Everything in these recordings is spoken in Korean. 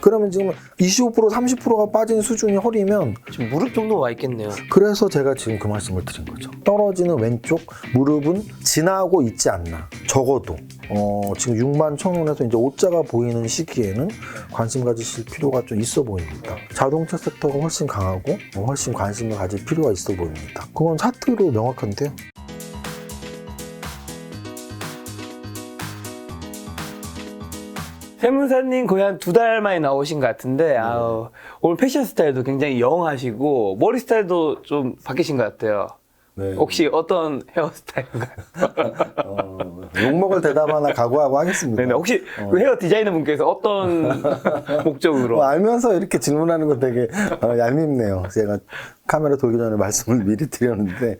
그러면 지금 25% 30%가 빠진 수준이 허리면 지금 무릎 정도 와 있겠네요. 그래서 제가 지금 그 말씀을 드린 거죠. 떨어지는 왼쪽 무릎은 지나고 있지 않나. 적어도 지금 61,000원에서 이제 오자가 보이는 시기에는 관심 가지실 필요가 좀 있어 보입니다. 자동차 섹터가 훨씬 강하고 훨씬 관심을 가질 필요가 있어 보입니다. 그건 차트로 명확한데요. 세무사님 거의 한 2달 만에 나오신 것 같은데 아우, 오늘 패션 스타일도 굉장히 영하시고 머리 스타일도 좀 바뀌신 것 같아요. 네. 혹시 어떤 헤어스타일인가요? 욕먹을 대답 하나 각오하고 하겠습니다. 네네. 혹시 그 헤어 디자이너 분께서 어떤 목적으로? 알면서 이렇게 질문하는 거 되게 얄밉네요. 제가 카메라 돌기 전에 말씀을 미리 드렸는데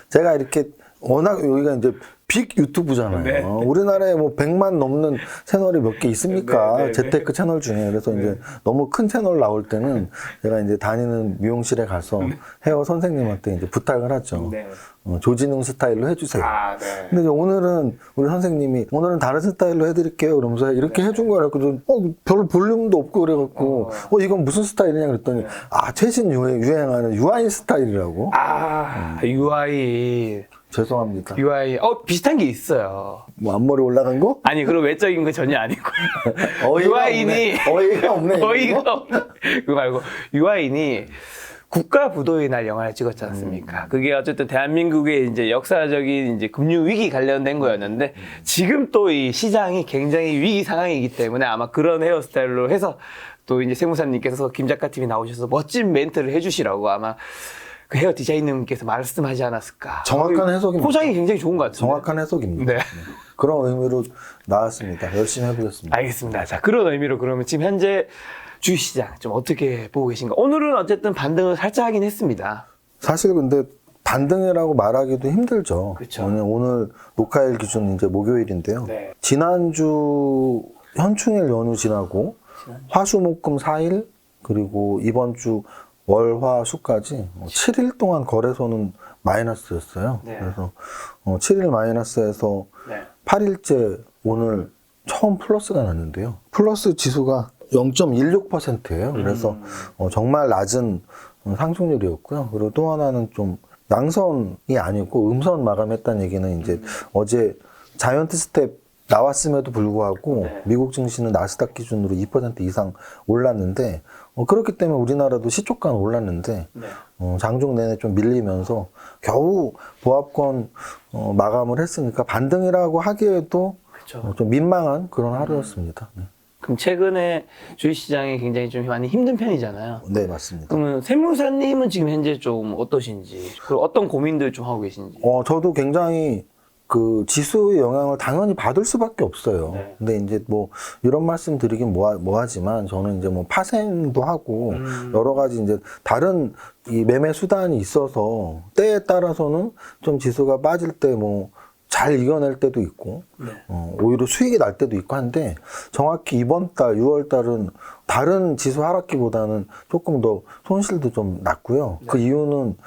제가 이렇게 워낙 여기가 이제 빅 유튜브잖아요. 네. 우리나라에 뭐 100만 넘는 채널이 몇 개 있습니까? 네, 네, 재테크 채널 중에. 그래서 이제 너무 큰 채널 나올 때는 제가 이제 다니는 미용실에 가서 헤어 선생님한테 이제 부탁을 하죠. 네. 조진웅 스타일로 해주세요. 아, 네. 근데 이제 오늘은 우리 선생님이 오늘은 다른 스타일로 해드릴게요. 그러면서 이렇게 해준 거라 별 볼륨도 없고 그래갖고 이건 무슨 스타일이냐 그랬더니 최신 유행하는 UI 스타일이라고. UI. 죄송합니다. UI. 비슷한 게 있어요. 뭐 앞머리 올라간 거? 아니, 그런 외적인 거 전혀 아니고요. UI인이. 어이가 없네. 어이가 없네. 그거 말고, UI인이 국가부도의 날 영화를 찍었지 않습니까? 그게 어쨌든 대한민국의 이제 역사적인 이제 금융위기 관련된 거였는데, 지금 또 이 시장이 굉장히 위기 상황이기 때문에 아마 그런 헤어스타일로 해서 또 이제 세무사님께서 김 작가팀이 나오셔서 멋진 멘트를 해주시라고 아마 그 헤어 디자이너님께서 말씀하지 않았을까. 정확한 해석입니다. 포장이 굉장히 좋은 것 같아요. 정확한 해석입니다. 네. 그런 의미로 나왔습니다. 열심히 해보겠습니다. 알겠습니다. 자, 그런 의미로 그러면 지금 현재 주식시장 좀 어떻게 보고 계신가? 오늘은 어쨌든 반등을 살짝 하긴 했습니다. 사실 근데 반등이라고 말하기도 힘들죠. 그쵸. 오늘 녹화일 기준 이제 목요일인데요. 네. 지난주 현충일 연휴 지나고 화수목금 4일 그리고 이번 주 월화수까지 7일 동안 거래소는 마이너스였어요. 네. 그래서 7일 마이너스에서 네. 8일째 오늘 처음 플러스가 났는데요. 플러스 지수가 0.16%예요. 그래서 정말 낮은 상승률이었고요. 그리고 또 하나는 좀 양선이 아니고 음선 마감했다는 얘기는 이제 어제 자이언트 스텝 나왔음에도 불구하고 미국 증시는 나스닥 기준으로 2% 이상 올랐는데 그렇기 때문에 우리나라도 시초가는 올랐는데 장중 내내 좀 밀리면서 겨우 보합권 마감을 했으니까 반등이라고 하기에도 그쵸. 좀 민망한 그런 하루였습니다. 네. 그럼 최근에 주식시장이 굉장히 좀 많이 힘든 편이잖아요. 네, 맞습니다. 그러면 세무사님은 지금 현재 좀 어떠신지, 그리고 어떤 고민들 좀 하고 계신지. 저도 굉장히 그 지수의 영향을 당연히 받을 수밖에 없어요. 네. 근데 이제 뭐 이런 말씀 드리긴 뭐하지만 저는 이제 뭐 파생도 하고 여러 가지 이제 다른 이 매매 수단이 있어서 때에 따라서는 좀 지수가 빠질 때 뭐 잘 이겨낼 때도 있고 오히려 수익이 날 때도 있고 한데 정확히 이번 달 6월 달은 다른 지수 하락기보다는 조금 더 손실도 좀 났고요. 그 이유는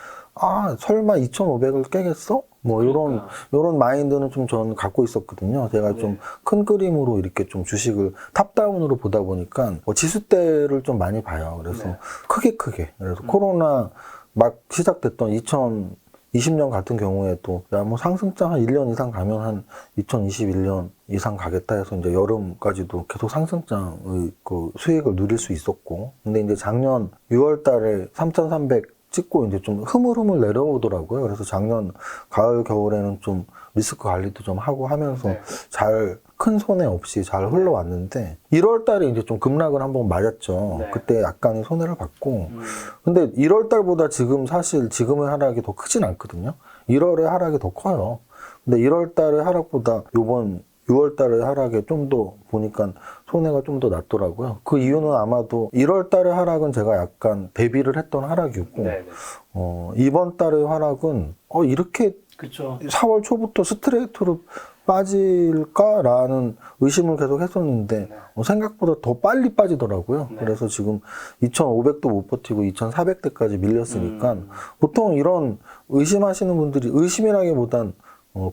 설마 2,500을 깨겠어? 뭐 요런 마인드는 좀 저는 갖고 있었거든요. 제가 좀 큰 그림으로 이렇게 좀 주식을 탑다운으로 보다 보니까 지수대를 좀 많이 봐요. 그래서 크게 그래서 코로나 막 시작됐던 2020년 같은 경우에도 뭐 상승장 한 1년 이상 가면 한 2021년 이상 가겠다 해서 이제 여름까지도 계속 상승장의 그 수익을 누릴 수 있었고 근데 이제 작년 6월 달에 3,300 찍고 이제 좀 흐물흐물 내려오더라고요. 그래서 작년 가을 겨울에는 좀 리스크 관리도 좀 하고 하면서 잘 큰 손해 없이 잘 흘러왔는데 1월 달에 이제 좀 급락을 한번 맞았죠. 그때 약간의 손해를 봤고 근데 1월 달보다 지금 사실 지금의 하락이 더 크진 않거든요. 1월의 하락이 더 커요. 근데 1월 달의 하락보다 요번 6월 달의 하락에 좀 더 보니까 손해가 좀 더 났더라고요. 그 이유는 아마도 1월 달의 하락은 제가 약간 대비를 했던 하락이었고 이번 달의 하락은 이렇게 그쵸. 4월 초부터 스트레이트로 빠질까라는 의심을 계속 했었는데 생각보다 더 빨리 빠지더라고요. 그래서 지금 2,500도 못 버티고 2,400대까지 밀렸으니까 보통 이런 의심하시는 분들이 의심이라기보단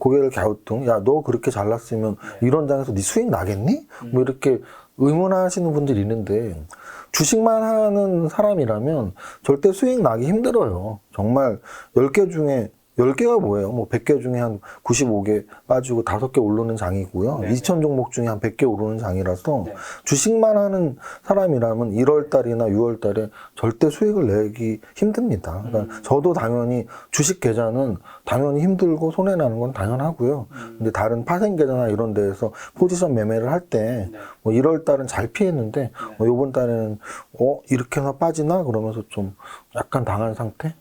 고개를 갸우뚱 야 너 그렇게 잘났으면 이런 장에서 네 수익 나겠니? 뭐 이렇게 의문하시는 분들이 있는데 주식만 하는 사람이라면 절대 수익 나기 힘들어요. 정말 10개 중에 10개가 뭐예요? 뭐 100개 중에 한 95개 빠지고 5개 오르는 장이고요. 네네. 2,000 종목 중에 한 100개 오르는 장이라서 네. 주식만 하는 사람이라면 1월 달이나 6월 달에 절대 수익을 내기 힘듭니다. 그러니까 저도 당연히 주식 계좌는 당연히 힘들고 손해나는 건 당연하고요. 근데 다른 파생 계좌나 이런 데에서 포지션 매매를 할 때 뭐 1월 달은 잘 피했는데 뭐 이번 달에는 이렇게나 빠지나 그러면서 좀 약간 당한 상태?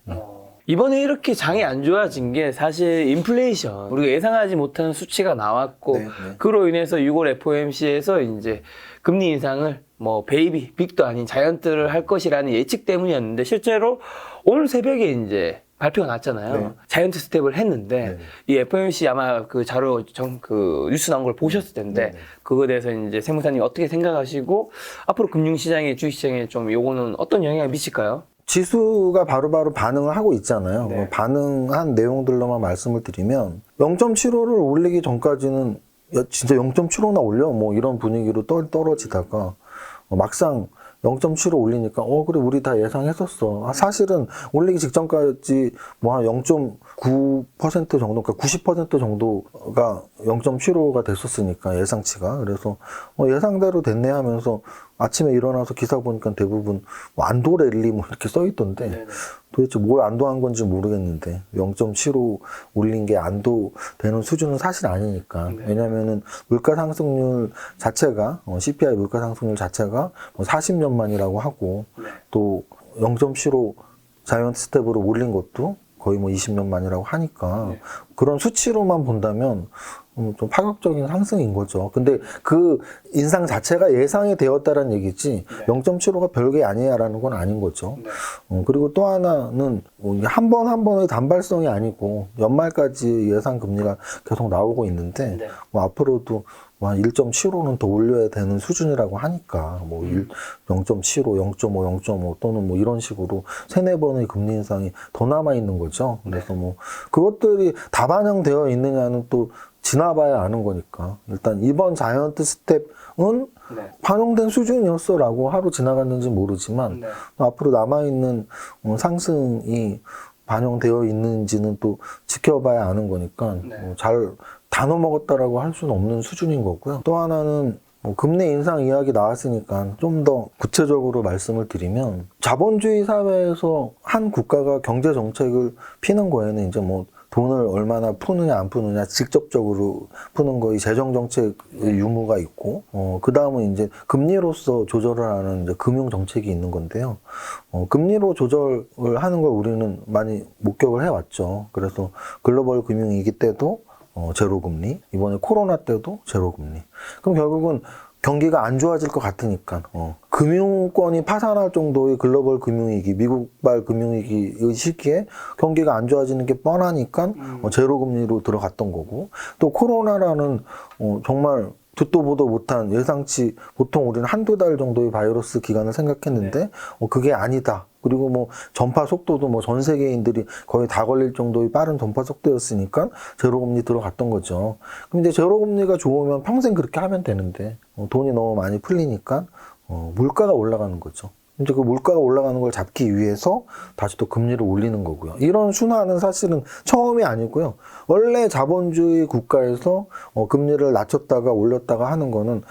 이번에 이렇게 장이 안 좋아진 게 사실 인플레이션, 우리가 예상하지 못한 수치가 나왔고, 네, 네. 그로 인해서 6월 FOMC에서 이제 금리 인상을 뭐 베이비, 빅도 아닌 자이언트를 할 것이라는 예측 때문이었는데, 실제로 오늘 새벽에 이제 발표가 났잖아요. 네. 자이언트 스텝을 했는데, 네. 이 FOMC 아마 그 자료 그 뉴스 나온 걸 보셨을 텐데, 네. 그거에 대해서 이제 세무사님 어떻게 생각하시고, 앞으로 금융시장에, 주식시장에 좀 요거는 어떤 영향을 미칠까요? 지수가 바로바로 반응을 하고 있잖아요. 네. 반응한 내용들로만 말씀을 드리면 0.75를 올리기 전까지는 진짜 0.75나 올려? 뭐 이런 분위기로 떨어지다가 막상 0.75 올리니까 그래 우리 다 예상했었어. 사실은 올리기 직전까지 뭐 한 0.9% 정도, 그러니까 90% 정도가 0.75가 됐었으니까 예상치가. 그래서 예상대로 됐네 하면서 아침에 일어나서 기사 보니까 대부분 뭐 안도 랠리 뭐 이렇게 써 있던데 네네. 도대체 뭘 안도한 건지 모르겠는데 0.75 올린 게 안도되는 수준은 사실 아니니까. 네. 왜냐면은 물가 상승률 자체가 CPI 물가 상승률 자체가 뭐 40년 만이라고 하고 네. 또 0.75 자이언트 스텝으로 올린 것도 거의 뭐 20년 만이라고 하니까 네. 그런 수치로만 본다면 좀 파격적인 상승인 거죠. 근데 그 인상 자체가 예상이 되었다는 얘기지 네. 0.75가 별게 아니야라는 건 아닌 거죠. 네. 그리고 또 하나는 한 번 한 번의 단발성이 아니고 연말까지 예상 금리가 계속 나오고 있는데 네. 뭐 앞으로도 한 1.75는 더 올려야 되는 수준이라고 하니까 뭐 0.75, 0.5, 0.5 또는 뭐 이런 식으로 3-4번의 금리 인상이 더 남아 있는 거죠. 그래서 뭐 그것들이 다 반영되어 있느냐는 또 지나봐야 아는 거니까 일단 이번 자이언트 스텝은 네. 반영된 수준이었어라고 하루 지나갔는지 모르지만 네. 앞으로 남아있는 상승이 반영되어 있는지는 또 지켜봐야 아는 거니까 네. 잘 다 넘어갔다라고 할 수는 없는 수준인 거고요. 또 하나는 금리 인상 이야기 나왔으니까 좀 더 구체적으로 말씀을 드리면 자본주의 사회에서 한 국가가 경제 정책을 피는 거에는 이제 뭐 돈을 얼마나 푸느냐 안 푸느냐 직접적으로 푸는 거의 재정 정책의 유무가 있고 그 다음은 이제 금리로서 조절을 하는 이제 금융 정책이 있는 건데요. 금리로 조절을 하는 걸 우리는 많이 목격을 해왔죠. 그래서 글로벌 금융위기 때도 제로 금리, 이번에 코로나 때도 제로 금리. 그럼 결국은 경기가 안 좋아질 것 같으니까 금융권이 파산할 정도의 글로벌 금융위기, 미국발 금융위기의 시기에 경기가 안 좋아지는 게 뻔하니까 제로 금리로 들어갔던 거고, 또 코로나라는 정말 듣도 보도 못한 예상치, 보통 우리는 1-2달 정도의 바이러스 기간을 생각했는데 그게 아니다. 그리고 뭐 전파 속도도 뭐 전 세계인들이 거의 다 걸릴 정도의 빠른 전파 속도였으니까 제로금리 들어갔던 거죠. 그럼 이제 제로금리가 좋으면 평생 그렇게 하면 되는데 돈이 너무 많이 풀리니까 물가가 올라가는 거죠. 이제 그 물가가 올라가는 걸 잡기 위해서 다시 또 금리를 올리는 거고요. 이런 순환은 사실은 처음이 아니고요. 원래 자본주의 국가에서 금리를 낮췄다가 올렸다가 하는 거는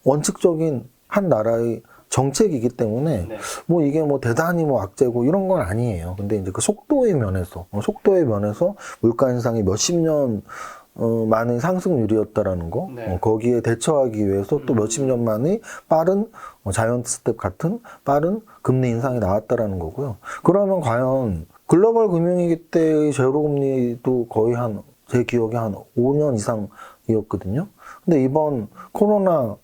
원칙적인 한 나라의 정책이기 때문에 네. 뭐 이게 뭐 대단히 뭐 악재고 이런 건 아니에요. 근데 이제 그 속도의 면에서 물가 인상이 몇십 년 만의 상승률이었다라는 거, 네. 거기에 대처하기 위해서 또 몇십 년 만의 빠른 자이언트 스텝 같은 빠른 금리 인상이 나왔다라는 거고요. 그러면 과연 글로벌 금융위기 때의 제로금리도 거의 제 기억에 한 5년 이상이었거든요. 근데 이번 코로나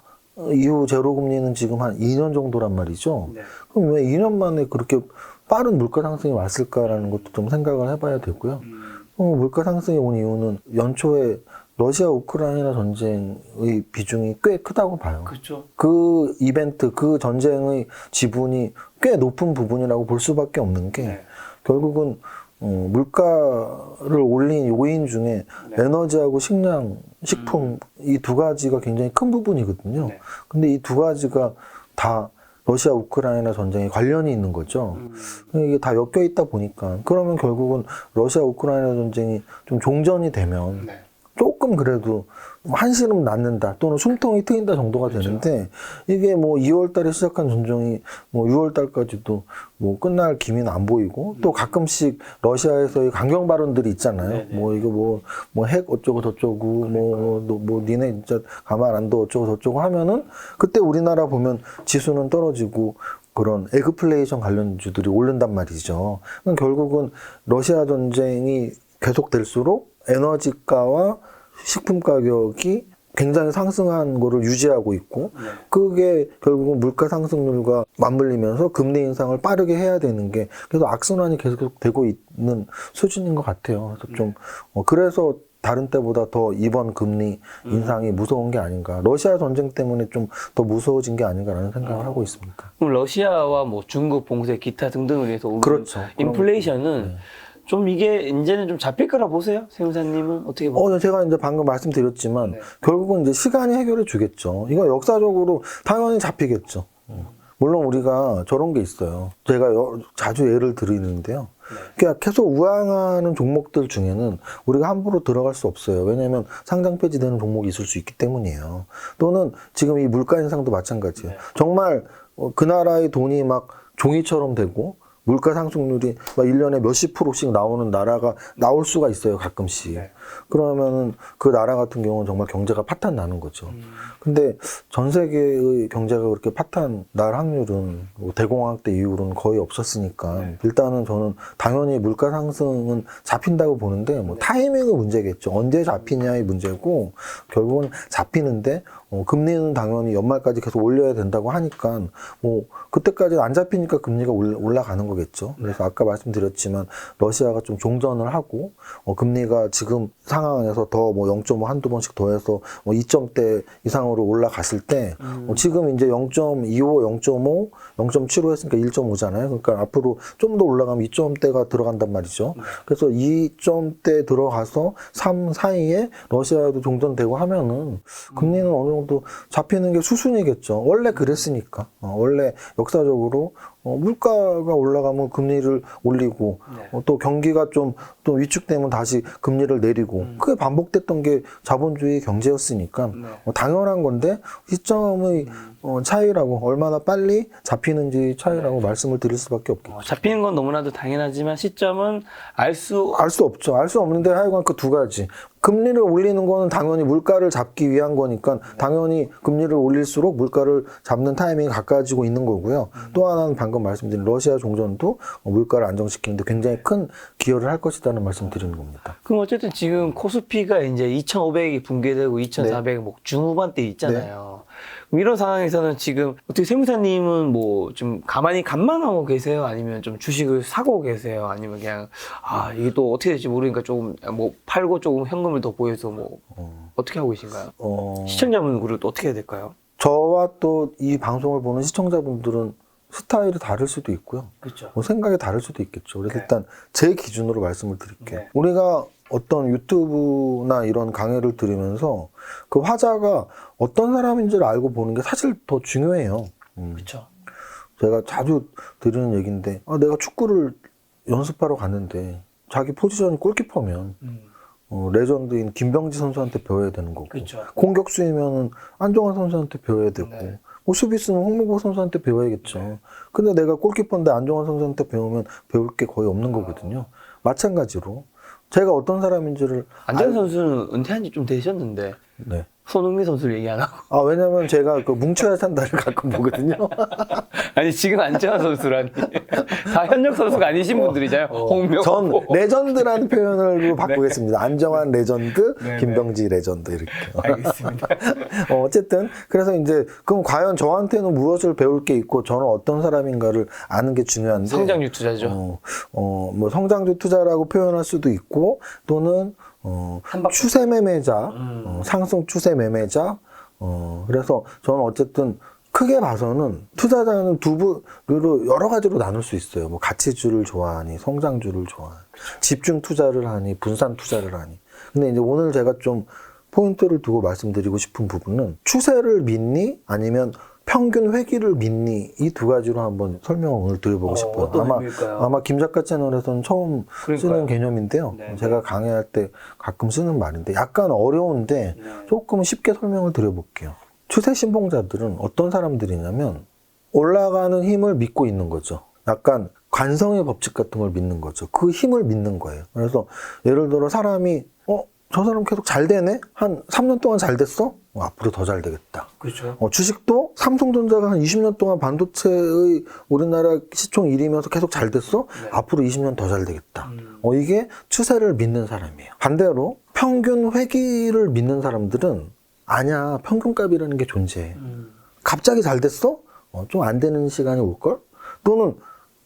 이후 제로금리는 지금 한 2년 정도란 말이죠. 네. 그럼 왜 2년 만에 그렇게 빠른 물가 상승이 왔을까라는 것도 좀 생각을 해봐야 되고요. 물가 상승이 온 이유는 연초에 러시아 우크라이나 전쟁의 비중이 꽤 크다고 봐요. 그렇죠. 그 이벤트, 그 전쟁의 지분이 꽤 높은 부분이라고 볼 수밖에 없는 게 네. 결국은 물가를 올린 요인 중에 에너지하고 식량, 식품 이 두 가지가 굉장히 큰 부분이거든요. 근데 이 두 가지가 다 러시아 우크라이나 전쟁에 관련이 있는 거죠. 이게 다 엮여 있다 보니까 그러면 결국은 러시아 우크라이나 전쟁이 좀 종전이 되면 조금 그래도 한시름 낳는다 또는 숨통이 트인다 정도가 되는데 이게 뭐 2월 달에 시작한 전쟁이 뭐 6월 달까지도 뭐 끝날 기미는 안 보이고 또 가끔씩 러시아에서의 강경 발언들이 있잖아요. 뭐 이거 뭐 핵 어쩌고 저쩌고 뭐 니네 진짜 가만 안 둬 어쩌고 저쩌고 하면은 그때 우리나라 보면 지수는 떨어지고 그런 에그플레이션 관련주들이 오른단 말이죠. 그러니까 결국은 러시아 전쟁이 계속될수록 에너지가와 식품 가격이 굉장히 상승한 거를 유지하고 있고 그게 결국은 물가 상승률과 맞물리면서 금리 인상을 빠르게 해야 되는 게 계속 악순환이 계속 되고 있는 수준인 것 같아요. 그래서 좀 그래서 다른 때보다 더 이번 금리 인상이 무서운 게 아닌가. 러시아 전쟁 때문에 좀 더 무서워진 게 아닌가라는 생각을 하고 있습니다. 그럼 러시아와 뭐 중국 봉쇄 기타 등등을 위해서 오는 그렇죠. 인플레이션은 좀 이게 이제는 좀 잡힐 거라 보세요? 세무사님은 어떻게 보세요? 제가 이제 방금 말씀드렸지만 결국은 이제 시간이 해결해 주겠죠. 이거 역사적으로 당연히 잡히겠죠. 물론 우리가 저런 게 있어요. 제가 자주 예를 드리는데요. 그러니까 계속 우항하는 종목들 중에는 우리가 함부로 들어갈 수 없어요. 왜냐하면 상장 폐지되는 종목이 있을 수 있기 때문이에요. 또는 지금 이 물가 인상도 마찬가지예요. 정말 그 나라의 돈이 막 종이처럼 되고 물가 상승률이 막 1년에 몇십 %씩 나오는 나라가 나올 수가 있어요, 가끔씩. 그러면은 그 나라 같은 경우는 정말 경제가 파탄 나는 거죠. 근데 전 세계의 경제가 그렇게 파탄 날 확률은 뭐 대공황 때 이후로는 거의 없었으니까 일단은 저는 당연히 물가 상승은 잡힌다고 보는데 뭐 타이밍의 문제겠죠. 언제 잡히냐의 문제고 결국은 잡히는데 금리는 당연히 연말까지 계속 올려야 된다고 하니까 뭐 그때까지는 안 잡히니까 금리가 올라가는 거겠죠. 그래서 아까 말씀드렸지만 러시아가 좀 종전을 하고 금리가 지금 상황에서 더 뭐 0.5 한두 번씩 더해서 뭐 2점대 이상으로 올라갔을 때 지금 이제 0.25, 0.5, 0.75 했으니까 1.5잖아요. 그러니까 앞으로 좀 더 올라가면 2점대가 들어간단 말이죠. 그래서 2점대 들어가서 3 사이에 러시아도 종전되고 하면은 금리는 어느 정도 잡히는 게 수순이겠죠. 원래 그랬으니까. 원래 역사적으로 물가가 올라가면 금리를 올리고 또 경기가 좀 또 위축되면 다시 금리를 내리고 그게 반복됐던 게 자본주의 경제였으니까 당연한 건데 시점의 차이라고 얼마나 빨리 잡히는지 차이라고 말씀을 드릴 수밖에 없겠죠. 잡히는 건 너무나도 당연하지만 시점은 알 수 없죠. 알 수 없는데 하여간 그 두 가지. 금리를 올리는 거는 당연히 물가를 잡기 위한 거니까 당연히 금리를 올릴수록 물가를 잡는 타이밍이 가까워지고 있는 거고요. 또 하나는 방금 말씀드린 러시아 종전도 물가를 안정시키는데 굉장히 큰 기여를 할 것이라는 말씀 드리는 겁니다. 그럼 어쨌든 지금 코스피가 이제 2,500이 붕괴되고 2,400 뭐 중후반대 있잖아요. 그럼 이런 상황에서는 지금 어떻게 세무사님은 뭐 좀 가만히 감망하고 계세요? 아니면 좀 주식을 사고 계세요? 아니면 그냥 이게 또 어떻게 될지 모르니까 조금 뭐 팔고 조금 현금을 더 보여서 뭐 어떻게 하고 계신가요? 시청자분은 그리고 또 어떻게 해야 될까요? 저와 또 이 방송을 보는 시청자분들은 스타일이 다를 수도 있고요. 그렇죠. 뭐 생각이 다를 수도 있겠죠. 그래서 일단 제 기준으로 말씀을 드릴게요. 우리가 어떤 유튜브나 이런 강의를 들으면서 그 화자가 어떤 사람인지를 알고 보는 게 사실 더 중요해요. 그렇죠. 제가 자주 드리는 얘기인데 내가 축구를 연습하러 갔는데 자기 포지션이 골키퍼면 레전드인 김병지 선수한테 배워야 되는 거고 그쵸. 공격수이면은 안정환 선수한테 배워야 되고 뭐 수비수는 홍명보 선수한테 배워야겠죠. 근데 내가 골키퍼인데 안정환 선수한테 배우면 배울 게 거의 없는 거거든요. 마찬가지로 제가 어떤 사람인지를 안정 선수는 은퇴한 지 좀 되셨는데 손흥민 선수를 얘기 안 하고. 왜냐면 제가 그 뭉쳐야 산다를 가끔 보거든요. 아니 지금 안정환 선수라니 다 현역 선수가 아니신 분들이잖아요. 홍명. 전 레전드라는 표현으로 바꾸겠습니다. 안정환 레전드, 김병지 레전드 이렇게. 알겠습니다. 어쨌든 그래서 이제 그럼 과연 저한테는 무엇을 배울 게 있고 저는 어떤 사람인가를 아는 게 중요한데 성장률 투자죠. 뭐 성장률 투자라고 표현할 수도 있고 또는 추세 매매자, 상승 추세 매매자. 그래서 저는 어쨌든 크게 봐서는 투자자는 두 부류로 여러 가지로 나눌 수 있어요. 뭐 가치주를 좋아하니, 성장주를 좋아하니, 집중 투자를 하니, 분산 투자를 하니. 근데 이제 오늘 제가 좀 포인트를 두고 말씀드리고 싶은 부분은 추세를 믿니? 아니면 평균 회귀를 믿니? 이 두 가지로 한번 설명을 오늘 드려보고 싶어요. 어떤 의미일까요? 아마 김 작가 채널에서는 처음 그러니까요. 쓰는 개념인데요. 네, 제가 강의할 때 가끔 쓰는 말인데 약간 어려운데 네. 조금 쉽게 설명을 드려볼게요. 추세 신봉자들은 어떤 사람들이냐면 올라가는 힘을 믿고 있는 거죠. 약간 관성의 법칙 같은 걸 믿는 거죠. 그 힘을 믿는 거예요. 그래서 예를 들어 사람이 저 사람 계속 잘 되네? 한 3년 동안 잘 됐어? 앞으로 더 잘 되겠다. 그렇죠. 주식도 삼성전자가 한 20년 동안 반도체의 우리나라 시총 1위면서 계속 잘 됐어? 네. 앞으로 20년 더 잘 되겠다. 이게 추세를 믿는 사람이에요. 반대로 평균 회귀를 믿는 사람들은 아니야, 평균값이라는 게 존재해. 갑자기 잘 됐어? 좀 안 되는 시간이 올걸? 또는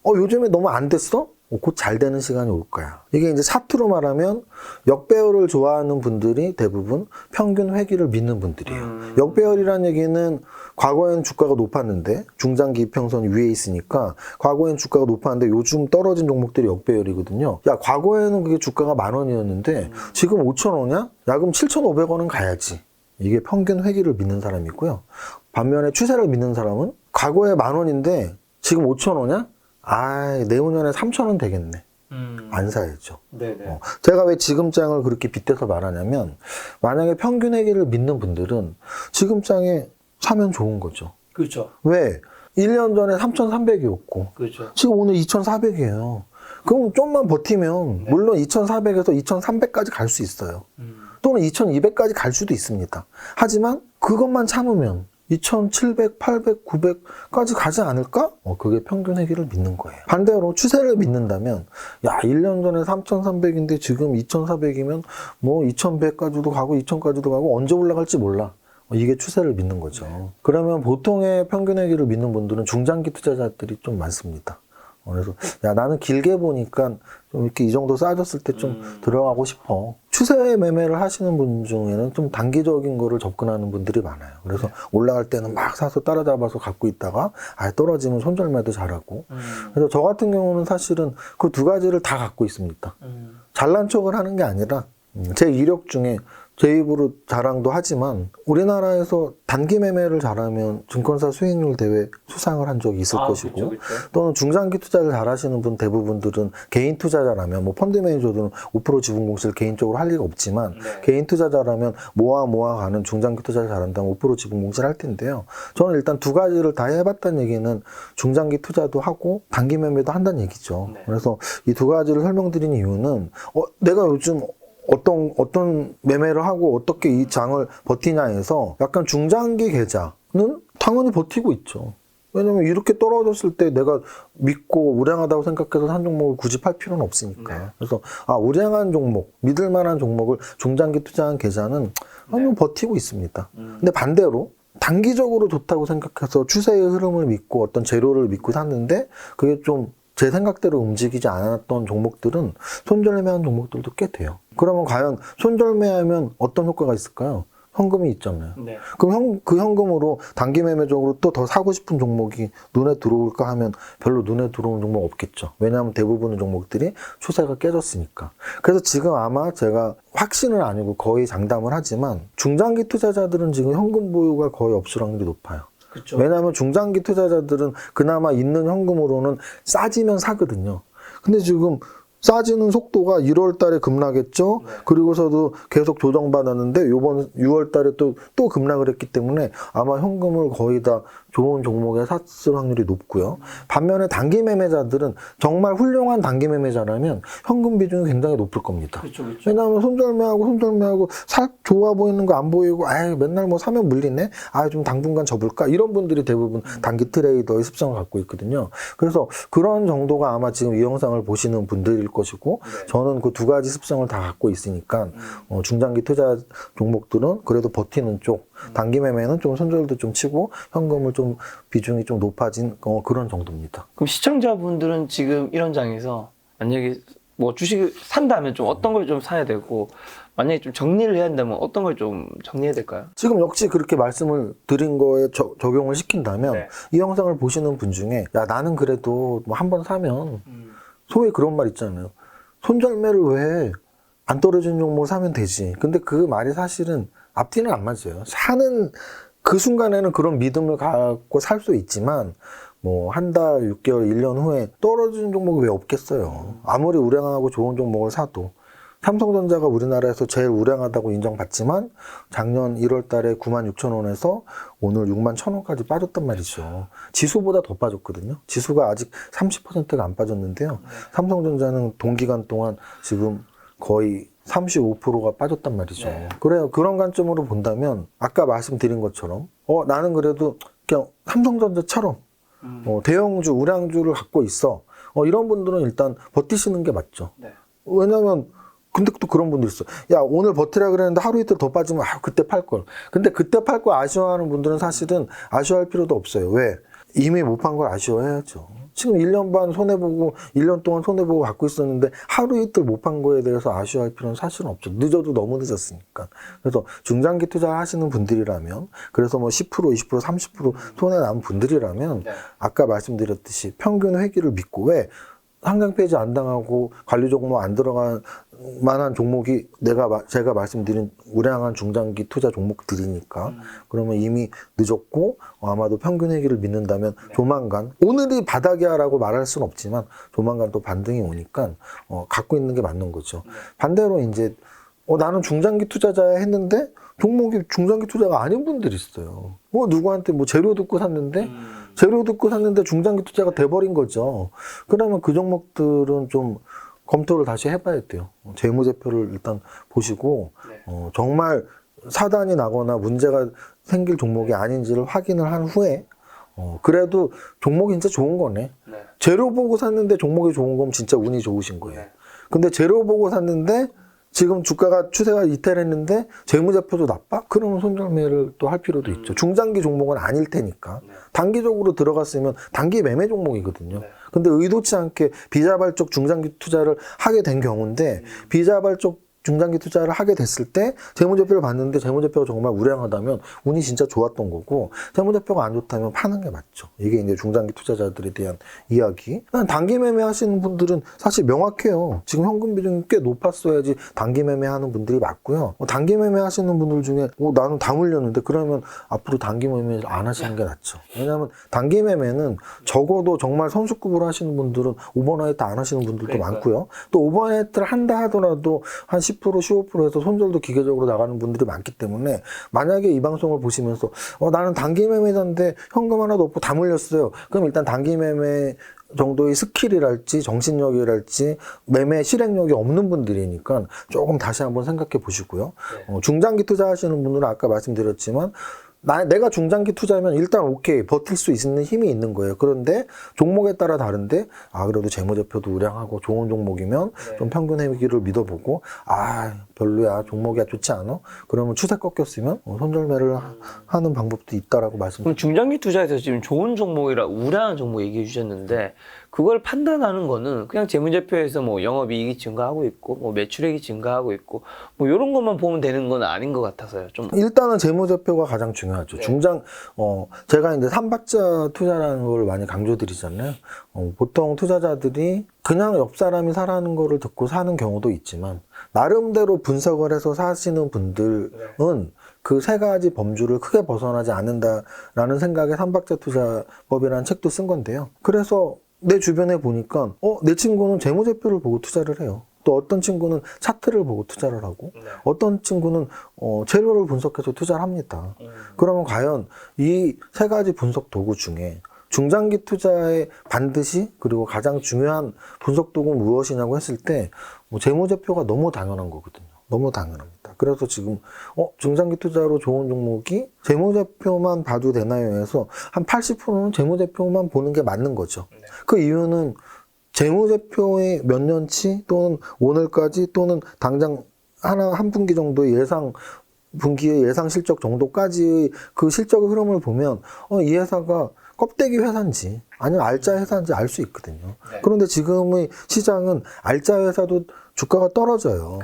요즘에 너무 안 됐어? 곧 잘 되는 시간이 올 거야. 이게 이제 차트로 말하면 역배열을 좋아하는 분들이 대부분 평균 회귀를 믿는 분들이에요. 역배열이라는 얘기는 과거에는 주가가 높았는데 중장기 이평선이 위에 있으니까 과거에는 주가가 높았는데 요즘 떨어진 종목들이 역배열이거든요. 야, 과거에는 그게 주가가 10,000원이었는데 지금 5,000원이야? 야, 그럼 7,500원은 가야지. 이게 평균 회귀를 믿는 사람이고요. 반면에 추세를 믿는 사람은 과거에 10,000원인데 지금 5,000원이야? 내후년에 3,000원 되겠네. 안 사야죠. 네네. 제가 왜 지금장을 그렇게 빗대서 말하냐면 만약에 평균 회귀를 믿는 분들은 지금장에 사면 좋은 거죠. 그렇죠. 왜? 1년 전에 3,300이었고 그렇죠. 지금 오늘 2,400이에요. 그럼 좀만 버티면 물론 2,400에서 2,300까지 갈 수 있어요. 또는 2,200까지 갈 수도 있습니다. 하지만 그것만 참으면 2,700, 800, 900까지 가지 않을까? 그게 평균 회귀를 믿는 거예요. 반대로 추세를 믿는다면, 야, 1년 전에 3,300인데 지금 2,400이면 뭐 2,100까지도 가고 2,000까지도 가고 언제 올라갈지 몰라. 이게 추세를 믿는 거죠. 그러면 보통의 평균 회귀를 믿는 분들은 중장기 투자자들이 좀 많습니다. 그래서 야, 나는 길게 보니까 좀 이렇게 이 정도 쌓아줬을 때 좀 들어가고 싶어. 추세 매매를 하시는 분 중에는 좀 단기적인 거를 접근하는 분들이 많아요. 그래서 올라갈 때는 막 사서 따라잡아서 갖고 있다가 떨어지면 손절매도 잘하고. 그래서 저 같은 경우는 사실은 그 두 가지를 다 갖고 있습니다. 잘난 척을 하는 게 아니라 제 이력 중에 제 입으로 자랑도 하지만 우리나라에서 단기 매매를 잘하면 증권사 수익률 대회 수상을 한 적이 있을 것이고 그쵸. 또는 중장기 투자를 잘하시는 분 대부분들은 개인 투자자라면 뭐 펀드 매니저들은 5% 지분 공시를 개인적으로 할 리가 없지만 개인 투자자라면 모아 가는 중장기 투자를 잘한다면 5% 지분 공시를 할 텐데요. 저는 일단 두 가지를 다 해봤다는 얘기는 중장기 투자도 하고 단기 매매도 한다는 얘기죠. 그래서 이 두 가지를 설명드린 이유는 내가 요즘 어떤 매매를 하고 어떻게 이 장을 버티냐 해서 약간 중장기 계좌는 당연히 버티고 있죠. 왜냐면 이렇게 떨어졌을 때 내가 믿고 우량하다고 생각해서 산 종목을 굳이 팔 필요는 없으니까. 그래서 우량한 종목, 믿을 만한 종목을 중장기 투자한 계좌는 버티고 있습니다. 근데 반대로 단기적으로 좋다고 생각해서 추세의 흐름을 믿고 어떤 재료를 믿고 샀는데 그게 좀 제 생각대로 움직이지 않았던 종목들은 손절매한 종목들도 꽤 돼요. 그러면 과연 손절매하면 어떤 효과가 있을까요? 현금이 있잖아요. 그럼 그 현금으로 단기 매매적으로 또 더 사고 싶은 종목이 눈에 들어올까 하면 별로 눈에 들어오는 종목 없겠죠. 왜냐하면 대부분의 종목들이 추세가 깨졌으니까. 그래서 지금 아마 제가 확신은 아니고 거의 장담을 하지만 중장기 투자자들은 지금 현금 보유가 거의 없을 확률이 높아요. 그쵸. 왜냐하면 중장기 투자자들은 그나마 있는 현금으로는 싸지면 사거든요. 근데 지금 싸지는 속도가 1월 달에 급락했죠. 그리고서도 계속 조정받았는데 이번 6월 달에 또 급락을 했기 때문에 아마 현금을 거의 다 좋은 종목에 샀을 확률이 높고요. 반면에 단기 매매자들은 정말 훌륭한 단기 매매자라면 현금 비중이 굉장히 높을 겁니다. 그쵸. 왜냐하면 손절매하고 좋아 보이는 거 안 보이고 맨날 뭐 사면 물리네. 좀 당분간 접을까? 이런 분들이 대부분 단기 트레이더의 습성을 갖고 있거든요. 그래서 그런 정도가 아마 지금 이 영상을 보시는 분들일 것이고 저는 그 두 가지 습성을 다 갖고 있으니까 중장기 투자 종목들은 그래도 버티는 쪽, 단기 매매는 좀 손절도 좀 치고 현금을 좀 비중이 좀 높아진 그런 정도입니다. 그럼 시청자분들은 지금 이런 장에서 만약에 뭐 주식을 산다면 좀 어떤 걸 좀 사야 되고 만약에 좀 정리를 해야 한다면 어떤 걸 좀 정리해야 될까요? 지금 역시 그렇게 말씀을 드린 거에 적용을 시킨다면 네. 이 영상을 보시는 분 중에 야 나는 그래도 뭐 한 번 사면 소위 그런 말 있잖아요. 손절매를 왜 안 떨어지는 종목을 사면 되지. 근데 그 말이 사실은 앞뒤는 안 맞아요. 사는 그 순간에는 그런 믿음을 갖고 살 수 있지만 뭐 한 달, 6개월, 1년 후에 떨어지는 종목이 왜 없겠어요. 아무리 우량하고 좋은 종목을 사도 삼성전자가 우리나라에서 제일 우량하다고 인정받지만 작년 1월 달에 96,000원에서 오늘 61,000원까지 빠졌단 말이죠. 지수보다 더 빠졌거든요. 지수가 아직 30%가 안 빠졌는데요. 삼성전자는 동기간 동안 지금 거의 35%가 빠졌단 말이죠. 네. 그래요. 그런 관점으로 본다면 아까 말씀드린 것처럼 나는 그래도 그냥 삼성전자처럼 대형주, 우량주를 갖고 있어. 이런 분들은 일단 버티시는 게 맞죠. 네. 왜냐면 근데 또 그런 분들 있어. 야, 오늘 버티라 그랬는데 하루 이틀 더 빠지면 그때 팔 걸. 근데 그때 팔 거 아쉬워하는 분들은 사실은 아쉬워할 필요도 없어요. 왜? 이미 못 판 걸 아쉬워해야죠. 지금 1년 반 손해보고 1년 동안 손해보고 갖고 있었는데 하루 이틀 못 판 거에 대해서 아쉬워할 필요는 사실은 없죠. 늦어도 너무 늦었으니까. 그래서 중장기 투자하시는 분들이라면 그래서 뭐 10%, 20%, 30% 손해 난 분들이라면 네. 아까 말씀드렸듯이 평균 회귀를 믿고 왜 상장 폐지 안 당하고 관리 종목 안 들어간 만한 종목이 제가 말씀드린 우량한 중장기 투자 종목들이니까 그러면 이미 늦었고 아마도 평균 회귀를 믿는다면 조만간 오늘이 바닥이야라고 말할 수는 없지만 조만간 또 반등이 오니까 갖고 있는 게 맞는 거죠. 반대로 이제 나는 중장기 투자자야 했는데 종목이 중장기 투자가 아닌 분들이 있어요. 누구한테 재료 듣고 샀는데 재료 듣고 샀는데 중장기 투자가 돼버린 거죠. 그러면 그 종목들은 좀 검토를 다시 해봐야 돼요. 재무제표를 일단 보시고 정말 사단이 나거나 문제가 생길 종목이 아닌지를 확인을 한 후에 그래도 종목이 진짜 좋은 거네. 네. 재료 보고 샀는데 종목이 좋은 거면 진짜 운이 좋으신 거예요. 네. 근데 재료 보고 샀는데 지금 주가가 추세가 이탈했는데 재무제표도 나빠? 그러면 손절매를 또 할 필요도 있죠. 중장기 종목은 아닐 테니까. 단기적으로 들어갔으면 단기 매매 종목이거든요. 근데 의도치 않게 비자발적 중장기 투자를 하게 된 경우인데 비자발적 중장기 투자를 하게 됐을 때 재무제표를 봤는데 재무제표가 정말 우량하다면 운이 진짜 좋았던 거고 재무제표가 안 좋다면 파는 게 맞죠. 이게 이제 중장기 투자자들에 대한 이야기. 단기 매매 하시는 분들은 사실 명확해요. 지금 현금 비중이 꽤 높았어야지 단기 매매 하는 분들이 맞고요. 단기 매매 하시는 분들 중에 나는 다 물렸는데 그러면 앞으로 단기 매매 안 하시는 게 낫죠. 왜냐하면 단기 매매는 적어도 정말 선수급으로 하시는 분들은 오버나이트 안 하시는 분들도 그러니까요. 많고요. 또 오버나이트를 한다 하더라도 한 10%, 15%에서 손절도 기계적으로 나가는 분들이 많기 때문에 만약에 이 방송을 보시면서 나는 단기 매매자인데 현금 하나도 없고 다 물렸어요. 그럼 일단 단기 매매 정도의 스킬이랄지 정신력이랄지 매매 실행력이 없는 분들이니까 조금 다시 한번 생각해 보시고요. 중장기 투자하시는 분들은 아까 말씀드렸지만 내가 중장기 투자하면 일단 오케이 버틸 수 있는 힘이 있는 거예요. 그런데 종목에 따라 다른데 그래도 재무제표도 우량하고 좋은 종목이면 좀 평균 회귀를 믿어보고 별로야 종목이 좋지 않아? 그러면 추세 꺾였으면 손절매를 하는 방법도 있다라고 그럼 말씀드립니다. 중장기 투자에서 지금 좋은 종목이라 우량한 종목 얘기해 주셨는데 그걸 판단하는 거는 그냥 재무제표에서 영업이익이 증가하고 있고 매출액이 증가하고 있고 이런 것만 보면 되는 건 아닌 것 같아서요. 좀 일단은 재무제표가 가장 중요하죠. 네. 제가 이제 삼박자 투자라는 걸 많이 강조드리잖아요. 보통 투자자들이 그냥 옆 사람이 사라는 거를 듣고 사는 경우도 있지만 나름대로 분석을 해서 사시는 분들은 그 세 가지 범주를 크게 벗어나지 않는다라는 생각에 삼박자 투자법이라는 책도 쓴 건데요. 그래서 내 주변에 보니까 내 친구는 재무제표를 보고 투자를 해요. 또 어떤 친구는 차트를 보고 투자를 하고 어떤 친구는 재료를 분석해서 투자를 합니다. 그러면 과연 이 세 가지 분석 도구 중에 중장기 투자에 반드시 그리고 가장 중요한 분석 도구는 무엇이냐고 했을 때 재무제표가 너무 당연한 거거든요. 너무 당연합니다. 그래서 지금 중장기 투자로 좋은 종목이 재무제표만 봐도 되나요 해서 한 80%는 재무제표만 보는 게 맞는 거죠. 그 이유는 재무제표의 몇 년치 또는 오늘까지 또는 당장 한 분기 정도의 분기의 예상 실적 정도까지 그 실적의 흐름을 보면 이 회사가 껍데기 회사인지 아니면 알짜 회사인지 알 수 있거든요. 그런데 지금의 시장은 알짜 회사도 주가가 떨어져요.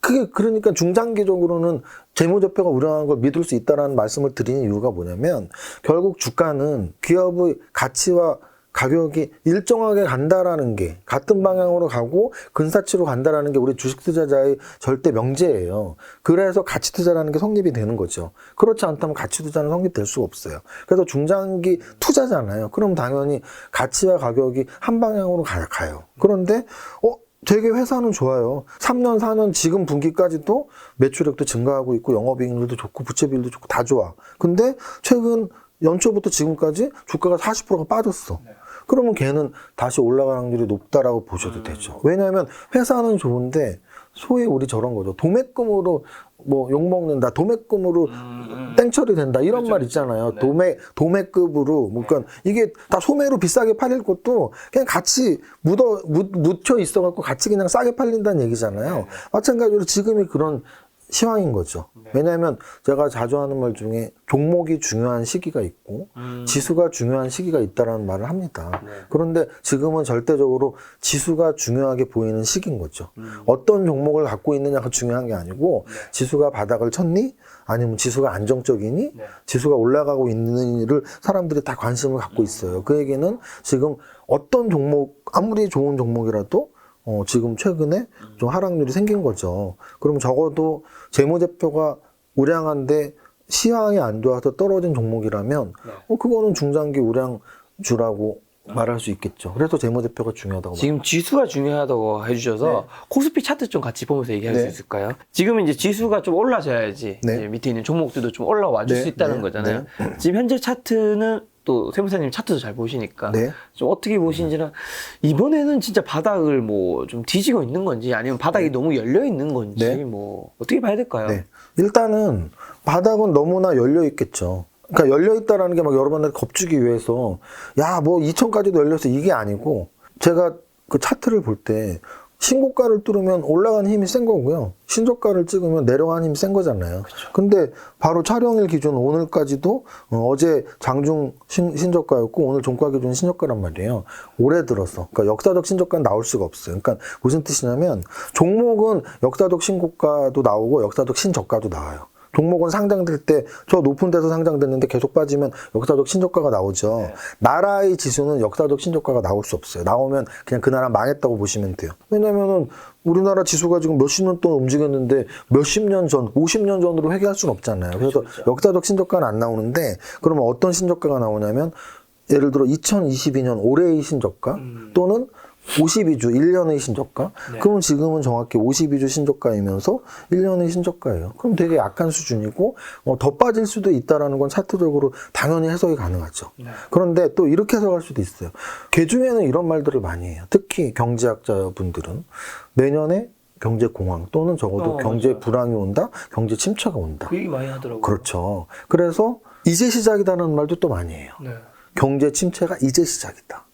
그러니까 중장기적으로는 재무제표가 우량한 걸 믿을 수 있다는 말씀을 드리는 이유가 뭐냐면 결국 주가는 기업의 가치와 가격이 일정하게 간다라는 게 같은 방향으로 가고 근사치로 간다라는 게 우리 주식 투자자의 절대 명제예요. 그래서 가치 투자라는 게 성립이 되는 거죠. 그렇지 않다면 가치 투자는 성립될 수가 없어요. 그래서 중장기 투자잖아요. 그럼 당연히 가치와 가격이 한 방향으로 가요. 그런데 되게 회사는 좋아요. 3년, 4년 지금 분기까지도 매출액도 증가하고 있고 영업이익률도 좋고 부채비율도 좋고 다 좋아. 근데 최근 연초부터 지금까지 주가가 40%가 빠졌어. 그러면 걔는 다시 올라갈 확률이 높다라고 보셔도 되죠. 왜냐하면 회사는 좋은데 소위 우리 저런 거죠. 도매금으로 뭐 욕먹는다. 도매금으로 땡처리 된다. 이런 그렇죠. 말 있잖아요. 도매급으로. 그러니까 이게 다 소매로 비싸게 팔릴 것도 그냥 같이 묻혀 있어갖고 같이 그냥 싸게 팔린다는 얘기잖아요. 마찬가지로 지금이 그런 시황인 거죠. 왜냐하면 제가 자주 하는 말 중에 종목이 중요한 시기가 있고 지수가 중요한 시기가 있다라는 말을 합니다. 그런데 지금은 절대적으로 지수가 중요하게 보이는 시기인 거죠. 어떤 종목을 갖고 있느냐가 중요한 게 아니고 지수가 바닥을 쳤니? 아니면 지수가 안정적이니? 지수가 올라가고 있는지를 사람들이 다 관심을 갖고 있어요. 그 얘기는 지금 어떤 종목, 아무리 좋은 종목이라도 지금 최근에 좀 하락률이 생긴 거죠. 그럼 적어도 재무제표가 우량한데 시황이 안 좋아서 떨어진 종목이라면 그거는 중장기 우량주라고 말할 수 있겠죠. 그래서 재무제표가 중요하다고. 지금 지수가 중요하다고 해주셔서 코스피 차트 좀 같이 보면서 얘기할 수 있을까요? 지금 이제 지수가 좀 올라져야지 이제 밑에 있는 종목들도 좀 올라와 줄 수 있다는 거잖아요. 지금 현재 차트는 또 세무사님 차트도 잘 보시니까 좀 어떻게 보시는지는 이번에는 진짜 바닥을 뭐 좀 뒤지고 있는 건지 아니면 바닥이 너무 열려 있는 건지 뭐 어떻게 봐야 될까요? 일단은 바닥은 너무나 열려 있겠죠. 그러니까 열려 있다라는 게 막 여러분들 겁주기 위해서 야 뭐 2천까지도 열렸어 이게 아니고 제가 그 차트를 볼 때 신고가를 뚫으면 올라가는 힘이 센 거고요. 신저가를 찍으면 내려가는 힘이 센 거잖아요. 근데 바로 촬영일 기준 오늘까지도 어제 장중 신저가였고 오늘 종가 기준 신저가란 말이에요. 올해 들어서. 그러니까 역사적 신저가는 나올 수가 없어요. 그러니까 무슨 뜻이냐면 종목은 역사적 신고가도 나오고 역사적 신저가도 나와요. 종목은 상장될 때 저 높은 데서 상장됐는데 계속 빠지면 역사적 신저가가 나오죠. 나라의 지수는 역사적 신저가가 나올 수 없어요. 나오면 그냥 그 나라 망했다고 보시면 돼요. 왜냐면은 우리나라 지수가 지금 몇십 년 동안 움직였는데 몇십 년 전, 50년 전으로 회귀할 수는 없잖아요. 그래서 역사적 신저가는 안 나오는데 그러면 어떤 신저가가 나오냐면 예를 들어 2022년 올해의 신저가 또는 52주 1년의 신저가? 그럼 지금은 정확히 52주 신저가이면서 1년의 신저가예요. 그럼 되게 약한 수준이고 더 빠질 수도 있다라는 건 차트적으로 당연히 해석이 가능하죠. 그런데 또 이렇게 해석할 수도 있어요. 개중에는 이런 말들을 많이 해요. 특히 경제학자분들은 내년에 경제 공황 또는 적어도 경제 불황이 온다, 경제 침체가 온다. 그 얘기 많이 하더라고요. 그렇죠. 그래서 이제 시작이다라는 말도 또 많이 해요. 경제 침체가 이제 시작이다.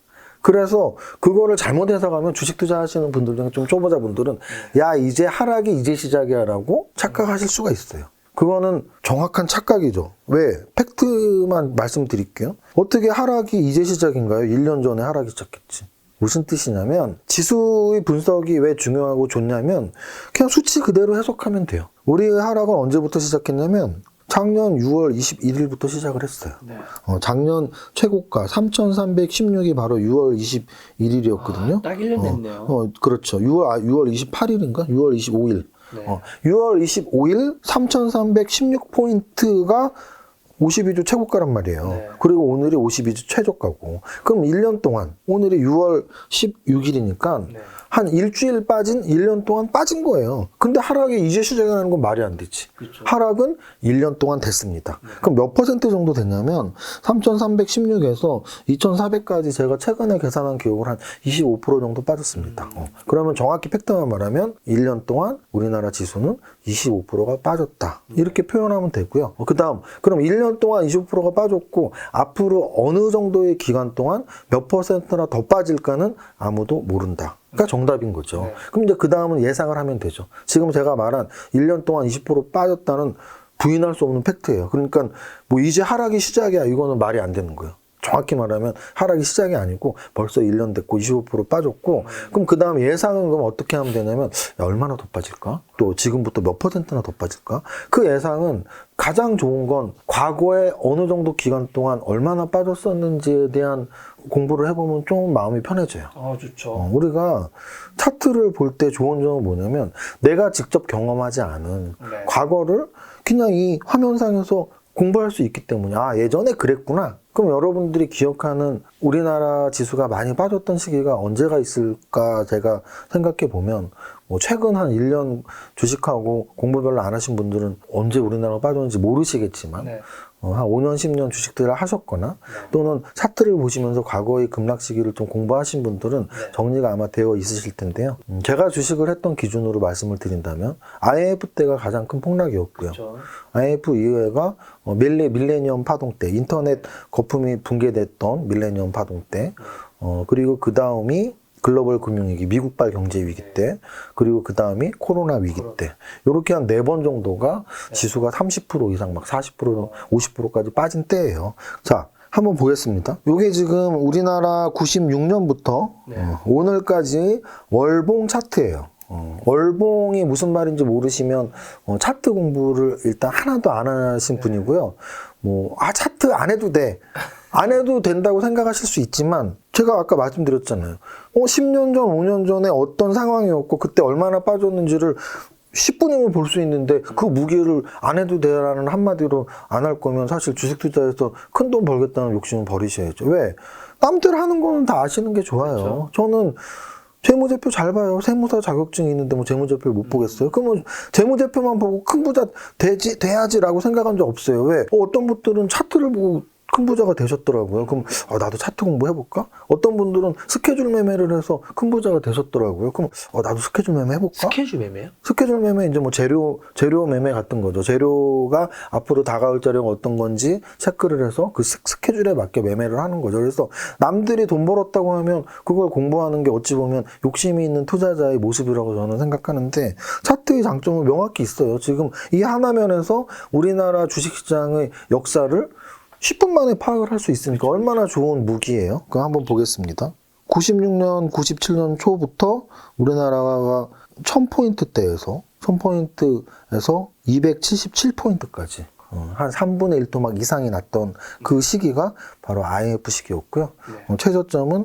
그래서 그거를 잘못 해석하면 주식 투자하시는 분들 중에 좀 초보자분들은 야 이제 하락이 이제 시작이야 라고 착각하실 수가 있어요. 그거는 정확한 착각이죠. 왜? 팩트만 말씀드릴게요. 어떻게 하락이 이제 시작인가요? 1년 전에 하락이 시작했지. 무슨 뜻이냐면 지수의 분석이 왜 중요하고 좋냐면 그냥 수치 그대로 해석하면 돼요. 우리의 하락은 언제부터 시작했냐면 작년 6월 21일부터 시작을 했어요. 작년 최고가 3,316이 바로 6월 21일이었거든요. 딱 1년 됐네요. 그렇죠. 6월 28일인가? 6월 25일. 6월 25일 3,316포인트가 52주 최고가란 말이에요. 그리고 오늘이 52주 최저가고. 그럼 1년 동안, 오늘이 6월 16일이니까 한 일주일 빠진 1년 동안 빠진 거예요. 근데 하락이 이제 시작하는 건 말이 안 되지. 하락은 1년 동안 됐습니다. 그럼 몇 퍼센트 정도 됐냐면 3,316에서 2,400까지 제가 최근에 계산한 기억을 한 25% 정도 빠졌습니다. 그러면 정확히 팩트만 말하면 1년 동안 우리나라 지수는 25%가 빠졌다. 이렇게 표현하면 되고요. 그 다음, 그럼 1년 동안 25%가 빠졌고 앞으로 어느 정도의 기간 동안 몇 퍼센트나 더 빠질까는 아무도 모른다. 가 정답인 거죠. 그럼 이제 그 다음은 예상을 하면 되죠. 지금 제가 말한 1년 동안 20% 빠졌다는 부인할 수 없는 팩트예요. 그러니까 뭐 이제 하락이 시작이야 이거는 말이 안 되는 거예요. 정확히 말하면 하락이 시작이 아니고 벌써 1년 됐고 25% 빠졌고 그럼 그 다음 예상은 그럼 어떻게 하면 되냐면 야, 얼마나 더 빠질까? 또 지금부터 몇 %나 더 빠질까? 그 예상은 가장 좋은 건 과거에 어느 정도 기간 동안 얼마나 빠졌었는지에 대한 공부를 해보면 좀 마음이 편해져요. 좋죠. 우리가 차트를 볼 때 좋은 점은 뭐냐면 내가 직접 경험하지 않은 네. 과거를 그냥 이 화면상에서 공부할 수 있기 때문에 아 예전에 그랬구나. 그럼 여러분들이 기억하는 우리나라 지수가 많이 빠졌던 시기가 언제가 있을까 제가 생각해 보면 뭐 최근 한 1년 주식하고 공부 별로 안 하신 분들은 언제 우리나라가 빠졌는지 모르시겠지만 네. 한 5년, 10년 주식들을 하셨거나 또는 차트를 보시면서 과거의 급락 시기를 좀 공부하신 분들은 정리가 아마 되어 있으실 텐데요. 제가 주식을 했던 기준으로 말씀을 드린다면 IMF 때가 가장 큰 폭락이었고요. 그렇죠. IMF 이후에가 밀레니엄 파동 때, 인터넷 거품이 붕괴됐던 밀레니엄 파동 때, 그리고 그 다음이 글로벌 금융위기, 미국발 경제위기 때, 그리고 그 다음이 코로나 위기 때, 이렇게 한 4번 정도가 지수가 30% 이상 막 40%, 50%까지 빠진 때예요. 자, 한번 보겠습니다. 이게 지금 우리나라 96년부터 오늘까지 월봉 차트예요. 월봉이 무슨 말인지 모르시면 차트 공부를 일단 하나도 안 하신 분이고요. 차트 안 해도 돼. 안 해도 된다고 생각하실 수 있지만 제가 아까 말씀드렸잖아요. 10년 전, 5년 전에 어떤 상황이었고 그때 얼마나 빠졌는지를 10분이면 볼 수 있는데 그 무게를 안 해도 돼라는 한마디로 안 할 거면 사실 주식 투자에서 큰 돈 벌겠다는 욕심은 버리셔야죠. 왜? 남들 하는 거는 다 아시는 게 좋아요. 그렇죠. 저는 재무제표 잘 봐요. 세무사 자격증이 있는데 뭐 재무제표를 못 보겠어요? 그러면 재무제표만 보고 큰 부자 돼야지라고 생각한 적 없어요. 왜? 어떤 분들은 차트를 보고 큰 부자가 되셨더라고요. 그럼 나도 차트 공부해볼까? 어떤 분들은 스케줄 매매를 해서 큰 부자가 되셨더라고요. 그럼 나도 스케줄 매매 해볼까? 스케줄 매매요? 스케줄 매매 이제 뭐 재료 매매 같은 거죠. 재료가 앞으로 다가올 자료가 어떤 건지 체크를 해서 그 스케줄에 맞게 매매를 하는 거죠. 그래서 남들이 돈 벌었다고 하면 그걸 공부하는 게 어찌 보면 욕심이 있는 투자자의 모습이라고 저는 생각하는데 차트의 장점은 명확히 있어요. 지금 이 하나면에서 우리나라 주식시장의 역사를 10분 만에 파악을 할 수 있으니까 얼마나 좋은 무기예요. 그거 한번 보겠습니다. 96년, 97년 초부터 우리나라가 1000포인트대에서 277포인트까지 한 3분의 1 토막 이상이 났던 그 시기가 바로 IMF 시기였고요. 최저점은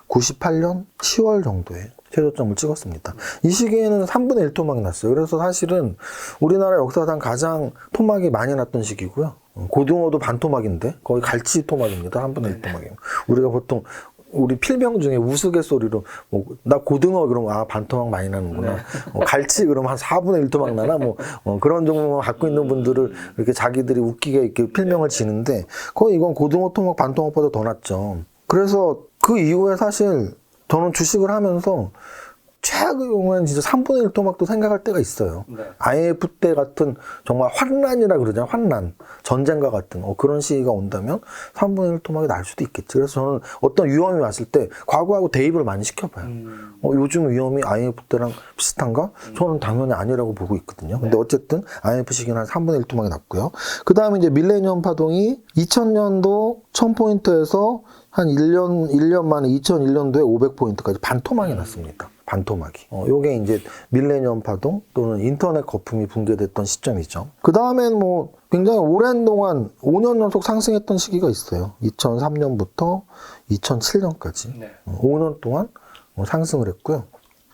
98년 10월 정도에 최저점을 찍었습니다. 이 시기에는 3분의 1 토막이 났어요. 그래서 사실은 우리나라 역사상 가장 토막이 많이 났던 시기고요. 고등어도 반토막인데 거의 갈치 토막입니다. 3분의 1 토막이에요. 우리가 보통 우리 필명 중에 우스갯소리로 나 고등어 그러면 반토막 많이 나는구나. 갈치 그러면 한 4분의 1 토막 나나 그런 종목만 갖고 있는 분들을 이렇게 자기들이 웃기게 이렇게 필명을 지는데 거의 이건 고등어 토막 반토막보다 더 났죠. 그래서 그 이후에 사실 저는 주식을 하면서 최악의 경우에는 진짜 3분의 1 토막도 생각할 때가 있어요. IMF 때 같은 정말 환란이라 그러잖아요. 환란. 전쟁과 같은 그런 시기가 온다면 3분의 1 토막이 날 수도 있겠지. 그래서 저는 어떤 위험이 왔을 때 과거하고 대입을 많이 시켜봐요. 요즘 위험이 IMF 때랑 비슷한가? 저는 당연히 아니라고 보고 있거든요. 근데 어쨌든 IMF 시기는 한 3분의 1 토막이 났고요. 그 다음에 이제 밀레니엄 파동이 2000년도 1000포인트에서 한 1년 만에 2001년도에 500포인트까지 반토막이 났습니다. 반토막이. 요게 이제 밀레니엄 파동 또는 인터넷 거품이 붕괴됐던 시점이죠. 그 다음엔 굉장히 오랜 동안 5년 연속 상승했던 시기가 있어요. 2003년부터 2007년까지. 5년 동안 상승을 했고요.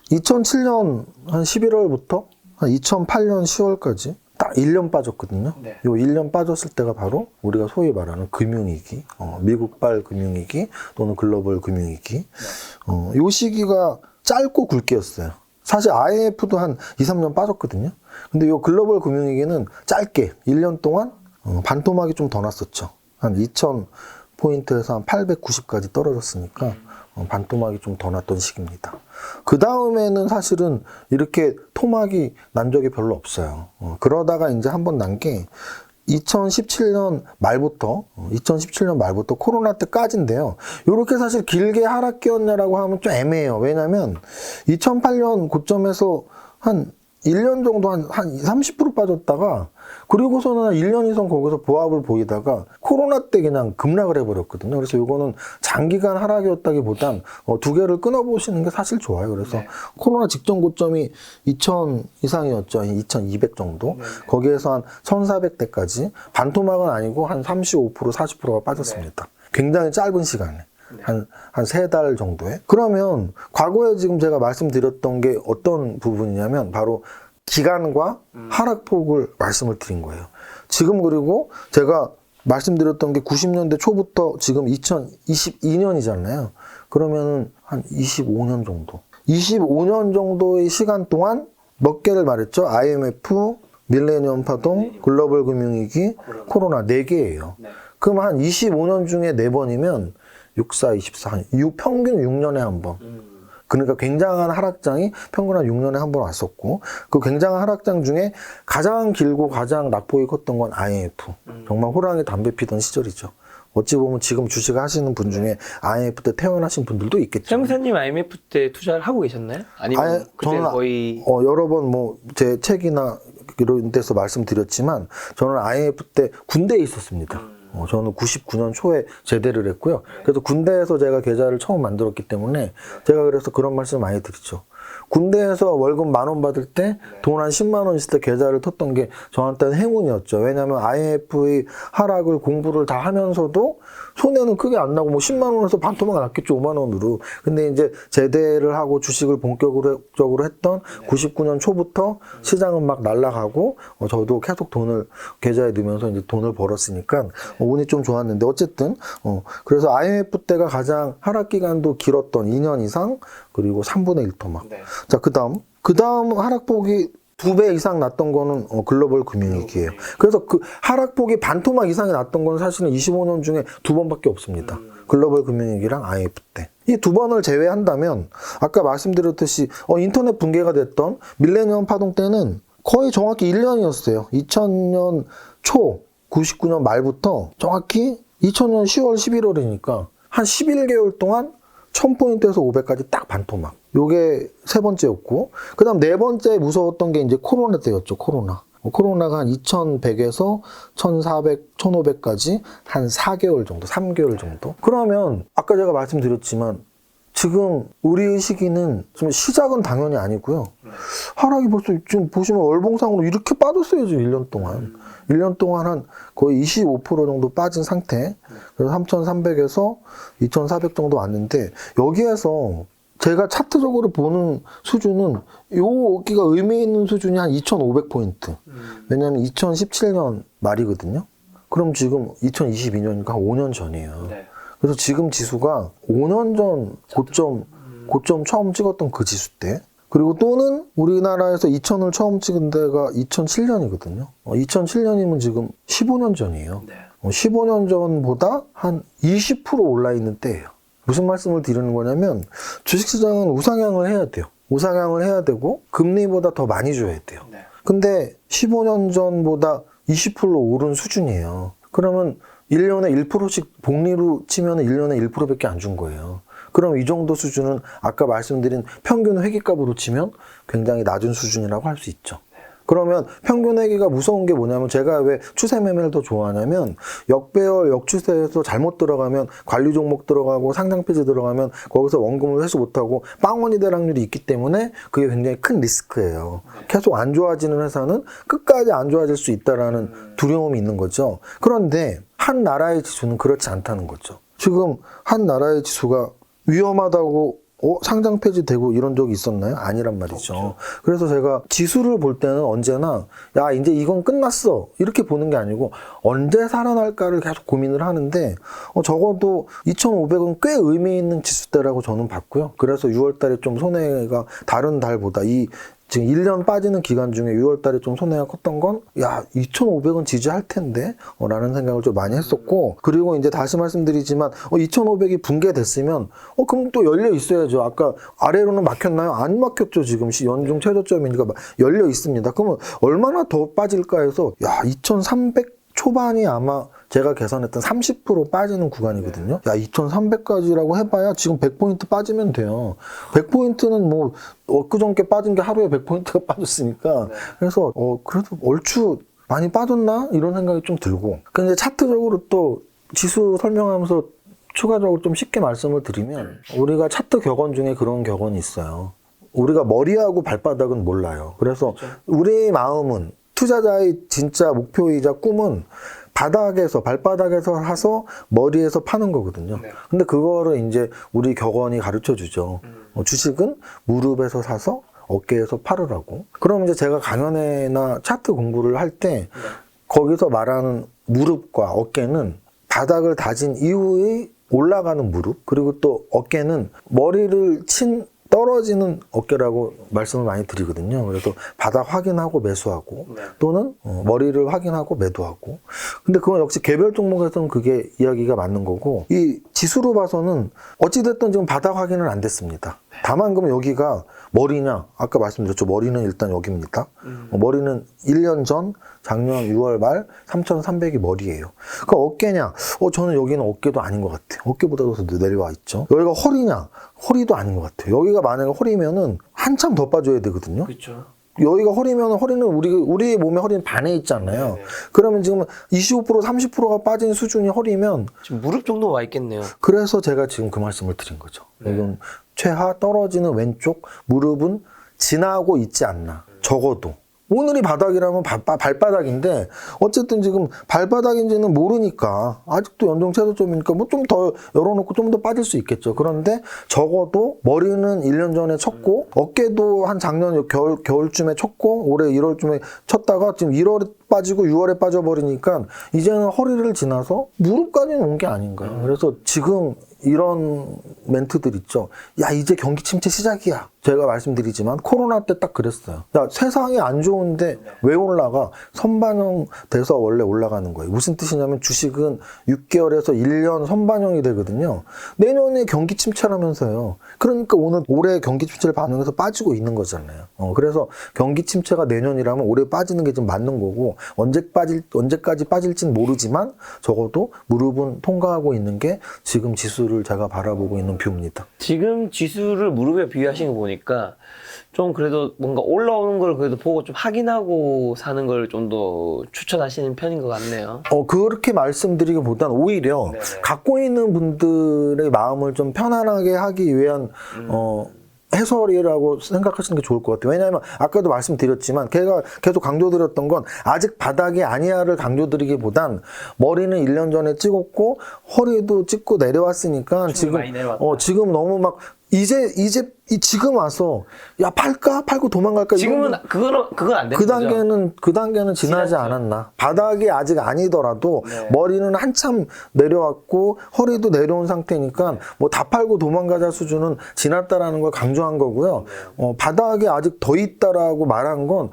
2007년 한 11월부터 한 2008년 10월까지 딱 1년 빠졌거든요. 요 1년 빠졌을 때가 바로 우리가 소위 말하는 금융위기, 미국발 금융위기 또는 글로벌 금융위기. 요 시기가 짧고 굵게였어요. 사실 IMF도 한 2, 3년 빠졌거든요. 근데 요 글로벌 금융위기는 짧게 1년 동안 반토막이 좀 더 났었죠. 한 2000포인트에서 한 890까지 떨어졌으니까 반토막이 좀 더 났던 시기입니다. 그 다음에는 사실은 이렇게 토막이 난 적이 별로 없어요. 그러다가 이제 한번 난 게 2017년 말부터 코로나 때까지인데요. 이렇게 사실 길게 하락기였냐라고 하면 좀 애매해요. 왜냐면 2008년 고점에서 한 1년 정도 한 30% 빠졌다가 그리고서는 한 1년 이상 거기서 보합을 보이다가 코로나 때 그냥 급락을 해버렸거든요. 그래서 이거는 장기간 하락이었다기보단 두 개를 끊어보시는 게 사실 좋아요. 그래서 네. 코로나 직전 고점이 2,000 이상이었죠. 2,200 정도. 거기에서 한 1,400대까지 반토막은 아니고 한 35%, 40%가 빠졌습니다. 굉장히 짧은 시간에. 한 3달 정도에. 그러면 과거에 지금 제가 말씀드렸던 게 어떤 부분이냐면 바로 기간과 하락폭을 말씀을 드린 거예요. 지금 그리고 제가 말씀드렸던 게 90년대 초부터 지금 2022년이잖아요. 그러면은 한 25년 정도. 25년 정도의 시간 동안 몇 개를 말했죠? IMF, 밀레니엄 파동, 글로벌 금융위기, 코로나 4개예요. 그럼 한 25년 중에 4번이면 6, 4, 24, 평균 6년에 한 번. 그러니까 굉장한 하락장이 평균 한 6년에 한 번 왔었고, 그 굉장한 하락장 중에 가장 길고 가장 낙폭이 컸던 건 IMF. 정말 호랑이 담배 피던 시절이죠. 어찌 보면 지금 주식 하시는 분 중에 IMF 때 태어나신 분들도 있겠죠. 최무사님 IMF 때 투자를 하고 계셨나요? 아니면 그때 저는 거의 여러 번 뭐 제 책이나 이런 데서 말씀드렸지만 저는 IMF 때 군대에 있었습니다. 저는 99년 초에 제대를 했고요. 그래서 군대에서 제가 계좌를 처음 만들었기 때문에 제가 그래서 그런 말씀 많이 드리죠. 군대에서 월급 10,000원 받을 때 돈 한 10만 원 있을 때 계좌를 텄던 게 저한테는 행운이었죠. 왜냐하면 IMF의 하락을 공부를 다 하면서도 손해는 크게 안 나고 뭐 10만 원에서 반토막이 났겠죠. 5만 원으로. 근데 이제 제대를 하고 주식을 본격적으로 했던 99년 초부터 시장은 막 날아가고 저도 계속 돈을 계좌에 넣으면서 이제 돈을 벌었으니까 운이 좀 좋았는데 어쨌든 그래서 IMF 때가 가장 하락 기간도 길었던 2년 이상 그리고 3분의 1 토막. 자, 그다음 하락폭이 2배 이상 났던 거는 글로벌 금융위기예요. 그래서 그 하락폭이 반토막 이상이 났던 건 사실은 25년 중에 2번밖에 없습니다. 글로벌 금융위기랑 IMF 때. 이 2번을 제외한다면 아까 말씀드렸듯이 인터넷 붕괴가 됐던 밀레니엄 파동 때는 거의 정확히 1년이었어요. 2000년 초 99년 말부터 정확히 2000년 10월 11월이니까 한 11개월 동안 1000포인트에서 500까지 딱 반토막. 요게 3번째였고, 그 다음 4번째 무서웠던 게 이제 코로나 때였죠, 코로나. 코로나가 한 2100에서 1400, 1500까지 한 4개월 정도, 3개월 정도. 그러면, 아까 제가 말씀드렸지만, 지금 우리의 시기는 좀 시작은 당연히 아니고요. 하락이 벌써 지금 보시면 월봉상으로 이렇게 빠졌어요, 지금 1년 동안. 1년 동안 한 거의 25% 정도 빠진 상태. 그래서 3,300에서 2,400 정도 왔는데, 여기에서 제가 차트적으로 보는 수준은 여기가 의미 있는 수준이 한 2,500포인트. 왜냐하면 2017년 말이거든요. 그럼 지금 2022년이니까 한 5년 전이에요. 그래서 지금 지수가 5년 전 고점 처음 찍었던 그 지수 때. 그리고 또는 우리나라에서 2000을 처음 찍은 데가 2007년이거든요. 2007년이면 지금 15년 전이에요. 15년 전보다 한 20% 올라 있는 때예요. 무슨 말씀을 드리는 거냐면 주식시장은 우상향을 해야 돼요. 우상향을 해야 되고 금리보다 더 많이 줘야 돼요. 근데 15년 전보다 20% 오른 수준이에요. 그러면 1년에 1%씩 복리로 치면 1년에 1%밖에 안 준 거예요. 그럼 이 정도 수준은 아까 말씀드린 평균 회계값으로 치면 굉장히 낮은 수준이라고 할 수 있죠. 그러면 평균 회계가 무서운 게 뭐냐면 제가 왜 추세 매매를 더 좋아하냐면 역배열, 역추세에서 잘못 들어가면 관리 종목 들어가고 상장 폐지 들어가면 거기서 원금을 회수 못하고 빵원이 될 확률이 있기 때문에 그게 굉장히 큰 리스크예요. 계속 안 좋아지는 회사는 끝까지 안 좋아질 수 있다라는 두려움이 있는 거죠. 그런데 한 나라의 지수는 그렇지 않다는 거죠. 지금 한 나라의 지수가 위험하다고 상장 폐지되고 이런 적이 있었나요? 아니란 말이죠. 없죠. 그래서 제가 지수를 볼 때는 언제나 야 이제 이건 끝났어 이렇게 보는 게 아니고 언제 살아날까를 계속 고민을 하는데 적어도 2,500은 꽤 의미 있는 지수대라고 저는 봤고요. 그래서 6월 달에 좀 손해가 다른 달보다 지금 1년 빠지는 기간 중에 6월 달에 좀 손해가 컸던 건, 2,500은 지지할 텐데? 라는 생각을 좀 많이 했었고, 그리고 이제 다시 말씀드리지만, 2,500이 붕괴됐으면, 그럼 또 열려 있어야죠. 아까 아래로는 막혔나요? 안 막혔죠. 지금 연중 최저점이니까 열려 있습니다. 그러면 얼마나 더 빠질까 해서, 2,300 초반이 아마 제가 계산했던 30% 빠지는 구간이거든요. 야, 2300까지라고 해봐야 지금 100포인트 빠지면 돼요. 100포인트는 뭐 엊그저께 빠진 게 하루에 100포인트가 빠졌으니까 그래서 그래도 얼추 많이 빠졌나? 이런 생각이 좀 들고. 근데 차트적으로 또 지수 설명하면서 추가적으로 좀 쉽게 말씀을 드리면 우리가 차트 격언 중에 그런 격언이 있어요. 우리가 머리하고 발바닥은 몰라요. 그래서 우리 마음은 투자자의 진짜 목표이자 꿈은 발바닥에서 사서 머리에서 파는 거거든요. 근데 그거를 이제 우리 격언이 가르쳐 주죠. 주식은 무릎에서 사서 어깨에서 팔으라고. 그럼 이제 제가 강연회나 차트 공부를 할 때 거기서 말하는 무릎과 어깨는 바닥을 다진 이후에 올라가는 무릎, 그리고 또 어깨는 머리를 친 떨어지는 어깨라고 말씀을 많이 드리거든요. 그래서 바닥 확인하고 매수하고 또는 머리를 확인하고 매도하고. 근데 그건 역시 개별 종목에서는 그게 이야기가 맞는 거고, 이 지수로 봐서는 어찌됐든 지금 바닥 확인은 안 됐습니다. 다만 그럼 여기가 머리냐? 아까 말씀드렸죠. 머리는 일단 여기입니다. 머리는 1년 전 작년 6월 말 3,300이 머리예요. 그러니까 어깨냐? 저는 여기는 어깨도 아닌 것 같아요. 어깨보다도 더 내려와 있죠. 여기가 허리냐? 허리도 아닌 것 같아요. 여기가 만약에 허리면은 한참 더 빠져야 되거든요. 그렇죠. 여기가 허리면 허리는 우리 몸의 허리는 반에 있잖아요. 그러면 지금 25% 30%가 빠진 수준이 허리면 지금 무릎 정도 와 있겠네요. 그래서 제가 지금 그 말씀을 드린 거죠. 이건 최하 떨어지는 왼쪽 무릎은 지나고 있지 않나. 적어도. 오늘이 바닥이라면 발바닥인데 어쨌든 지금 발바닥인지는 모르니까 아직도 연동 최저점이니까 뭐 좀 더 열어놓고 좀 더 빠질 수 있겠죠. 그런데 적어도 머리는 1년 전에 쳤고 어깨도 한 작년 겨울쯤에 쳤고 올해 1월쯤에 쳤다가 지금 1월에 빠지고 6월에 빠져버리니까 이제는 허리를 지나서 무릎까지는 온 게 아닌가. 그래서 지금 이런 멘트들 있죠. 야, 이제 경기 침체 시작이야. 제가 말씀드리지만 코로나 때 딱 그랬어요. 야, 세상이 안 좋은데 왜 올라가? 선반영 돼서 원래 올라가는 거예요. 무슨 뜻이냐면 주식은 6개월에서 1년 선반영이 되거든요. 내년에 경기 침체라면서요. 그러니까 올해 경기 침체를 반영해서 빠지고 있는 거잖아요. 그래서 경기 침체가 내년이라면 올해 빠지는 게 좀 맞는 거고 언제까지 빠질지는 모르지만 적어도 무릎은 통과하고 있는 게 지금 지수를 제가 바라보고 있는 뷰입니다. 지금 지수를 무릎에 비유하신 거 보니까 좀 그래도 뭔가 올라오는 걸 그래도 보고 좀 확인하고 사는 걸 좀 더 추천하시는 편인 것 같네요. 그렇게 말씀드리기보다는 오히려 갖고 있는 분들의 마음을 좀 편안하게 하기 위한 해설이라고 생각하시는 게 좋을 것 같아요. 왜냐하면 아까도 말씀드렸지만 제가 계속 강조드렸던 건 아직 바닥이 아니야를 강조드리기보단 머리는 1년 전에 찍었고 허리도 찍고 내려왔으니까 지금 너무 막 지금 와서 야 팔고 도망갈까? 지금은 그건 안 되는 그 단계는 지나지 지났죠. 않았나. 바닥이 아직 아니더라도 머리는 한참 내려왔고 허리도 내려온 상태니까 뭐 다 팔고 도망가자 수준은 지났다라는 걸 강조한 거고요. 바닥이 아직 더 있다라고 말한 건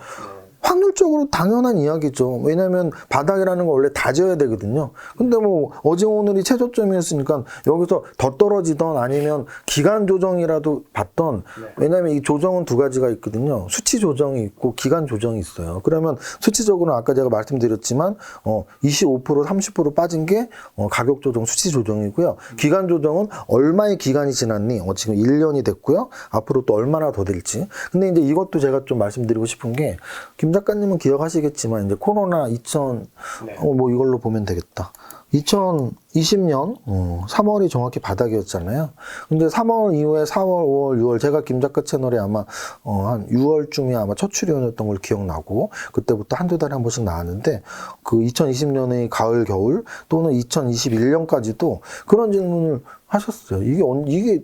확률적으로 당연한 이야기죠. 왜냐하면 바닥이라는 건 원래 다져야 되거든요. 근데 뭐 어제 오늘이 최저점이었으니까 여기서 더 떨어지던 아니면 기간 조정이라도 받던, 왜냐하면 이 조정은 두 가지가 있거든요. 수치 조정이 있고 기간 조정이 있어요. 그러면 수치적으로는 아까 제가 말씀드렸지만 25% 30% 빠진 게 가격 조정 수치 조정이고요. 기간 조정은 얼마의 기간이 지났니? 지금 1년이 됐고요. 앞으로 또 얼마나 더 될지. 근데 이제 이것도 제가 좀 말씀드리고 싶은 게 김 작가님은 기억하시겠지만 이제 코로나 뭐 이걸로 보면 되겠다. 2020년 3월이 정확히 바닥이었잖아요. 근데 3월 이후에 4월, 5월, 6월 제가 김 작가 채널에 아마 한 6월쯤에 아마 첫 출연이었던 걸 기억나고 그때부터 한두 달에 한 번씩 나왔는데 그 2020년의 가을, 겨울 또는 2021년까지도 그런 질문을 하셨어요. 이게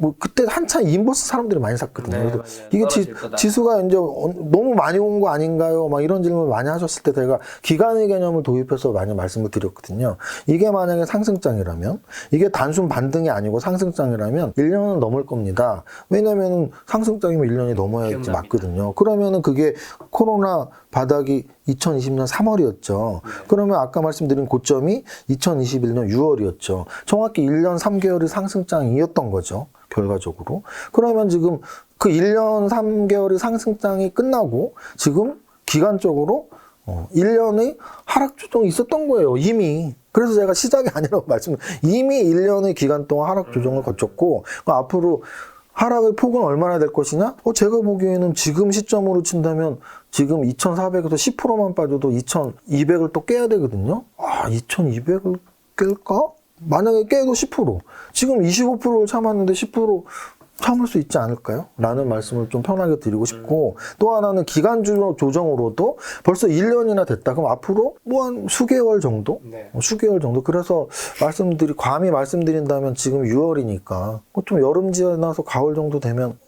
뭐 그때 한참 인버스 사람들이 많이 샀거든요. 네, 그래서 맞아요. 이게 거다. 지수가 이제 너무 많이 온 거 아닌가요? 막 이런 질문을 많이 하셨을 때 제가 기간의 개념을 도입해서 많이 말씀을 드렸거든요. 이게 만약에 상승장이라면 이게 단순 반등이 아니고 상승장이라면 1년은 넘을 겁니다. 왜냐면 상승장이면 1년이 넘어야지 기억납니다. 맞거든요. 그러면은 그게 코로나 바닥이 2020년 3월이었죠. 그러면 아까 말씀드린 고점이 2021년 6월이었죠. 정확히 1년 3개월이 상승장이었던 거죠. 결과적으로. 그러면 지금 그 1년 3개월의 상승장이 끝나고 지금 기간적으로 1년의 하락 조정이 있었던 거예요, 이미. 그래서 제가 시작이 아니라고 이미 1년의 기간 동안 하락 조정을 거쳤고, 앞으로 하락의 폭은 얼마나 될 것이냐? 제가 보기에는 지금 시점으로 친다면 지금 2,400에서 10%만 빠져도 2,200을 또 깨야 되거든요. 2,200을 깰까? 만약에 깨도 10%. 지금 25%를 참았는데 10% 참을 수 있지 않을까요? 라는 말씀을 좀 편하게 드리고 싶고, 또 하나는 기간 조정으로도 벌써 1년이나 됐다. 그럼 앞으로 뭐 한 수개월 정도? 네. 수개월 정도? 그래서 감히 말씀드린다면 지금 6월이니까 좀 여름 지나서 가을 정도 되면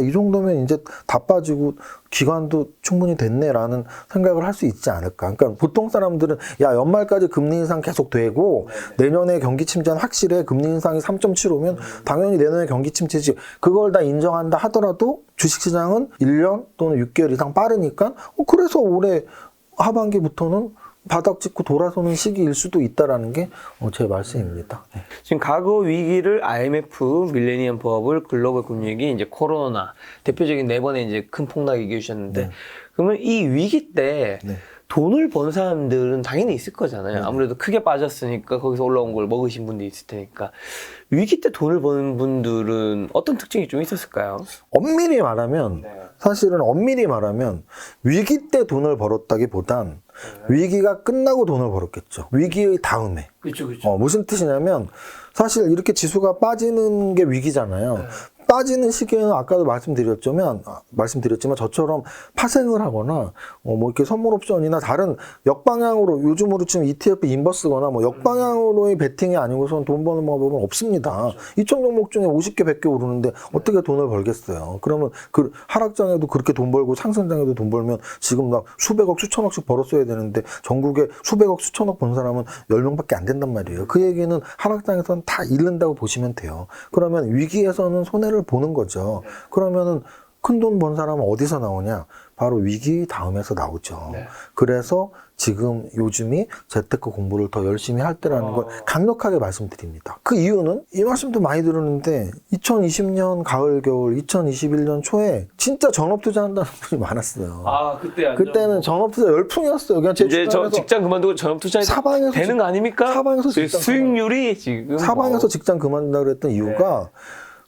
이 정도면 이제 다 빠지고 기간도 충분히 됐네라는 생각을 할 수 있지 않을까. 그러니까 보통 사람들은 연말까지 금리 인상 계속 되고 내년에 경기 침체는 확실해. 금리 인상이 3.75면 당연히 내년에 경기 침체지. 그걸 다 인정한다 하더라도 주식시장은 1년 또는 6개월 이상 빠르니까 그래서 올해 하반기부터는 바닥 찍고 돌아서는 시기일 수도 있다라는 게 제 말씀입니다. 네. 지금 과거 위기를 IMF, 밀레니엄 버블, 글로벌 금융위기, 이제 코로나 대표적인 네 번의 이제 큰 폭락 얘기해 주셨는데, 그러면 이 위기 때 돈을 번 사람들은 당연히 있을 거잖아요. 아무래도 크게 빠졌으니까 거기서 올라온 걸 먹으신 분도 있을 테니까. 위기 때 돈을 버는 분들은 어떤 특징이 좀 있었을까요? 엄밀히 말하면 위기 때 돈을 벌었다기보단 위기가 끝나고 돈을 벌었겠죠. 위기의 다음에. 그렇죠, 그렇죠. 무슨 뜻이냐면 사실 이렇게 지수가 빠지는 게 위기잖아요. 빠지는 시기에는 아까도 말씀드렸지만 저처럼 파생을 하거나 뭐 이렇게 선물 옵션이나 다른 역방향으로 요즘으로 치면 ETF 인버스거나 뭐 역방향으로의 베팅이 아니고선 돈 버는 방법은 없습니다. 2천 종목 중에 50개 100개 오르는데 어떻게 돈을 벌겠어요. 그러면 그 하락장에도 그렇게 돈 벌고 상승장에도 돈 벌면 지금 막 수백억 수천억씩 벌었어야 되는데 전국에 수백억 수천억 번 사람은 10명밖에 안 된단 말이에요. 그 얘기는 하락장에서는 다 잃는다고 보시면 돼요. 그러면 위기에서는 손해를 보는 거죠. 그러면은 큰 돈 번 사람은 어디서 나오냐? 바로 위기 다음에서 나오죠. 그래서 지금 요즘이 재테크 공부를 더 열심히 할 때라는 걸 강력하게 말씀드립니다. 그 이유는 이 말씀도 많이 들었는데 2020년 가을 겨울 2021년 초에 진짜 전업투자한다는 분이 많았어요. 그때는 전업투자 열풍이었어요. 그냥 제 이제 저 직장 그만두고 전업투자 되는 거 아닙니까? 사방에서 수익률이 지금 사방에서 직장 그만둔다고 그랬던 이유가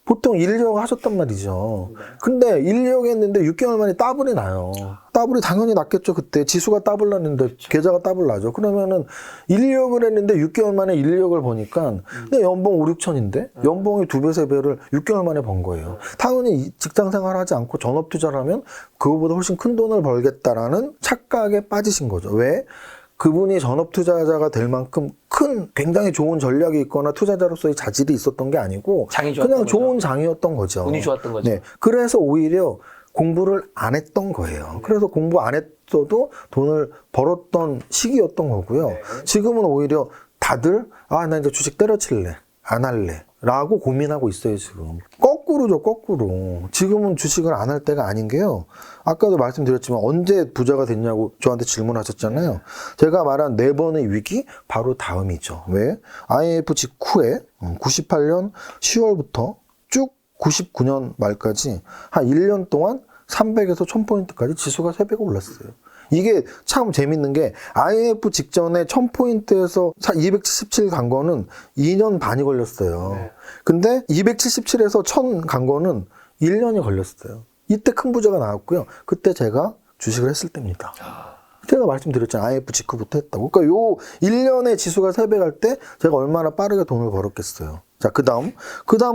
보통 1, 2억 하셨단 말이죠. 근데 1, 2억 했는데 6개월 만에 더블이 나요. 더블이 당연히 났겠죠. 그때 지수가 더블 났는데 계좌가 더블 나죠. 그러면은 1, 2억을 했는데 6개월 만에 1, 2억을 버니까 근데 연봉 5, 6천인데 연봉이 2배, 3배를 6개월 만에 번 거예요. 당연히 직장 생활하지 않고 전업 투자를 하면 그거보다 훨씬 큰 돈을 벌겠다라는 착각에 빠지신 거죠. 왜? 그분이 전업 투자자가 될 만큼 큰 굉장히 좋은 전략이 있거나 투자자로서의 자질이 있었던 게 아니고 그냥 좋은 장이었던 거죠. 운이 좋았던 거죠. 네. 그래서 오히려 공부를 안 했던 거예요. 그래서 공부 안 했어도 돈을 벌었던 시기였던 거고요. 지금은 오히려 다들 나 이제 주식 때려칠래. 안 할래. 라고 고민하고 있어요, 지금. 거꾸로죠, 거꾸로. 지금은 주식을 안 할 때가 아닌 게요. 아까도 말씀드렸지만 언제 부자가 됐냐고 저한테 질문하셨잖아요. 제가 말한 4번의 위기 바로 다음이죠. 왜? IMF 직후에 98년 10월부터 쭉 99년 말까지 한 1년 동안 300에서 1000포인트까지 지수가 3배가 올랐어요. 이게 참 재밌는 게 IMF 직전에 1000포인트에서 277 간 거는 2년 반이 걸렸어요. 근데 277에서 1000 간 거는 1년이 걸렸어요. 이때 큰 부자가 나왔고요. 그때 제가 주식을 했을 때입니다. 제가 말씀드렸잖아요. IMF 직후부터 했다고. 그러니까 요 1년에 지수가 3배 갈 때 제가 얼마나 빠르게 돈을 벌었겠어요. 자, 그 다음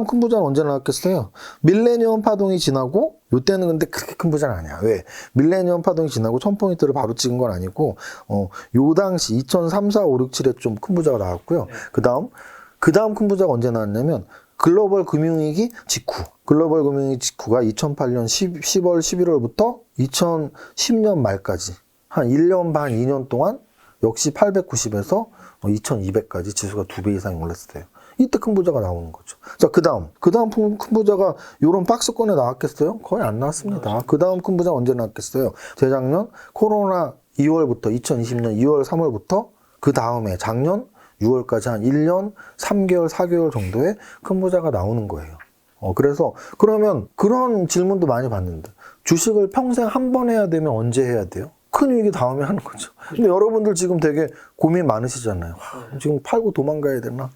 큰 부자는 언제 나왔겠어요? 밀레니엄 파동이 지나고, 요때는 근데 그렇게 큰 부자는 아니야. 왜? 밀레니엄 파동이 지나고 1000포인트를 바로 찍은 건 아니고, 요 당시 2003, 4, 5, 6, 7에 좀 큰 부자가 나왔고요. 그 다음 큰 부자가 언제 나왔냐면, 글로벌 금융위기 직후. 글로벌 금융위기 직후가 2008년 10월, 11월부터 2010년 말까지. 한 1년 반, 2년 동안 역시 890에서 2200까지 지수가 2배 이상 올랐어요. 이때 큰 부자가 나오는 거죠. 자, 그 다음 큰 부자가 요런 박스권에 나왔겠어요? 거의 안 나왔습니다. 그 다음 큰 부자가 언제 나왔겠어요? 재작년 코로나 2월부터 2020년 2월, 3월부터 그 다음에 작년 6월까지 한 1년, 3개월, 4개월 정도의 큰 부자가 나오는 거예요. 그래서 그러면 그런 질문도 많이 받는데 주식을 평생 한 번 해야 되면 언제 해야 돼요? 큰 위기 다음에 하는 거죠. 근데 여러분들 지금 되게 고민 많으시잖아요. 지금 팔고 도망가야 되나?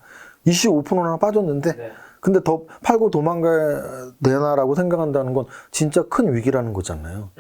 25%나 빠졌는데 네. 근데 더 팔고 도망가야 되나라고 생각한다는 건 진짜 큰 위기라는 거잖아요.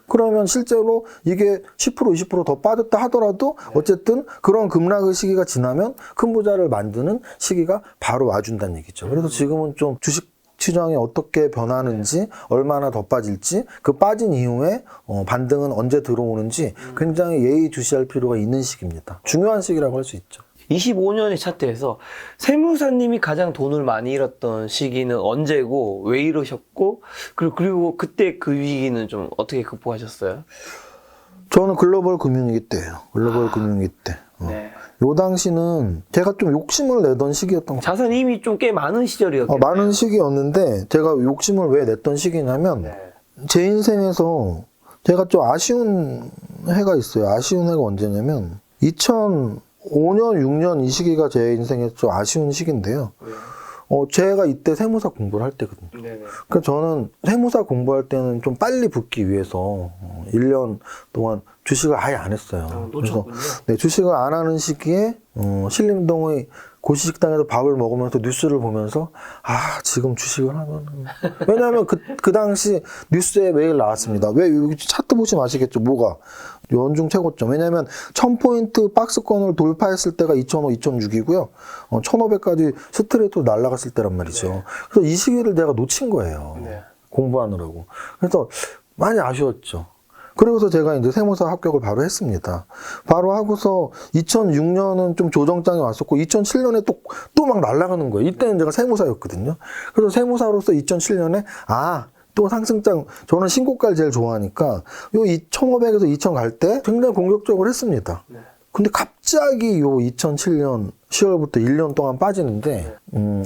그러면 실제로 이게 10% 20%더 빠졌다 하더라도 어쨌든 그런 급락의 시기가 지나면 큰 부자를 만드는 시기가 바로 와준다는 얘기죠. 그래서 지금은 좀 주식 시장이 어떻게 변하는지, 얼마나 더 빠질지, 그 빠진 이후에 반등은 언제 들어오는지 굉장히 예의주시할 필요가 있는 시기입니다. 중요한 시기라고 할 수 있죠. 25년의 차트에서 세무사님이 가장 돈을 많이 잃었던 시기는 언제고 왜 이러셨고 그리고 그때 그 위기는 좀 어떻게 극복하셨어요? 저는 글로벌 금융위기 때예요. 글로벌 금융위기 때. 네. 요 당시는 제가 좀 욕심을 내던 시기였던 것 같아요. 자산이 이미 좀 꽤 많은 시절이었겠네요. 많은 시기였는데 제가 욕심을 왜 냈던 시기냐면 네. 제 인생에서 제가 좀 아쉬운 해가 있어요. 아쉬운 해가 언제냐면 2005년, 6년 이 시기가 제 인생에 좀 아쉬운 시기인데요. 제가 이때 세무사 공부를 할 때거든요. 네네. 그러니까 저는 세무사 공부할 때는 좀 빨리 붙기 위해서 1년 동안 주식을 아예 안 했어요. 놓쳤군요. 네, 주식을 안 하는 시기에 신림동의 고시식당에서 밥을 먹으면서 뉴스를 보면서 지금 주식을 하면 왜냐하면 그 당시 뉴스에 매일 나왔습니다. 왜 여기 차트 보시면 아시겠죠? 뭐가 연중 최고점. 왜냐하면 1000포인트 박스권을 돌파했을 때가 2005, 2006이고요. 1500까지 스트레이트로 날아갔을 때란 말이죠. 네. 그래서 이 시기를 내가 놓친 거예요. 네. 공부하느라고. 그래서 많이 아쉬웠죠. 그러고서 제가 이제 세무사 합격을 바로 했습니다. 바로 하고서 2006년은 좀 조정장이 왔었고 2007년에 또 막 날아가는 거예요. 이때는 제가 세무사였거든요. 그래서 세무사로서 2007년에 또 상승장, 저는 신고가를 제일 좋아하니까 요 1500에서 2000 갈 때 굉장히 공격적으로 했습니다. 네. 근데 갑자기 요 2007년 10월부터 1년 동안 빠지는데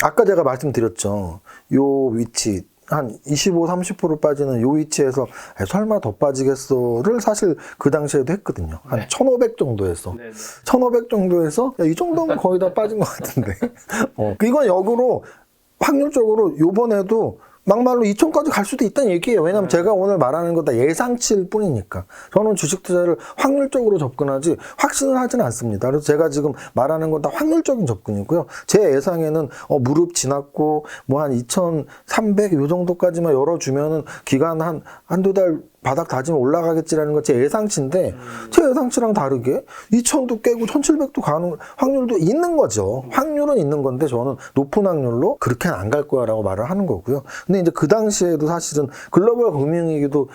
아까 제가 말씀드렸죠. 요 위치 한 25, 30% 빠지는 요 위치에서 설마 더 빠지겠어를 사실 그 당시에도 했거든요. 한 네. 1500 정도에서. 네네. 1500 정도에서 이 정도면 거의 다 빠진 것 같은데. 이건 역으로 확률적으로 요번에도 막말로 2000까지 갈 수도 있다는 얘기예요. 왜냐면 제가 오늘 말하는 거 다 예상치일 뿐이니까. 저는 주식 투자를 확률적으로 접근하지 확신을 하지는 않습니다. 그래서 제가 지금 말하는 건 다 확률적인 접근이고요. 제 예상에는 무릎 지났고 뭐 한 2300 요 정도까지만 열어주면은 기간 한두 달 바닥 다지면 올라가겠지라는 건 제 예상치인데 제 예상치랑 다르게 2000도 깨고 1700도 가는 확률도 있는 거죠. 확률은 있는 건데 저는 높은 확률로 그렇게는 안 갈 거야 라고 말을 하는 거고요. 근데 이제 그 당시에도 사실은 글로벌 금융위기도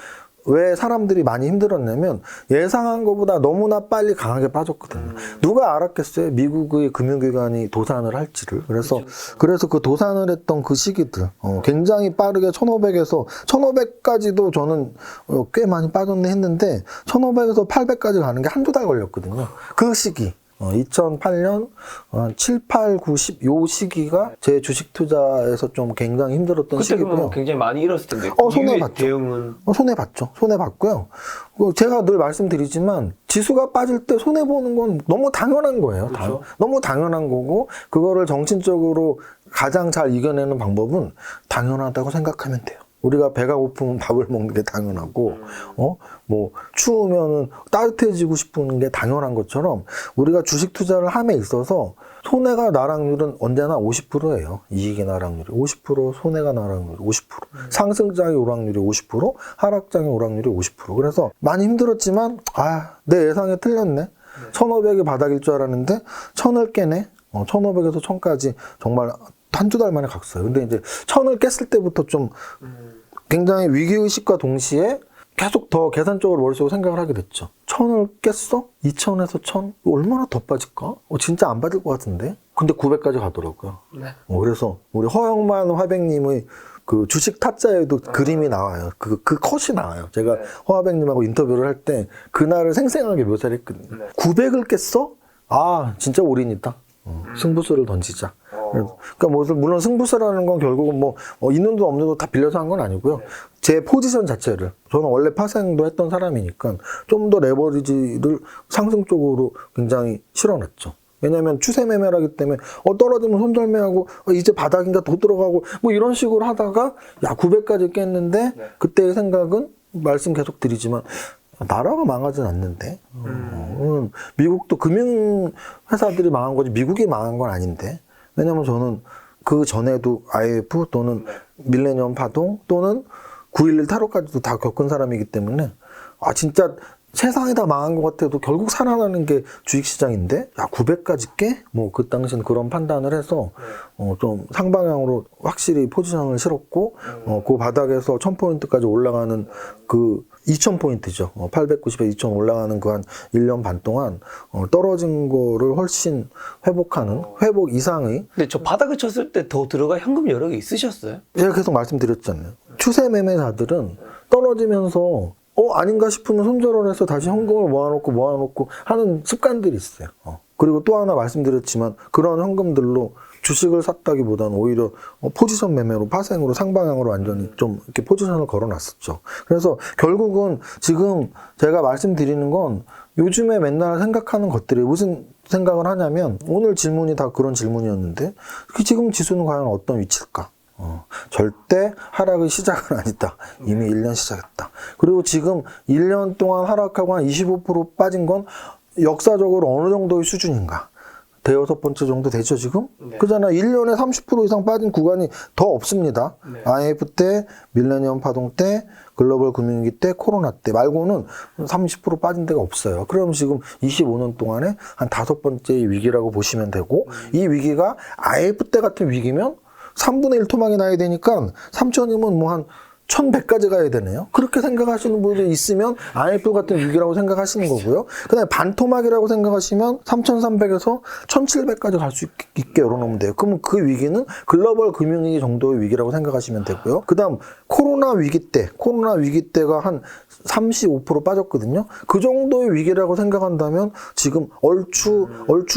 왜 사람들이 많이 힘들었냐면 예상한 것보다 너무나 빨리 강하게 빠졌거든요. 누가 알았겠어요? 미국의 금융기관이 도산을 할지를. 그래서 그 도산을 했던 그 시기들 굉장히 빠르게 1500에서 1500까지도 저는 꽤 많이 빠졌네 했는데 1500에서 800까지 가는 게 한두 달 걸렸거든요. 그 시기. 2008년 7, 8, 9, 10 요 시기가 제 주식 투자에서 좀 굉장히 힘들었던 그때 시기고요. 그러면 굉장히 많이 잃었을 텐데. 손해봤죠. 대응은 손해봤죠. 손해봤고요. 제가 늘 말씀드리지만 지수가 빠질 때 손해보는 건 너무 당연한 거예요. 그렇죠. 너무 당연한 거고 그거를 정신적으로 가장 잘 이겨내는 방법은 당연하다고 생각하면 돼요. 우리가 배가 고프면 밥을 먹는 게 당연하고, 뭐, 추우면은 따뜻해지고 싶은 게 당연한 것처럼 우리가 주식 투자를 함에 있어서 손해가 나락률은 언제나 50%예요. 이익이 나락률이 50%, 손해가 나락률이 50%, 상승장의 오락률이 50%, 하락장의 오락률이 50%. 그래서 많이 힘들었지만, 내 예상에 틀렸네. 1500이 바닥일 줄 알았는데, 1000을 깨네. 1500에서 1000까지 정말 한두 달 만에 갔어요. 근데 이제 1000을 깼을 때부터 좀 굉장히 위기의식과 동시에 계속 더 계산적으로 머릿속으로 생각을 하게 됐죠. 1000을 깼어? 2000에서 1000? 얼마나 더 빠질까? 진짜 안 빠질 것 같은데? 근데 900까지 가더라고요. 네. 그래서 우리 허영만 화백님의 그 주식 타짜에도 그림이 나와요. 그 컷이 나와요. 제가 허화백님하고 인터뷰를 할 때 그날을 생생하게 묘사를 했거든요. 900을 깼어? 진짜 올인이다. 승부수를 던지자. 그러니까 물론 승부수라는 건 결국은 있는 돈 없는 돈 다 빌려서 한 건 아니고요. 제 포지션 자체를 저는 원래 파생도 했던 사람이니까 좀 더 레버리지를 상승 쪽으로 굉장히 실어놨죠. 왜냐하면 추세 매매라기 때문에 떨어지면 손절매하고 이제 바닥인가 더 들어가고 뭐 이런 식으로 하다가 900까지 깼는데 그때의 생각은 말씀 계속 드리지만 나라가 망하진 않는데. 미국도 금융 회사들이 망한 거지 미국이 망한 건 아닌데. 왜냐면 저는 그 전에도 IMF 또는 밀레니엄 파동 또는 9.11 테러까지도 다 겪은 사람이기 때문에 진짜 세상이 다 망한 것 같아도 결국 살아나는 게 주식시장인데 900까지 깨? 뭐 그 당시엔 그런 판단을 해서 좀 상방향으로 확실히 포지션을 실었고 그 바닥에서 1000포인트까지 올라가는 그 2000포인트죠. 890에 2000 올라가는 그 한 1년 반 동안 떨어진 거를 훨씬 회복하는 회복 이상의. 근데 저 바닥을 쳤을 때 더 들어갈 현금 여력이 있으셨어요? 제가 계속 말씀드렸잖아요. 추세 매매자들은 떨어지면서 아닌가 싶으면 손절을 해서 다시 현금을 모아놓고 하는 습관들이 있어요. 그리고 또 하나 말씀드렸지만 그런 현금들로 주식을 샀다기보다는 오히려 포지션 매매로 파생으로 상방향으로 완전히 좀 이렇게 포지션을 걸어놨었죠. 그래서 결국은 지금 제가 말씀드리는 건 요즘에 맨날 생각하는 것들이 무슨 생각을 하냐면 오늘 질문이 다 그런 질문이었는데 지금 지수는 과연 어떤 위치일까? 절대 하락의 시작은 아니다. 이미 1년 시작했다. 그리고 지금 1년 동안 하락하고 한 25% 빠진 건 역사적으로 어느 정도의 수준인가? 대여섯 번째 정도 되죠, 지금? 네. 그잖아. 1년에 30% 이상 빠진 구간이 더 없습니다. 네. IMF 때, 밀레니엄 파동 때, 글로벌 금융위기 때, 코로나 때 말고는 30% 빠진 데가 없어요. 그럼 지금 25년 동안에 한 5번째 위기라고 보시면 되고, 이 위기가 IMF 때 같은 위기면 3분의 1 토막이 나야 되니까 3천이면 뭐 한 1100까지 가야 되네요. 그렇게 생각하시는 분들이 있으면 IMF 같은 위기라고 생각하시는 거고요. 그 다음에 반토막이라고 생각하시면 3300에서 1700까지 갈 수 있게 열어놓으면 돼요. 그러면 그 위기는 글로벌 금융위기 정도의 위기라고 생각하시면 되고요. 그 다음 코로나 위기 때가 한 35% 빠졌거든요. 그 정도의 위기라고 생각한다면 지금 얼추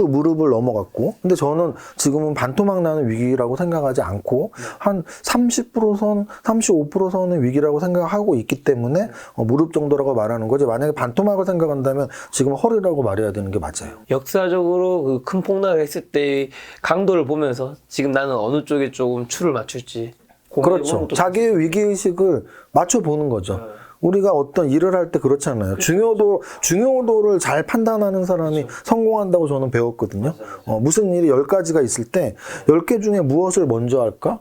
무릎을 넘어갔고, 근데 저는 지금은 반토막 나는 위기라고 생각하지 않고 한 30%선, 35%선의 위기라고 생각하고 있기 때문에 무릎 정도라고 말하는 거지. 만약에 반토막을 생각한다면 지금 허리라고 말해야 되는 게 맞아요. 역사적으로 그 큰 폭락을 했을 때의 강도를 보면서 지금 나는 어느 쪽에 조금 추를 맞출지. 그렇죠. 자기의 위기의식을 맞춰보는 거죠. 우리가 어떤 일을 할 때 그렇잖아요. 중요도를 잘 판단하는 사람이 성공한다고 저는 배웠거든요. 무슨 일이 10가지가 있을 때 10개 중에 무엇을 먼저 할까?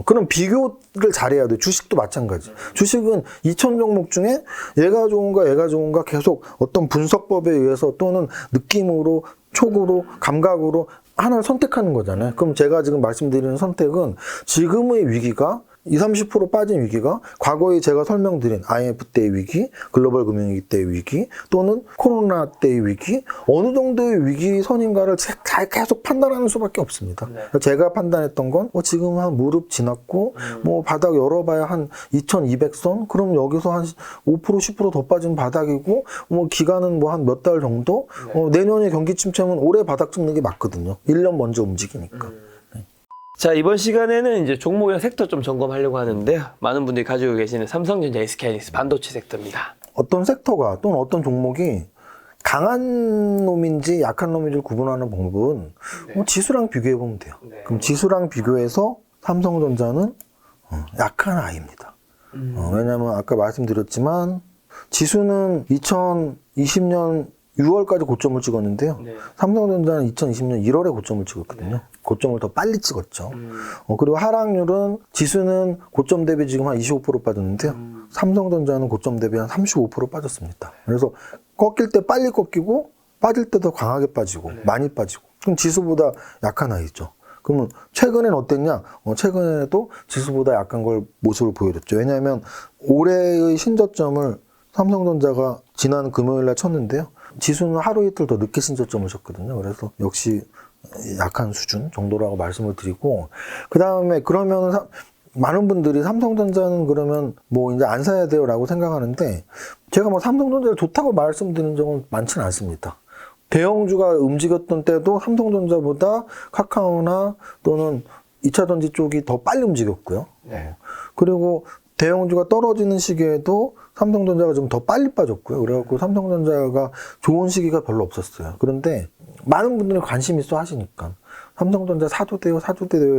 그럼 비교를 잘해야 돼. 주식도 마찬가지. 주식은 2000 종목 중에 얘가 좋은가 계속 어떤 분석법에 의해서 또는 느낌으로, 촉으로, 감각으로 하나를 선택하는 거잖아요. 그럼 제가 지금 말씀드리는 선택은 지금의 위기가 20, 30% 빠진 위기가 과거에 제가 설명드린 IMF 때의 위기, 글로벌 금융위기 때의 위기, 또는 코로나 때의 위기, 어느 정도의 위기선인가를 계속 판단하는 수밖에 없습니다. 네. 제가 판단했던 건 지금 한 무릎 지났고 뭐 바닥 열어봐야 한 2200선? 그럼 여기서 한 5%, 10% 더 빠진 바닥이고 뭐 기간은 뭐 한 몇 달 정도? 내년에 경기 침체면 올해 바닥 찍는 게 맞거든요. 1년 먼저 움직이니까. 자, 이번 시간에는 이제 종목이랑 섹터 좀 점검하려고 하는데요. 많은 분들이 가지고 계시는 삼성전자, SK하이닉스 반도체 섹터입니다. 어떤 섹터가 또는 어떤 종목이 강한 놈인지 약한 놈인지를 구분하는 방법은 지수랑 비교해보면 돼요. 네. 그럼 지수랑 비교해서 삼성전자는 약한 아이입니다. 왜냐하면 아까 말씀드렸지만 지수는 2020년 6월까지 고점을 찍었는데요. 네. 삼성전자는 2020년 1월에 고점을 찍었거든요. 네. 고점을 더 빨리 찍었죠. 그리고 하락률은 지수는 고점 대비 지금 한 25% 빠졌는데요. 삼성전자는 고점 대비 한 35% 빠졌습니다. 그래서 꺾일 때 빨리 꺾이고 빠질 때 더 강하게 빠지고 많이 빠지고. 그럼 지수보다 약한 아이죠. 그러면 최근엔 어땠냐? 최근에도 지수보다 약한 걸 모습을 보여줬죠. 왜냐하면 올해의 신저점을 삼성전자가 지난 금요일날 쳤는데요. 지수는 하루 이틀 더 늦게 신저점을 쳤거든요. 그래서 역시 약한 수준 정도라고 말씀을 드리고, 그 다음에 그러면 많은 분들이 삼성전자는 그러면 뭐 이제 안 사야 돼요라고 생각하는데, 제가 뭐 삼성전자를 좋다고 말씀드린 적은 많지는 않습니다. 대형주가 움직였던 때도 삼성전자보다 카카오나 또는 2차전지 쪽이 더 빨리 움직였고요. 네. 그리고 대형주가 떨어지는 시기에도 삼성전자가 좀 더 빨리 빠졌고요. 그래갖고 삼성전자가 좋은 시기가 별로 없었어요. 그런데 많은 분들이 관심 있어 하시니까 삼성전자 사도 돼요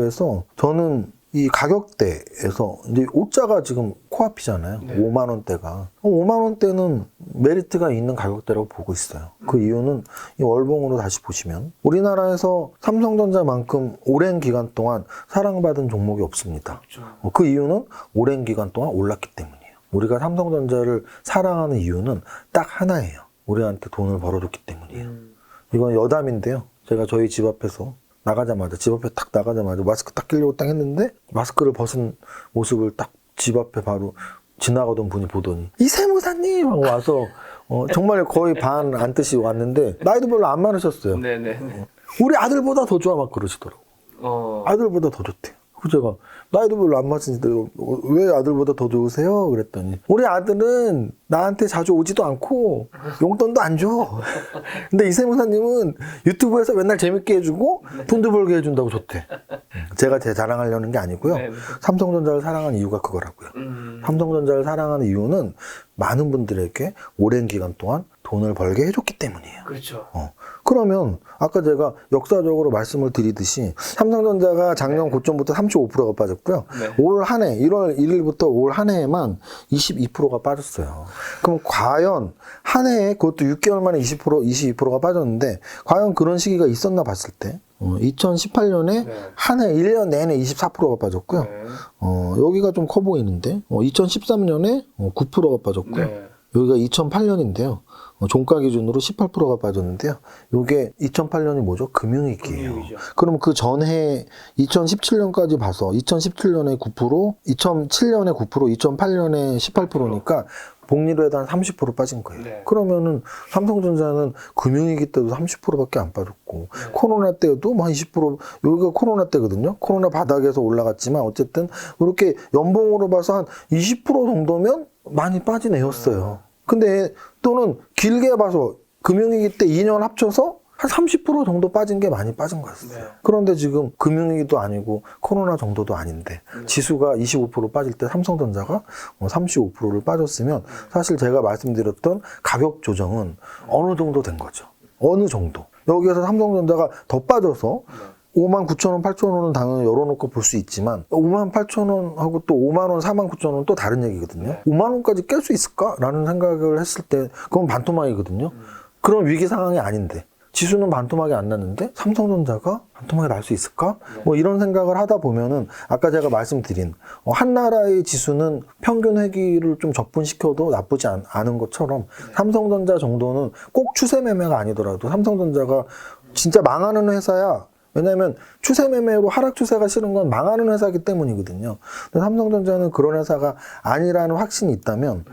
해서 저는 이 가격대에서 이제 오자가 지금 코앞이잖아요. 네. 5만 원대가. 5만 원대는 메리트가 있는 가격대라고 보고 있어요. 그 이유는 이 월봉으로 다시 보시면 우리나라에서 삼성전자만큼 오랜 기간 동안 사랑받은 종목이 없습니다. 그 이유는 오랜 기간 동안 올랐기 때문이에요. 우리가 삼성전자를 사랑하는 이유는 딱 하나예요. 우리한테 돈을 벌어줬기 때문이에요. 이건 여담인데요. 제가 저희 집 앞에서 나가자마자 집 앞에 딱 나가자마자 마스크 딱 끼려고 딱 했는데 마스크를 벗은 모습을 딱 집 앞에 바로 지나가던 분이 보더니 이 세무사님 하고 와서 정말 거의 반 안 뜨시 왔는데 나이도 별로 안 많으셨어요. 네네. 우리 아들보다 더 좋아 막 그러시더라고. 아들보다 더 좋대요. 그 제가 나이도 별로 안 맞으신데 왜 아들보다 더 좋으세요? 그랬더니 우리 아들은 나한테 자주 오지도 않고 용돈도 안 줘. 근데 이 세무사님은 유튜브에서 맨날 재밌게 해주고 돈도 벌게 해준다고 좋대. 제가 제 자랑하려는 게 아니고요. 네네. 삼성전자를 사랑하는 이유가 그거라고요. 삼성전자를 사랑하는 이유는 많은 분들에게 오랜 기간 동안 돈을 벌게 해줬기 때문이에요. 그렇죠. 그러면 아까 제가 역사적으로 말씀을 드리듯이 삼성전자가 작년 고점부터 35%가 빠졌고요. 네. 올 한 해 1월 1일부터 올 한 해에만 22%가 빠졌어요. 그럼 과연 한 해에 그것도 6개월 만에 22%가 빠졌는데 과연 그런 시기가 있었나 봤을 때 2018년에 네. 한 해 1년 내내 24%가 빠졌고요. 네. 여기가 좀 커 보이는데 2013년에 9%가 빠졌고요. 네. 여기가 2008년인데요. 종가 기준으로 18%가 빠졌는데요. 이게 2008년이 뭐죠? 금융위기예요. 금융위기죠. 그럼 그 전해 2017년까지 봐서 2017년에 9%, 2007년에 9%, 2008년에 18%니까 복리로 해도 한 30% 빠진 거예요. 네. 그러면은 삼성전자는 금융위기 때도 30%밖에 안 빠졌고 코로나 때도 뭐 한 20% 여기가 코로나 때거든요. 코로나 바닥에서 올라갔지만 어쨌든 이렇게 연봉으로 봐서 한 20% 정도면 많이 빠진 애였어요. 근데 또는 길게 봐서 금융위기 때 2년 합쳐서 한 30% 정도 빠진 게 많이 빠진 거였어요. 네. 그런데 지금 금융위기도 아니고 코로나 정도도 아닌데 지수가 25% 빠질 때 삼성전자가 35%를 빠졌으면 사실 제가 말씀드렸던 가격 조정은 어느 정도 된 거죠. 어느 정도. 여기에서 삼성전자가 더 빠져서 59,000원, 8,000원은 당연히 열어놓고 볼 수 있지만 58,000원하고 또 50,000원, 49,000원은 또 다른 얘기거든요. 네. 50,000원까지 깰 수 있을까라는 생각을 했을 때 그건 반토막이거든요. 그런 위기 상황이 아닌데 지수는 반토막이 안 났는데 삼성전자가 반토막이 날 수 있을까? 뭐 이런 생각을 하다 보면은 아까 제가 말씀드린 한 나라의 지수는 평균 회귀를 좀 적분시켜도 나쁘지 않은 것처럼 삼성전자 정도는 꼭 추세 매매가 아니더라도 삼성전자가 진짜 망하는 회사야. 왜냐하면 추세 매매로 하락 추세가 싫은 건 망하는 회사이기 때문이거든요. 근데 삼성전자는 그런 회사가 아니라는 확신이 있다면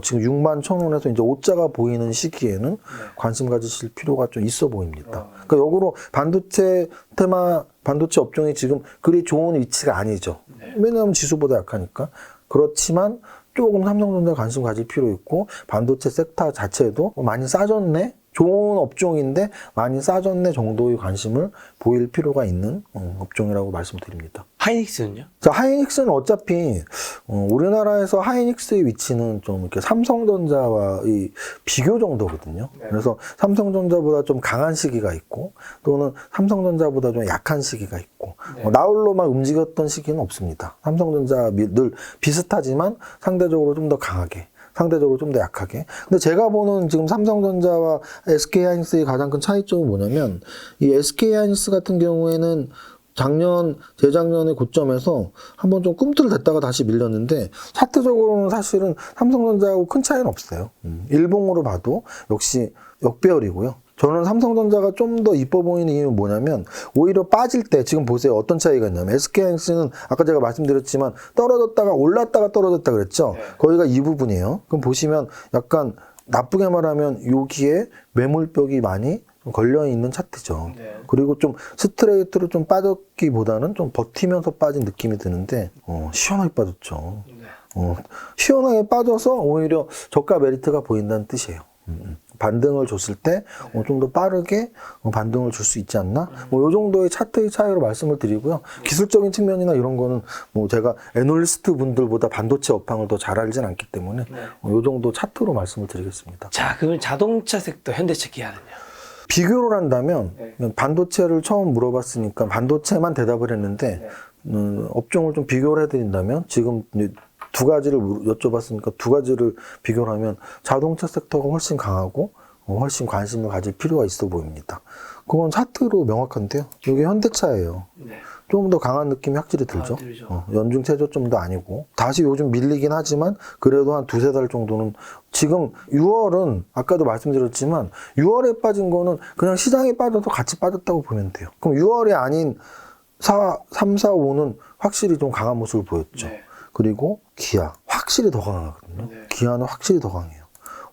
지금 61,000원에서 이제 오자가 보이는 시기에는 관심 가지실 필요가 좀 있어 보입니다. 그러니까 역으로 반도체 테마, 반도체 업종이 지금 그리 좋은 위치가 아니죠. 왜냐하면 지수보다 약하니까. 그렇지만 조금 삼성전자 관심 가질 필요 있고 반도체 섹터 자체도 많이 싸졌네? 좋은 업종인데 많이 싸졌네 정도의 관심을 보일 필요가 있는 업종이라고 말씀드립니다. 하이닉스는요? 자, 하이닉스는 어차피 우리나라에서 하이닉스의 위치는 좀 이렇게 삼성전자와의 비교 정도거든요. 네. 그래서 삼성전자보다 좀 강한 시기가 있고 또는 삼성전자보다 좀 약한 시기가 있고 네. 나홀로만 움직였던 시기는 없습니다. 삼성전자 늘 비슷하지만 상대적으로 좀 더 강하게 상대적으로 좀 더 약하게. 근데 제가 보는 지금 삼성전자와 SK하이닉스의 가장 큰 차이점은 뭐냐면 이 SK하이닉스 같은 경우에는 재작년의 고점에서 한번 좀 꿈틀댔다가 다시 밀렸는데 차트적으로는 사실은 삼성전자하고 큰 차이는 없어요. 일봉으로 봐도 역시 역배열이고요. 저는 삼성전자가 좀 더 이뻐 보이는 이유는 뭐냐면 오히려 빠질 때 지금 보세요. 어떤 차이가 있냐면 SK하이닉스는 아까 제가 말씀드렸지만 떨어졌다가 올랐다가 떨어졌다 그랬죠. 네. 거기가 이 부분이에요. 그럼 보시면 약간 나쁘게 말하면 여기에 매물벽이 많이 걸려있는 차트죠. 네. 그리고 좀 스트레이트로 좀 빠졌기보다는 좀 버티면서 빠진 느낌이 드는데 시원하게 빠졌죠. 네. 시원하게 빠져서 오히려 저가 메리트가 보인다는 뜻이에요. 반등을 줬을 때 좀 더 빠르게 반등을 줄 수 있지 않나? 뭐 이 정도의 차트의 차이로 말씀을 드리고요. 기술적인 측면이나 이런 거는 뭐 제가 애널리스트 분들보다 반도체 업황을 더 잘 알진 않기 때문에 이 정도 차트로 말씀을 드리겠습니다. 자, 그러면 자동차 섹터 현대차 기아는요? 비교를 한다면 네. 반도체를 처음 물어봤으니까 반도체만 대답을 했는데 업종을 좀 비교를 해드린다면 지금 두 가지를 여쭤봤으니까 두 가지를 비교를 하면 자동차 섹터가 훨씬 강하고 훨씬 관심을 가질 필요가 있어 보입니다. 그건 차트로 명확한데요. 이게 현대차예요. 네. 좀 더 강한 느낌이 확실히 들죠. 들죠. 연중 최저점도 아니고 다시 요즘 밀리긴 하지만 그래도 한 두세 달 정도는 지금 6월은 아까도 말씀드렸지만 6월에 빠진 거는 그냥 시장이 빠져도 같이 빠졌다고 보면 돼요. 그럼 6월이 아닌 3, 4, 5는 확실히 좀 강한 모습을 보였죠. 네. 그리고 기아 확실히 더 강하거든요. 네. 기아는 확실히 더 강해요.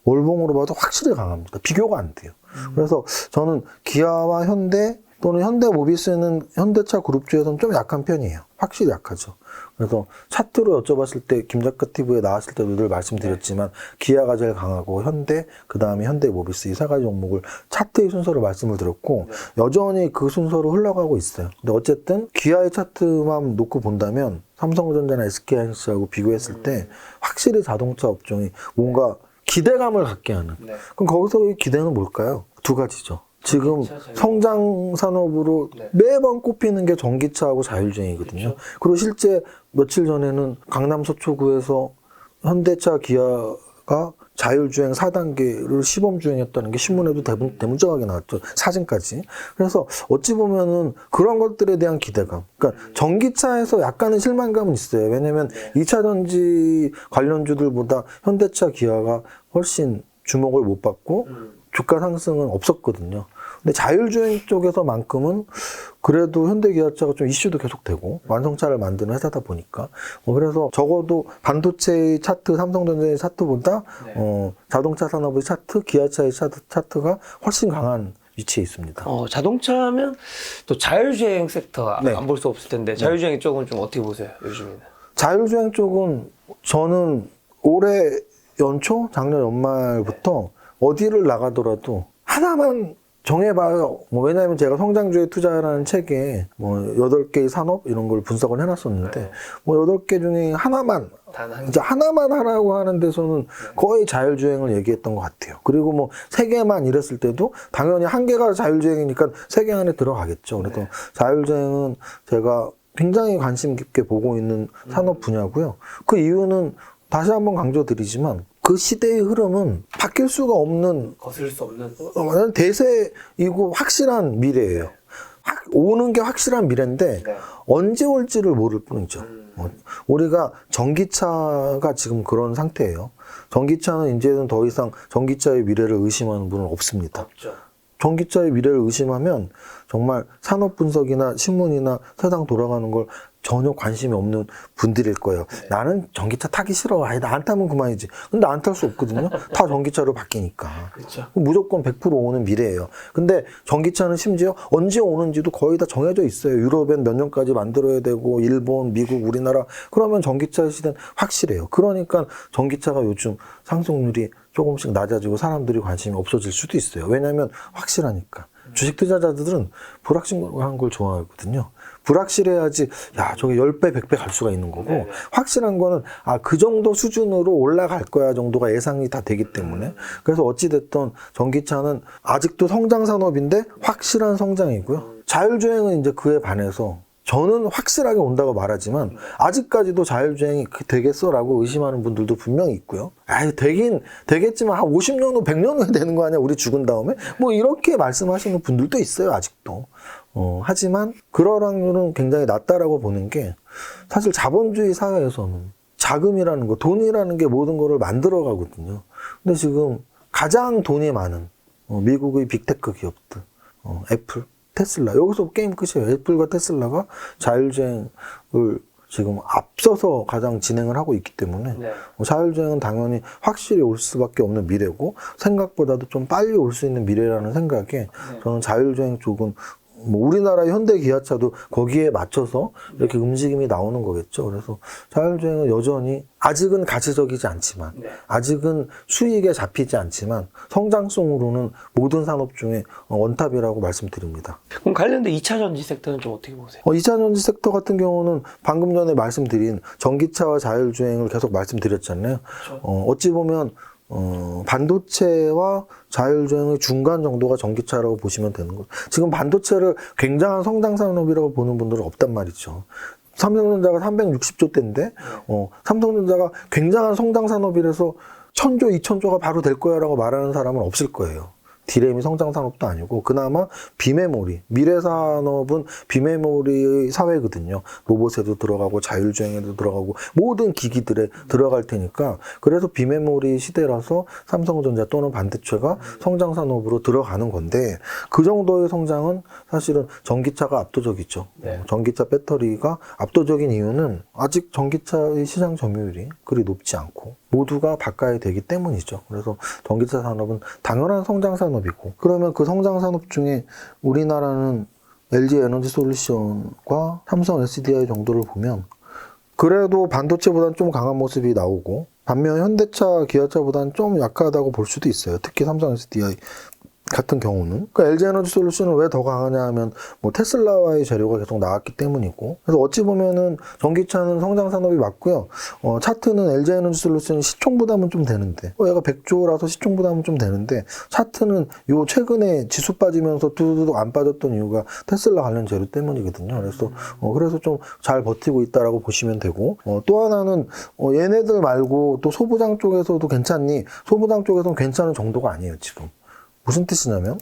월봉으로 봐도 확실히 강합니다. 비교가 안 돼요. 그래서 저는 기아와 현대 또는 현대모비스는 현대차 그룹주에서는 좀 약한 편이에요. 확실히 약하죠. 그래서 차트로 여쭤봤을 때 김작가 TV에 나왔을 때도 늘 말씀드렸지만 기아가 제일 강하고 현대, 그 다음에 현대모비스 이 세 가지 종목을 차트의 순서로 말씀을 드렸고 여전히 그 순서로 흘러가고 있어요. 근데 어쨌든 기아의 차트만 놓고 본다면 삼성전자나 SK하이닉스하고 비교했을 때 확실히 자동차 업종이 뭔가 기대감을 갖게 하는. 네. 그럼 거기서의 기대는 뭘까요? 두 가지죠. 지금 성장 산업으로 네. 매번 꼽히는 게 전기차하고 자율주행이거든요. 그렇죠. 그리고 실제 며칠 전에는 강남 서초구에서 현대차 기아가 자율주행 4단계를 시범주행했다는 게 신문에도 대문짝하게 나왔죠. 사진까지. 그래서 어찌 보면은 그런 것들에 대한 기대감. 그러니까 전기차에서 약간의 실망감은 있어요. 왜냐면 2차 전지 관련주들보다 현대차 기아가 훨씬 주목을 못 받고 주가 상승은 없었거든요. 근데 자율주행 쪽에서만큼은 그래도 현대기아차가 좀 이슈도 계속되고 완성차를 만드는 회사다 보니까 그래서 적어도 반도체의 차트, 삼성전자의 차트보다 자동차 산업의 차트, 기아차의 차트가 훨씬 강한 위치에 있습니다. 자동차면 또 자율주행 섹터 네. 안 볼 수 없을 텐데 자율주행 쪽은 좀 어떻게 보세요? 요즘에는? 자율주행 쪽은 저는 올해 연초, 작년 연말부터 어디를 나가더라도 하나만 정해봐요. 왜냐하면 제가 성장주에 투자라는 책에 8개의 산업 이런 걸 분석을 해놨었는데 8개 중에 하나만 단 한 이제 하나만 하라고 하는 데서는 거의 자율주행을 얘기했던 것 같아요. 그리고 3개만 이랬을 때도 당연히 한 개가 자율주행이니까 3개 안에 들어가겠죠. 그래서 자율주행은 제가 굉장히 관심 깊게 보고 있는 산업 분야고요. 그 이유는 다시 한번 강조드리지만 그 시대의 흐름은 바뀔 수가 없는 거슬 수 없는 대세이고 확실한 미래예요. 오는 게 확실한 미래인데 언제 올지를 모를 뿐이죠. 우리가 전기차가 지금 그런 상태예요. 전기차는 이제는 더 이상 전기차의 미래를 의심하는 분은 없습니다. 없죠. 전기차의 미래를 의심하면 정말 산업 분석이나 신문이나 세상 돌아가는 걸 전혀 관심이 없는 분들일 거예요. 나는 전기차 타기 싫어. 아니, 나 안 타면 그만이지. 근데 안 탈 수 없거든요. 다 전기차로 바뀌니까. 그렇죠. 무조건 100% 오는 미래예요. 근데 전기차는 심지어 언제 오는지도 거의 다 정해져 있어요. 유럽엔 몇 년까지 만들어야 되고, 일본, 미국, 우리나라. 그러면 전기차 시대는 확실해요. 그러니까 전기차가 요즘 상승률이 조금씩 낮아지고 사람들이 관심이 없어질 수도 있어요. 왜냐하면 확실하니까. 주식 투자자들은 불확실한 걸 좋아하거든요. 불확실해야지, 야, 저게 10배, 100배 갈 수가 있는 거고, 확실한 거는, 그 정도 수준으로 올라갈 거야 정도가 예상이 다 되기 때문에. 그래서 어찌됐든 전기차는 아직도 성장 산업인데 확실한 성장이고요. 자율주행은 이제 그에 반해서 저는 확실하게 온다고 말하지만 아직까지도 자율주행이 되겠어라고 의심하는 분들도 분명히 있고요. 되겠지만 한 50년 후 100년 후에 되는 거 아니야 우리 죽은 다음에? 이렇게 말씀하시는 분들도 있어요 아직도. 하지만 그럴 확률은 굉장히 낮다라고 보는 게 사실 자본주의 사회에서는 자금이라는 거, 돈이라는 게 모든 거를 만들어 가거든요. 근데 지금 가장 돈이 많은 미국의 빅테크 기업들, 애플, 테슬라. 여기서 게임 끝이에요. 애플과 테슬라가 자율주행을 지금 앞서서 가장 진행을 하고 있기 때문에 자율주행은 당연히 확실히 올 수밖에 없는 미래고 생각보다도 좀 빨리 올 수 있는 미래라는 생각에 저는 자율주행 쪽은 우리나라의 현대 기아차도 거기에 맞춰서 이렇게 움직임이 나오는 거겠죠. 그래서 자율주행은 여전히 아직은 가치적이지 않지만 아직은 수익에 잡히지 않지만 성장성으로는 모든 산업 중에 원탑이라고 말씀드립니다. 그럼 관련된 2차 전지 섹터는 좀 어떻게 보세요? 2차 전지 섹터 같은 경우는 방금 전에 말씀드린 전기차와 자율주행을 계속 말씀드렸잖아요. 어찌 보면 반도체와 자율주행의 중간 정도가 전기차라고 보시면 되는 거죠. 지금 반도체를 굉장한 성장 산업이라고 보는 분들은 없단 말이죠. 삼성전자가 360조 대인데, 삼성전자가 굉장한 성장 산업이라서 1000조, 2000조가 바로 될 거야라고 말하는 사람은 없을 거예요. 디램이 성장 산업도 아니고 그나마 비메모리, 미래 산업은 비메모리의 사회거든요. 로봇에도 들어가고 자율주행에도 들어가고 모든 기기들에 들어갈 테니까 그래서 비메모리 시대라서 삼성전자 또는 반도체가 성장 산업으로 들어가는 건데 그 정도의 성장은 사실은 전기차가 압도적이죠. 네. 전기차 배터리가 압도적인 이유는 아직 전기차의 시장 점유율이 그리 높지 않고 모두가 바꿔야 되기 때문이죠. 그래서 전기차 산업은 당연한 성장 산업이고 그러면 그 성장 산업 중에 우리나라는 LG 에너지 솔루션과 삼성 SDI 정도를 보면 그래도 반도체보다는 좀 강한 모습이 나오고 반면 현대차, 기아차보다는 좀 약하다고 볼 수도 있어요. 특히 삼성 SDI 같은 경우는 그러니까 LG 에너지 솔루션은 왜 더 강하냐 하면 뭐 테슬라와의 재료가 계속 나왔기 때문이고 그래서 어찌 보면은 전기차는 성장 산업이 맞고요. 차트는 LG 에너지 솔루션 시총 부담은 좀 되는데 얘가 100조라서 시총 부담은 좀 되는데 차트는 요 최근에 지수 빠지면서 두두둑 안 빠졌던 이유가 테슬라 관련 재료 때문이거든요. 그래서 좀 잘 버티고 있다라고 보시면 되고 또 하나는 얘네들 말고 또 소부장 쪽에서도 괜찮니? 소부장 쪽에서는 괜찮은 정도가 아니에요 지금. 무슨 뜻이냐면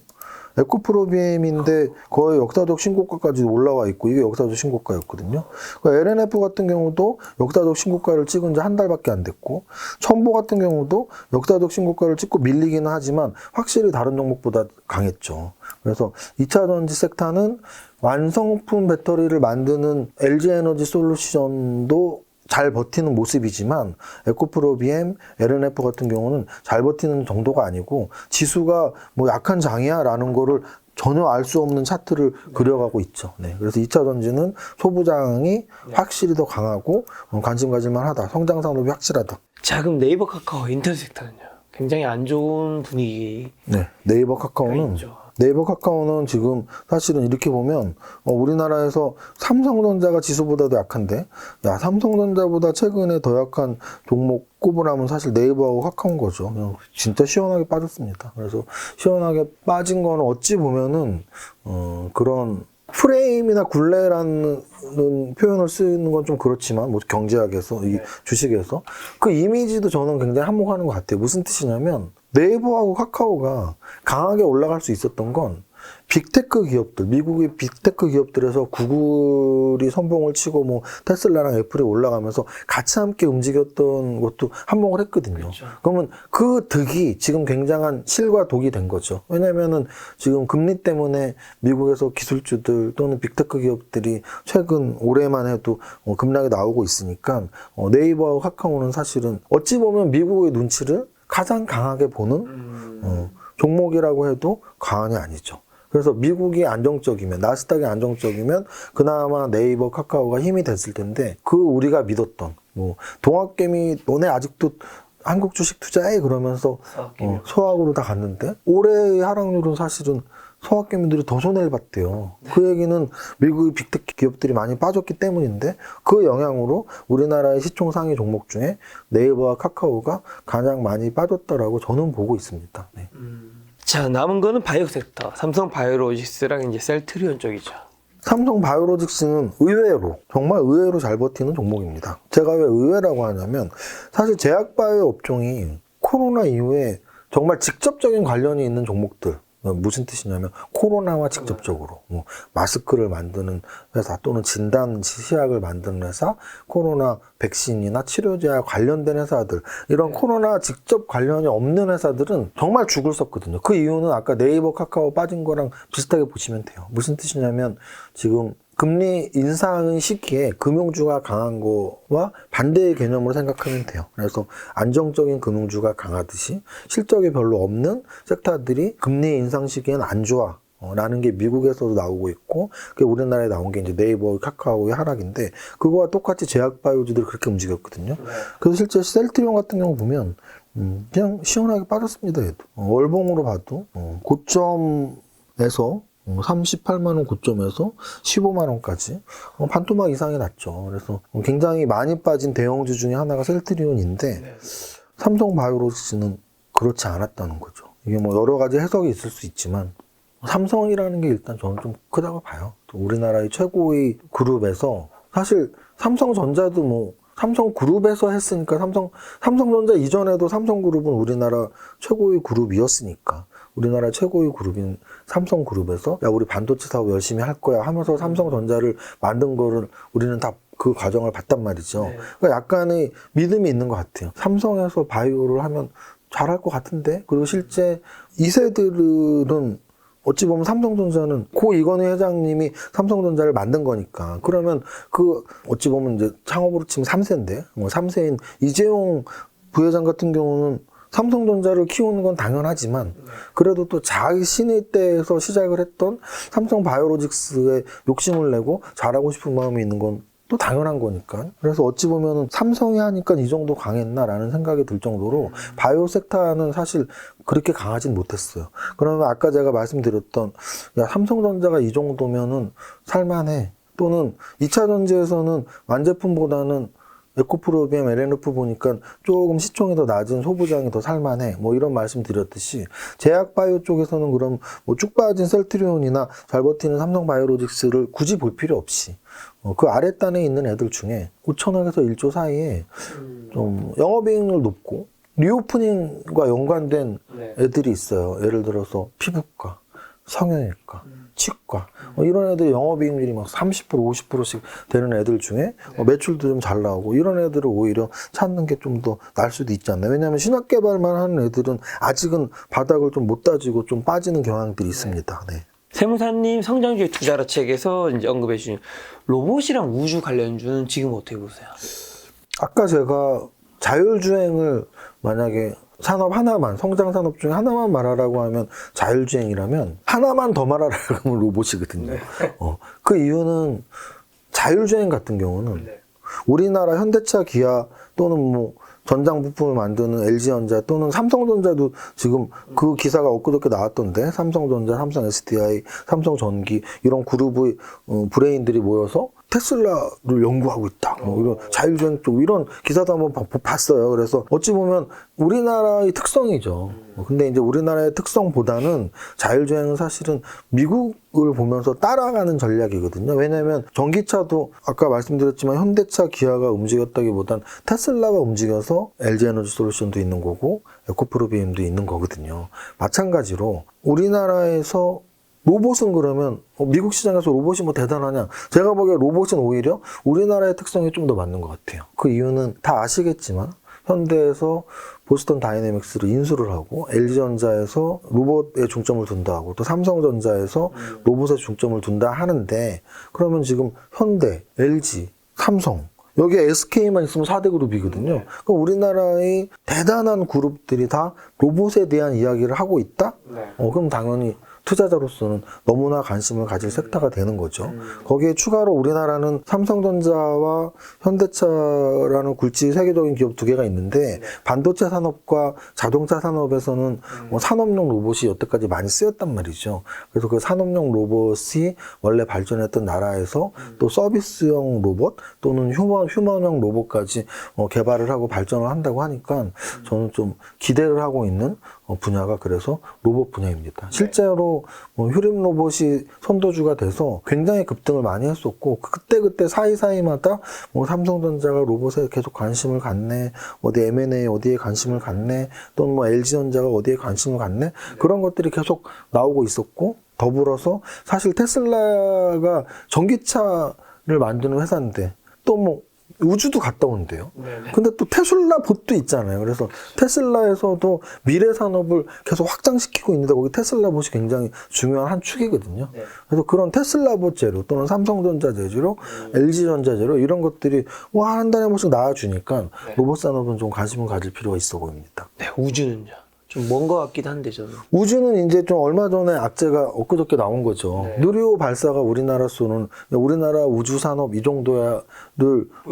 에코프로비엠인데 거의 역사적 신고가까지 올라와 있고 이게 역사적 신고가였거든요. 그러니까 LNF 같은 경우도 역사적 신고가를 찍은 지 한 달밖에 안 됐고 첨보 같은 경우도 역사적 신고가를 찍고 밀리기는 하지만 확실히 다른 종목보다 강했죠. 그래서 2차 전지 섹터는 완성품 배터리를 만드는 LG 에너지 솔루션도 잘 버티는 모습이지만 에코프로비엠, LNF 같은 경우는 잘 버티는 정도가 아니고 지수가 뭐 약한 장이야 라는 거를 전혀 알 수 없는 차트를 그려가고 있죠. 네. 그래서 2차 전지는 소부장이 확실히 더 강하고 관심 가질만 하다. 성장 산업이 확실하다. 자, 그럼 네이버, 카카오, 인터넷 섹터는요? 굉장히 안 좋은 분위기. 네. 네이버 카카오는 지금 사실은 이렇게 보면 우리나라에서 삼성전자가 지수보다도 약한데 야 삼성전자보다 최근에 더 약한 종목 꼽으라면 사실 네이버하고 카카오인 거죠. 그냥 진짜 시원하게 빠졌습니다. 그래서 시원하게 빠진 거는 어찌 보면은 그런 프레임이나 굴레라는 표현을 쓰는 건 좀 그렇지만 뭐 경제학에서 이 주식에서 그 이미지도 저는 굉장히 한몫하는 것 같아요. 무슨 뜻이냐면 네이버하고 카카오가 강하게 올라갈 수 있었던 건 빅테크 기업들, 미국의 빅테크 기업들에서 구글이 선봉을 치고 뭐 테슬라랑 애플이 올라가면서 같이 함께 움직였던 것도 한몫을 했거든요. 그렇죠. 그러면 그 득이 지금 굉장한 실과 독이 된 거죠. 왜냐면은 지금 금리 때문에 미국에서 기술주들 또는 빅테크 기업들이 최근 올해만 해도 급락이 나오고 있으니까 네이버와 카카오는 사실은 어찌 보면 미국의 눈치를 가장 강하게 보는 종목이라고 해도 과언이 아니죠. 그래서 미국이 안정적이면 나스닥이 안정적이면 그나마 네이버 카카오가 힘이 됐을 텐데 그 우리가 믿었던 뭐 동학개미 너네 아직도 한국 주식 투자해 그러면서 소학으로 다 갔는데 올해의 하락률은 사실은 소학개미들이 더 손해를 봤대요. 그 얘기는 미국의 빅테크 기업들이 많이 빠졌기 때문인데 그 영향으로 우리나라의 시총 상위 종목 중에 네이버와 카카오가 가장 많이 빠졌다라고 저는 보고 있습니다. 네. 자, 남은 거는 바이오 섹터. 삼성 바이오로직스랑 이제 셀트리온 쪽이죠. 삼성 바이오로직스는 의외로 정말 의외로 잘 버티는 종목입니다. 제가 왜 의외라고 하냐면 사실 제약바이오 업종이 코로나 이후에 정말 직접적인 관련이 있는 종목들 무슨 뜻이냐면 코로나와 직접적으로 뭐 마스크를 만드는 회사 또는 진단 시약을 만드는 회사, 코로나 백신이나 치료제와 관련된 회사들 이런 코로나 직접 관련이 없는 회사들은 정말 죽을 섰거든요. 그 이유는 아까 네이버 카카오 빠진 거랑 비슷하게 보시면 돼요. 무슨 뜻이냐면 지금 금리 인상 시기에 금융주가 강한 거와 반대의 개념으로 생각하면 돼요. 그래서 안정적인 금융주가 강하듯이 실적이 별로 없는 섹터들이 금리 인상 시기엔 안 좋아. 라는 게 미국에서도 나오고 있고, 그게 우리나라에 나온 게 이제 네이버, 카카오의 하락인데, 그거와 똑같이 제약바이오주들이 그렇게 움직였거든요. 그래서 실제 셀트리온 같은 경우 보면, 그냥 시원하게 빠졌습니다, 얘도. 월봉으로 봐도, 고점에서 38만원 고점에서 15만원까지 반토막 이상이 났죠. 그래서 굉장히 많이 빠진 대형주 중에 하나가 셀트리온인데 삼성 바이오로직스는 그렇지 않았다는 거죠. 이게 뭐 여러 가지 해석이 있을 수 있지만 삼성이라는 게 일단 저는 좀 크다고 봐요. 또 우리나라의 최고의 그룹에서 사실 삼성전자도 뭐 삼성그룹에서 했으니까 삼성전자 이전에도 삼성그룹은 우리나라 최고의 그룹이었으니까 우리나라 최고의 그룹인 삼성그룹에서 야 우리 반도체 사업 열심히 할 거야 하면서 삼성전자를 만든 거를 우리는 다 그 과정을 봤단 말이죠. 네. 그러니까 약간의 믿음이 있는 것 같아요. 삼성에서 바이오를 하면 잘할 것 같은데 그리고 실제 2세들은 어찌 보면 삼성전자는 고 이건희 회장님이 삼성전자를 만든 거니까 그러면 그 어찌 보면 이제 창업으로 치면 3세인데 뭐 3세인 이재용 부회장 같은 경우는 삼성전자를 키우는 건 당연하지만 그래도 또 자신의 때에서 시작을 했던 삼성바이오로직스에 욕심을 내고 잘하고 싶은 마음이 있는 건 또 당연한 거니까. 그래서 어찌 보면 삼성이 하니까 이 정도 강했나라는 생각이 들 정도로 바이오 섹터는 사실 그렇게 강하진 못했어요. 그러면 아까 제가 말씀드렸던 야 삼성전자가 이 정도면은 살만해. 또는 2차 전지에서는 완제품보다는 에코프로비엠, LNF 보니까 조금 시총이 더 낮은 소부장이 더 살만해. 뭐 이런 말씀 드렸듯이 제약바이오 쪽에서는 그럼 뭐 쭉 빠진 셀트리온이나 잘 버티는 삼성바이오로직스를 굳이 볼 필요 없이 그 아랫단에 있는 애들 중에 5천억에서 1조 사이에 좀 영업이익률 높고 리오프닝과 연관된 애들이 있어요. 예를 들어서 피부과, 성형외과, 치과 이런 애들 영업이익률이 막 30% 50%씩 되는 애들 중에 매출도 좀 잘 나오고 이런 애들을 오히려 찾는 게 좀 더 나을 수도 있지 않나요? 왜냐하면 신약 개발만 하는 애들은 아직은 바닥을 좀 못 다지고 좀 빠지는 경향들이 있습니다. 네. 세무사님 성장주의 투자라 책에서 이제 언급해 주신 로봇이랑 우주 관련주는 지금 어떻게 보세요? 아까 제가 자율주행을 만약에 산업 하나만, 성장 산업 중에 하나만 말하라고 하면 자율주행이라면 하나만 더 말하라고 하면 로봇이거든요. 네. 그 이유는 자율주행 같은 경우는 우리나라 현대차, 기아 또는 뭐 전장 부품을 만드는 LG전자 또는 삼성전자도 지금 그 기사가 엊그저께 나왔던데 삼성전자, 삼성 SDI, 삼성전기 이런 그룹의 브레인들이 모여서 테슬라를 연구하고 있다. 뭐 이런 자율주행 쪽 이런 기사도 한번 봤어요. 그래서 어찌 보면 우리나라의 특성이죠. 근데 이제 우리나라의 특성보다는 자율주행은 사실은 미국을 보면서 따라가는 전략이거든요. 왜냐하면 전기차도 아까 말씀드렸지만 현대차, 기아가 움직였다기보단 테슬라가 움직여서 LG에너지솔루션도 있는 거고 에코프로비엠도 있는 거거든요. 마찬가지로 우리나라에서 로봇은 그러면 미국 시장에서 로봇이 뭐 대단하냐? 제가 보기에 로봇은 오히려 우리나라의 특성이 좀 더 맞는 것 같아요. 그 이유는 다 아시겠지만 현대에서 보스턴 다이내믹스를 인수를 하고 LG전자에서 로봇에 중점을 둔다 하고 또 삼성전자에서 로봇에 중점을 둔다 하는데 그러면 지금 현대, LG, 삼성 여기에 SK만 있으면 4대 그룹이거든요. 그럼 우리나라의 대단한 그룹들이 다 로봇에 대한 이야기를 하고 있다? 그럼 당연히 투자자로서는 너무나 관심을 가질 섹터가 되는 거죠. 거기에 추가로 우리나라는 삼성전자와 현대차라는 굵직이 세계적인 기업 두 개가 있는데 반도체 산업과 자동차 산업에서는 산업용 로봇이 여태까지 많이 쓰였단 말이죠. 그래서 그 산업용 로봇이 원래 발전했던 나라에서 또 서비스용 로봇 또는 휴먼형 로봇까지 개발을 하고 발전을 한다고 하니까 저는 좀 기대를 하고 있는 분야가 그래서 로봇 분야입니다. 실제로 휴림 로봇이 선도주가 돼서 굉장히 급등을 많이 했었고 그때 사이사이마다 삼성전자가 로봇에 계속 관심을 갖네, 어디 M&A 어디에 관심을 갖네, 또는 뭐 LG전자가 어디에 관심을 갖네 그런 것들이 계속 나오고 있었고 더불어서 사실 테슬라가 전기차를 만드는 회사인데 또 뭐 우주도 갔다 온대요. 근데 또 테슬라 봇도 있잖아요. 그래서 테슬라에서도 미래 산업을 계속 확장시키고 있는데 거기 테슬라 봇이 굉장히 중요한 한 축이거든요. 그래서 그런 테슬라 봇 재료 또는 삼성전자 재료, LG전자 재료 이런 것들이 한 달에 한 번씩 나와주니까 로봇 산업은 좀 관심을 가질 필요가 있어 보입니다. 네, 우주는요? 좀 먼 것 같기도 한데 저는. 우주는 이제 좀 얼마 전에 악재가 엊그저께 나온 거죠. 누리호 발사가 우리나라 쏘는 우리나라 우주 산업 이 정도야를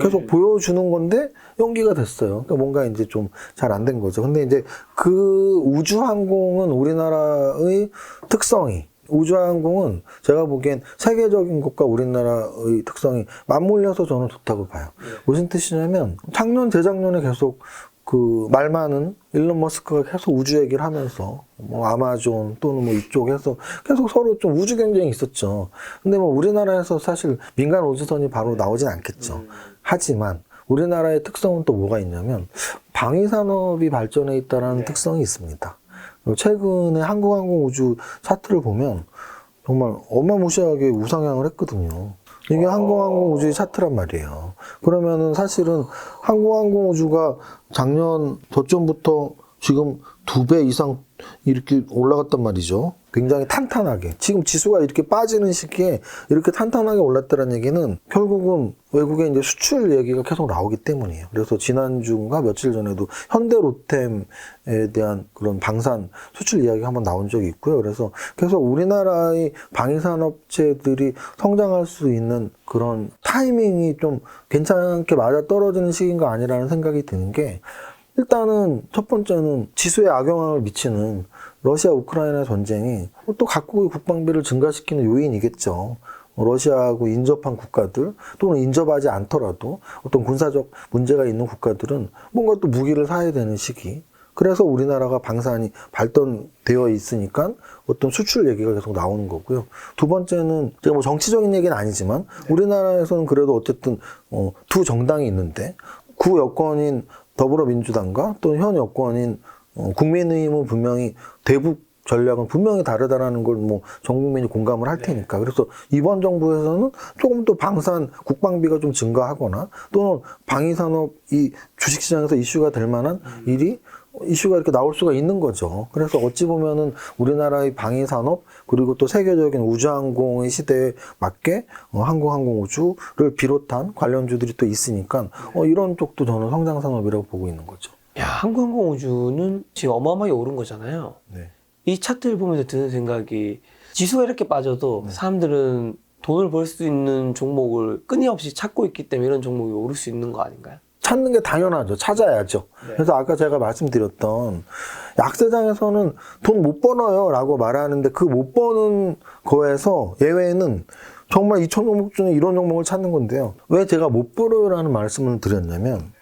계속 보여주는 건데 연기가 됐어요. 그러니까 뭔가 이제 좀 잘 안 된 거죠. 근데 이제 그 우주 항공은 우리나라의 특성이 우주항공은 제가 보기엔 세계적인 것과 우리나라의 특성이 맞물려서 저는 좋다고 봐요. 무슨 뜻이냐면 작년, 재작년에 계속 그 말 많은 일론 머스크가 계속 우주 얘기를 하면서 뭐 아마존 또는 뭐 이쪽에서 계속 서로 좀 우주 경쟁이 있었죠. 근데 뭐 우리나라에서 사실 민간 우주선이 바로 나오진 않겠죠. 하지만 우리나라의 특성은 또 뭐가 있냐면 방위산업이 발전해 있다는 네. 특성이 있습니다. 그리고 최근에 한국항공우주 차트를 보면 정말 어마무시하게 우상향을 했거든요. 이게 항공우주의 차트란 말이에요. 그러면은 사실은 항공우주가 작년 저점부터 지금 2배 이상 이렇게 올라갔단 말이죠. 굉장히 탄탄하게. 지금 지수가 이렇게 빠지는 시기에 이렇게 탄탄하게 올랐다는 얘기는 결국은 외국에 이제 수출 얘기가 계속 나오기 때문이에요. 그래서 지난주인가 며칠 전에도 현대로템에 대한 그런 방산 수출 이야기가 한번 나온 적이 있고요. 그래서 계속 우리나라의 방위산업체들이 성장할 수 있는 그런 타이밍이 좀 괜찮게 맞아 떨어지는 시기인가 아니라는 생각이 드는 게 일단은 첫 번째는 지수에 악영향을 미치는 러시아 우크라이나 전쟁이 또 각국의 국방비를 증가시키는 요인이겠죠. 러시아하고 인접한 국가들 또는 인접하지 않더라도 어떤 군사적 문제가 있는 국가들은 뭔가 또 무기를 사야 되는 시기. 그래서 우리나라가 방산이 발전되어 있으니까 어떤 수출 얘기가 계속 나오는 거고요. 두 번째는 제가 뭐 정치적인 얘기는 아니지만 우리나라에서는 그래도 어쨌든 두 정당이 있는데 구 여권인 더불어민주당과 또 현 여권인 국민의힘은 분명히 대북 전략은 분명히 다르다라는 걸 뭐 전 국민이 공감을 할 테니까. 그래서 이번 정부에서는 조금 더 방산 국방비가 좀 증가하거나 또는 방위산업이 주식시장에서 이슈가 될 만한 이슈가 이렇게 나올 수가 있는 거죠. 그래서 어찌 보면은 우리나라의 방위산업 그리고 또 세계적인 우주항공의 시대에 맞게 항공우주를 비롯한 관련주들이 또 있으니까 이런 쪽도 저는 성장산업이라고 보고 있는 거죠. 야, 항공우주는 지금 어마어마하게 오른 거잖아요. 네. 이 차트를 보면서 드는 생각이 지수가 이렇게 빠져도 사람들은 돈을 벌 수 있는 종목을 끊임없이 찾고 있기 때문에 이런 종목이 오를 수 있는 거 아닌가요? 찾는 게 당연하죠. 찾아야죠. 네. 그래서 아까 제가 말씀드렸던 약세장에서는 돈 못 벌어요 라고 말하는데 그 못 버는 거에서 예외는 정말 2천 종목 중에 이런 종목을 찾는 건데요. 왜 제가 못 벌어요 라는 말씀을 드렸냐면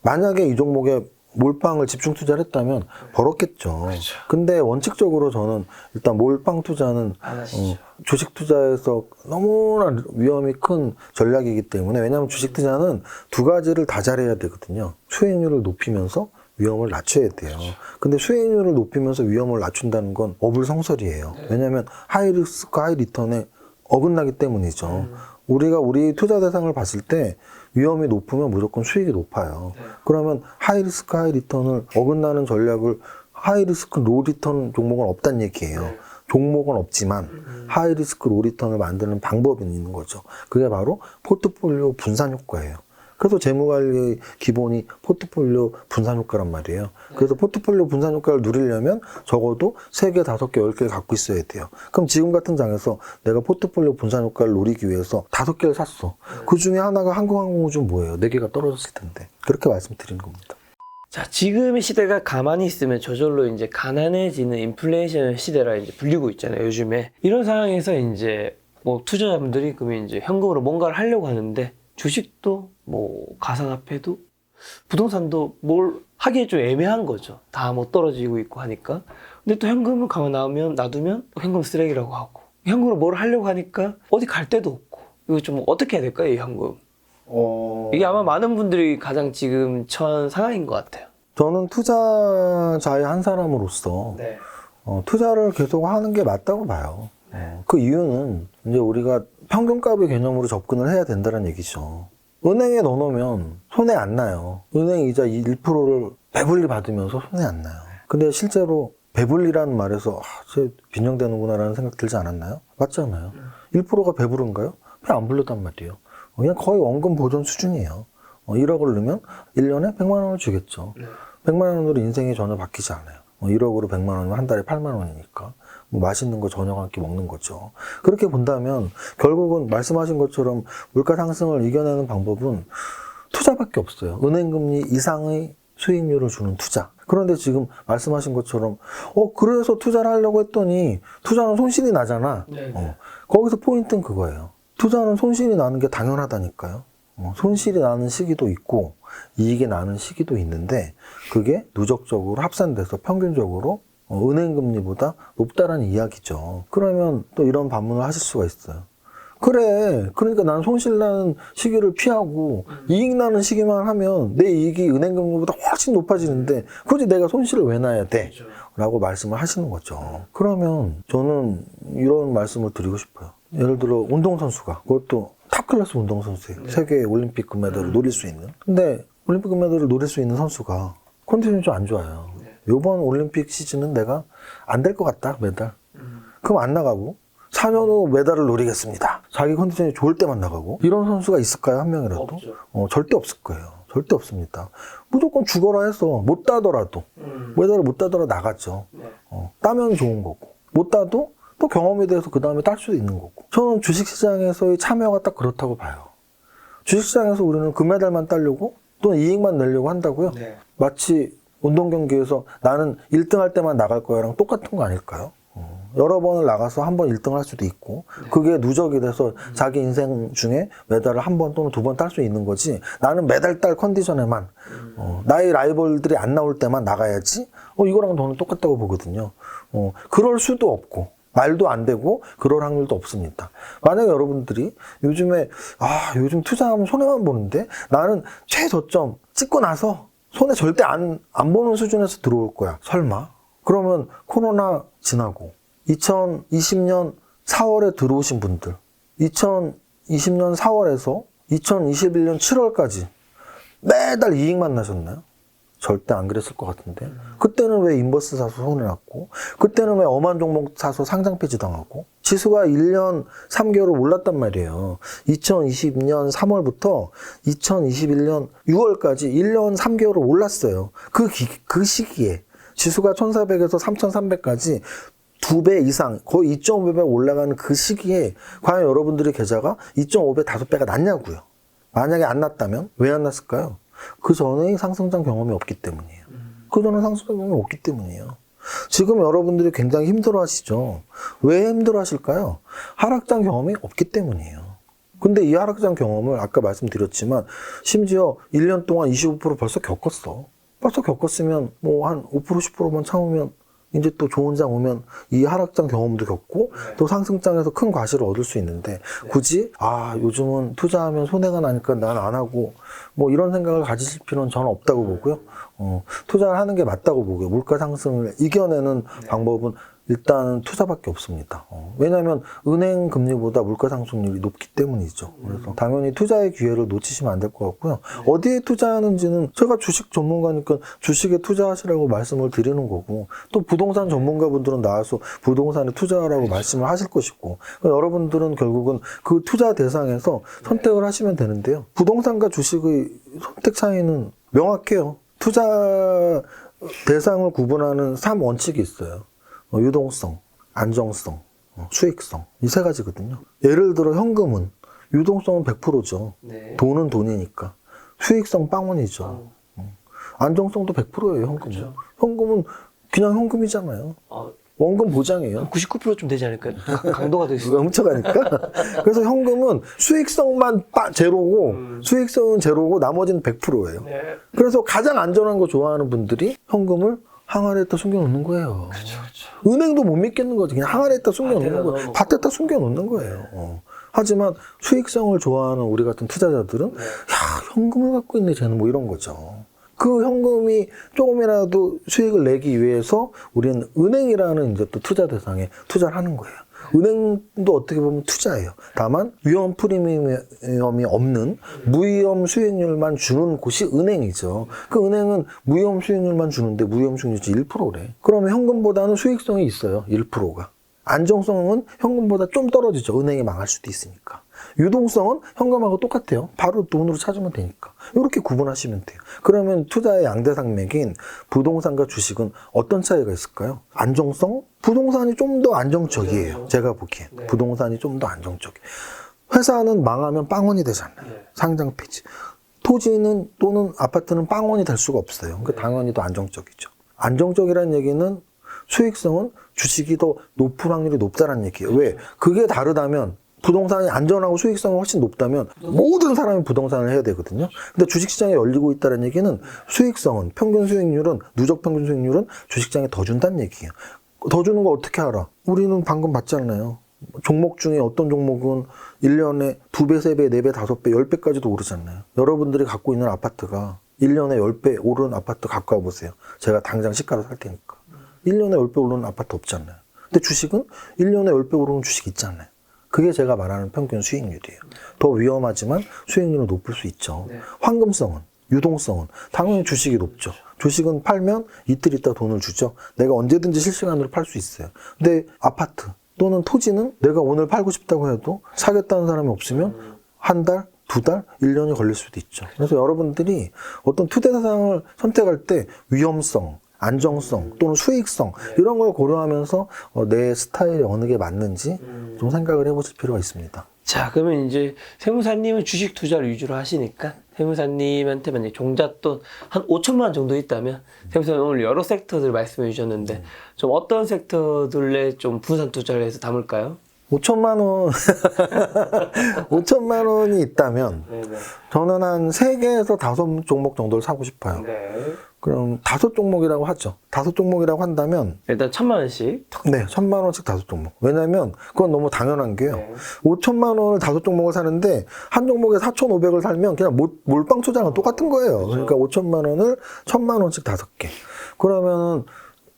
만약에 이 종목에 몰빵을 집중 투자를 했다면 벌었겠죠. 그렇죠. 근데 원칙적으로 저는 일단 몰빵 투자는 안 하시죠. 주식 투자에서 너무나 위험이 큰 전략이기 때문에 왜냐하면 주식 투자는 두 가지를 다 잘해야 되거든요. 수익률을 높이면서 위험을 낮춰야 돼요. 근데 수익률을 높이면서 위험을 낮춘다는 건 어불성설이에요. 왜냐하면 하이 리스크 하이 리턴에 어긋나기 때문이죠. 우리가 우리 투자 대상을 봤을 때 위험이 높으면 무조건 수익이 높아요. 그러면 하이 리스크 하이 리턴을 어긋나는 전략을 하이 리스크 로 리턴 종목은 없다는 얘기예요. 종목은 없지만 하이 리스크 로 리턴을 만드는 방법이 있는 거죠. 그게 바로 포트폴리오 분산 효과예요. 그래서 재무관리의 기본이 포트폴리오 분산 효과란 말이에요. 그래서 포트폴리오 분산 효과를 누리려면 적어도 3개, 5개, 10개를 갖고 있어야 돼요. 그럼 지금 같은 장에서 내가 포트폴리오 분산 효과를 노리기 위해서 5개를 샀어. 그 중에 하나가 항공우주는 뭐예요? 4개가 떨어졌을 텐데. 그렇게 말씀드리는 겁니다. 자, 지금의 시대가 가만히 있으면 저절로 이제 가난해지는 인플레이션 시대라 이제 불리고 있잖아요, 요즘에. 이런 상황에서 이제 뭐 투자자분들이 그러면 이제 현금으로 뭔가를 하려고 하는데 주식도 뭐 가상화폐도 부동산도 뭘 하기에 좀 애매한 거죠. 다 뭐 떨어지고 있고 하니까. 근데 또 현금을 가만 놔두면 현금 쓰레기라고 하고 현금으로 뭘 하려고 하니까 어디 갈 데도 없고 이거 좀 어떻게 해야 될까요, 이 현금? 이게 아마 많은 분들이 가장 지금 처한 상황인 것 같아요. 저는 투자자의 한 사람으로서 네. 투자를 계속 하는 게 맞다고 봐요. 그 이유는 이제 우리가 평균값의 개념으로 접근을 해야 된다는 얘기죠. 은행에 넣어놓으면 손해 안 나요. 은행 이자 1%를 배불리 받으면서 손해 안 나요. 근데 실제로 배불리라는 말에서 쟤 빈정대는구나라는 생각 들지 않았나요? 맞잖아요. 1%가 배부른가요? 배 안 불렀단 말이에요. 그냥 거의 원금 보존 수준이에요. 1억을 넣으면 1년에 100만 원을 주겠죠. 100만 원으로 인생이 전혀 바뀌지 않아요. 1억으로 100만 원이면 한 달에 8만 원이니까. 뭐 맛있는 거 저녁 한 끼 먹는 거죠. 그렇게 본다면 결국은 말씀하신 것처럼 물가 상승을 이겨내는 방법은 투자밖에 없어요. 은행금리 이상의 수익률을 주는 투자. 그런데 지금 말씀하신 것처럼 그래서 투자를 하려고 했더니 투자는 손실이 나잖아. 거기서 포인트는 그거예요. 투자는 손실이 나는 게 당연하다니까요. 손실이 나는 시기도 있고 이익이 나는 시기도 있는데 그게 누적적으로 합산돼서 평균적으로 은행금리보다 높다라는 이야기죠. 그러면 또 이런 반문을 하실 수가 있어요. 그래. 그러니까 나는 손실 나는 시기를 피하고 이익 나는 시기만 하면 내 이익이 은행금리보다 훨씬 높아지는데 굳이 내가 손실을 왜 나야 돼? 라고 말씀을 하시는 거죠. 그러면 저는 이런 말씀을 드리고 싶어요. 예를 들어 운동선수가 그것도 탑클래스 운동선수예요. 세계 올림픽 금메달을 노릴 수 있는. 근데 올림픽 금메달을 노릴 수 있는 선수가 컨디션이 좀 안 좋아요. 이번 올림픽 시즌은 내가 안 될 것 같다, 메달. 그럼 안 나가고 4년 후 메달을 노리겠습니다. 자기 컨디션이 좋을 때만 나가고. 이런 선수가 있을까요? 한 명이라도? 없죠. 절대 없을 거예요. 절대 없습니다. 무조건 죽어라 해서 못 따더라도 메달을 못 따더라도 나갔죠. 따면 좋은 거고 못 따도 또 경험에 대해서 그 다음에 딸 수도 있는 거고. 저는 주식시장에서의 참여가 딱 그렇다고 봐요. 주식시장에서 우리는 금메달만 따려고 또는 이익만 내려고 한다고요? 네. 마치 운동경기에서 나는 1등 할 때만 나갈 거야랑 똑같은 거 아닐까요? 여러 번을 나가서 한 번 1등 할 수도 있고 그게 누적이 돼서 자기 인생 중에 메달을 한 번 또는 두 번 딸 수 있는 거지. 나는 메달 딸 컨디션에만 나의 라이벌들이 안 나올 때만 나가야지. 이거랑 저는 똑같다고 보거든요. 그럴 수도 없고 말도 안 되고 그럴 확률도 없습니다. 만약에 여러분들이 요즘에 요즘 투자하면 손해만 보는데 나는 최저점 찍고 나서 손해 절대 안 보는 수준에서 들어올 거야. 설마? 그러면 코로나 지나고 2020년 4월에 들어오신 분들 2020년 4월에서 2021년 7월까지 매달 이익만 나셨나요? 절대 안 그랬을 것 같은데. 그때는 왜 인버스 사서 손해났고 그때는 왜 엄한 종목 사서 상장 폐지 당하고 지수가 1년 3개월 올랐단 말이에요. 2020년 3월부터 2021년 6월까지 1년 3개월 올랐어요. 그 시기에 지수가 1400에서 3300까지 2배 이상, 거의 2.5배 올라가는 그 시기에 과연 여러분들의 계좌가 2.5배, 5배가 났냐고요. 만약에 안 났다면 왜 안 났을까요? 그 전에 상승장 경험이 없기 때문이에요. 그 전에 상승장 경험이 없기 때문이에요. 지금 여러분들이 굉장히 힘들어 하시죠. 왜 힘들어 하실까요? 하락장 경험이 없기 때문이에요. 근데 이 하락장 경험을 아까 말씀드렸지만 심지어 1년 동안 25% 벌써 겪었어. 벌써 겪었으면 뭐 한 5% 10%만 참으면 이제 또 좋은 장 오면 이 하락장 경험도 겪고 또 상승장에서 큰 과실을 얻을 수 있는데 굳이 요즘은 투자하면 손해가 나니까 난 안 하고 뭐 이런 생각을 가지실 필요는 저는 없다고 보고요. 투자를 하는 게 맞다고 보고요. 물가 상승을 이겨내는 방법은 일단은 투자밖에 없습니다. 왜냐하면 은행 금리보다 물가 상승률이 높기 때문이죠. 그래서 당연히 투자의 기회를 놓치시면 안 될 것 같고요. 어디에 투자하는지는 제가 주식 전문가니까 주식에 투자하시라고 말씀을 드리는 거고 또 부동산 전문가분들은 나와서 부동산에 투자하라고 말씀을 하실 것이고 여러분들은 결국은 그 투자 대상에서 선택을 하시면 되는데요. 부동산과 주식의 선택 차이는 명확해요. 투자 대상을 구분하는 3원칙이 있어요. 유동성, 안정성, 수익성 이 세 가지거든요. 예를 들어 현금은 유동성은 100%죠. 네. 돈은 돈이니까. 수익성 빵원이죠. 안정성도 100%예요. 현금은. 그렇죠. 현금은 그냥 현금이잖아요. 원금 보장이에요. 99%좀 되지 않을까요? 강도가 더 있어요. 누가 훔쳐가니까. 그래서 현금은 수익성만 제로고 수익성은 제로고 나머지는 100%예요. 네. 그래서 가장 안전한 거 좋아하는 분들이 현금을 항아리에다 숨겨놓는 거예요. 은행도 못 믿겠는 거지. 그냥 항아리에다 숨겨놓는 거예요. 밭에다 숨겨놓는 거예요. 하지만 수익성을 좋아하는 우리 같은 투자자들은 현금을 갖고 있네 쟤는 뭐 이런 거죠. 그 현금이 조금이라도 수익을 내기 위해서 우리는 은행이라는 이제 또 투자 대상에 투자를 하는 거예요. 은행도 어떻게 보면 투자예요. 다만 위험 프리미엄이 없는 무위험 수익률만 주는 곳이 은행이죠. 그 은행은 무위험 수익률만 주는데 무위험 수익률이 1%래. 그러면 현금보다는 수익성이 있어요. 1%가. 안정성은 현금보다 좀 떨어지죠. 은행이 망할 수도 있으니까. 유동성은 현금하고 똑같아요. 바로 돈으로 찾으면 되니까. 이렇게 구분하시면 돼요. 그러면 투자의 양대산맥인 부동산과 주식은 어떤 차이가 있을까요? 안정성? 부동산이 좀 더 안정적이에요. 제가 보기엔. 네. 부동산이 좀 더 안정적이에요. 회사는 망하면 빵원이 되잖아요. 네. 상장 폐지. 토지는 또는 아파트는 빵원이 될 수가 없어요. 그러니까 당연히 더 안정적이죠. 안정적이라는 얘기는 수익성은 주식이 더 높을 확률이 높다는 얘기예요. 왜? 그게 다르다면 부동산이 안전하고 수익성이 훨씬 높다면 모든 사람이 부동산을 해야 되거든요. 근데 주식시장이 열리고 있다는 얘기는 수익성은, 평균 수익률은, 누적 평균 수익률은 주식시장에 더 준다는 얘기예요. 더 주는 거 어떻게 알아? 우리는 방금 봤잖아요. 종목 중에 어떤 종목은 1년에 2배, 3배, 4배, 5배, 10배까지도 오르잖아요. 여러분들이 갖고 있는 아파트가 1년에 10배 오르는 아파트 갖고 와보세요. 제가 당장 시가로 살 테니까. 1년에 10배 오르는 아파트 없잖아요. 근데 주식은 1년에 10배 오르는 주식 있잖아요. 그게 제가 말하는 평균 수익률이에요. 더 위험하지만 수익률은 높을 수 있죠. 황금성은, 유동성은 당연히 주식이 높죠. 주식은 팔면 이틀 있다 돈을 주죠. 내가 언제든지 실시간으로 팔 수 있어요. 근데 아파트 또는 토지는 내가 오늘 팔고 싶다고 해도 사겠다는 사람이 없으면 한 달, 2달, 1년이 걸릴 수도 있죠. 그래서 여러분들이 어떤 투자 대상을 선택할 때 위험성, 안정성 또는 수익성 이런 걸 고려하면서 내 스타일이 어느 게 맞는지 좀 생각을 해보실 필요가 있습니다. 자, 그러면 이제 세무사님은 주식 투자를 위주로 하시니까 세무사님한테 만약에 종잣돈 한 5천만 원 정도 있다면 세무사님 오늘 여러 섹터들 말씀해 주셨는데 좀 어떤 섹터들에 좀 분산 투자를 해서 담을까요? 5천만 원, 5천만 원이 있다면 저는 한 3개에서 5종목 정도를 사고 싶어요. 그럼 5종목이라고 하죠. 5종목이라고 한다면 일단 1,000만 원씩. 네, 1,000만 원씩 5종목. 왜냐면 그건 너무 당연한 게요. 5천만 원을 5종목을 사는데 한 종목에 4,500을 살면 그냥 몰빵 투자랑 똑같은 거예요. 그러니까 5천만 원을 1,000만 원씩 5개. 그러면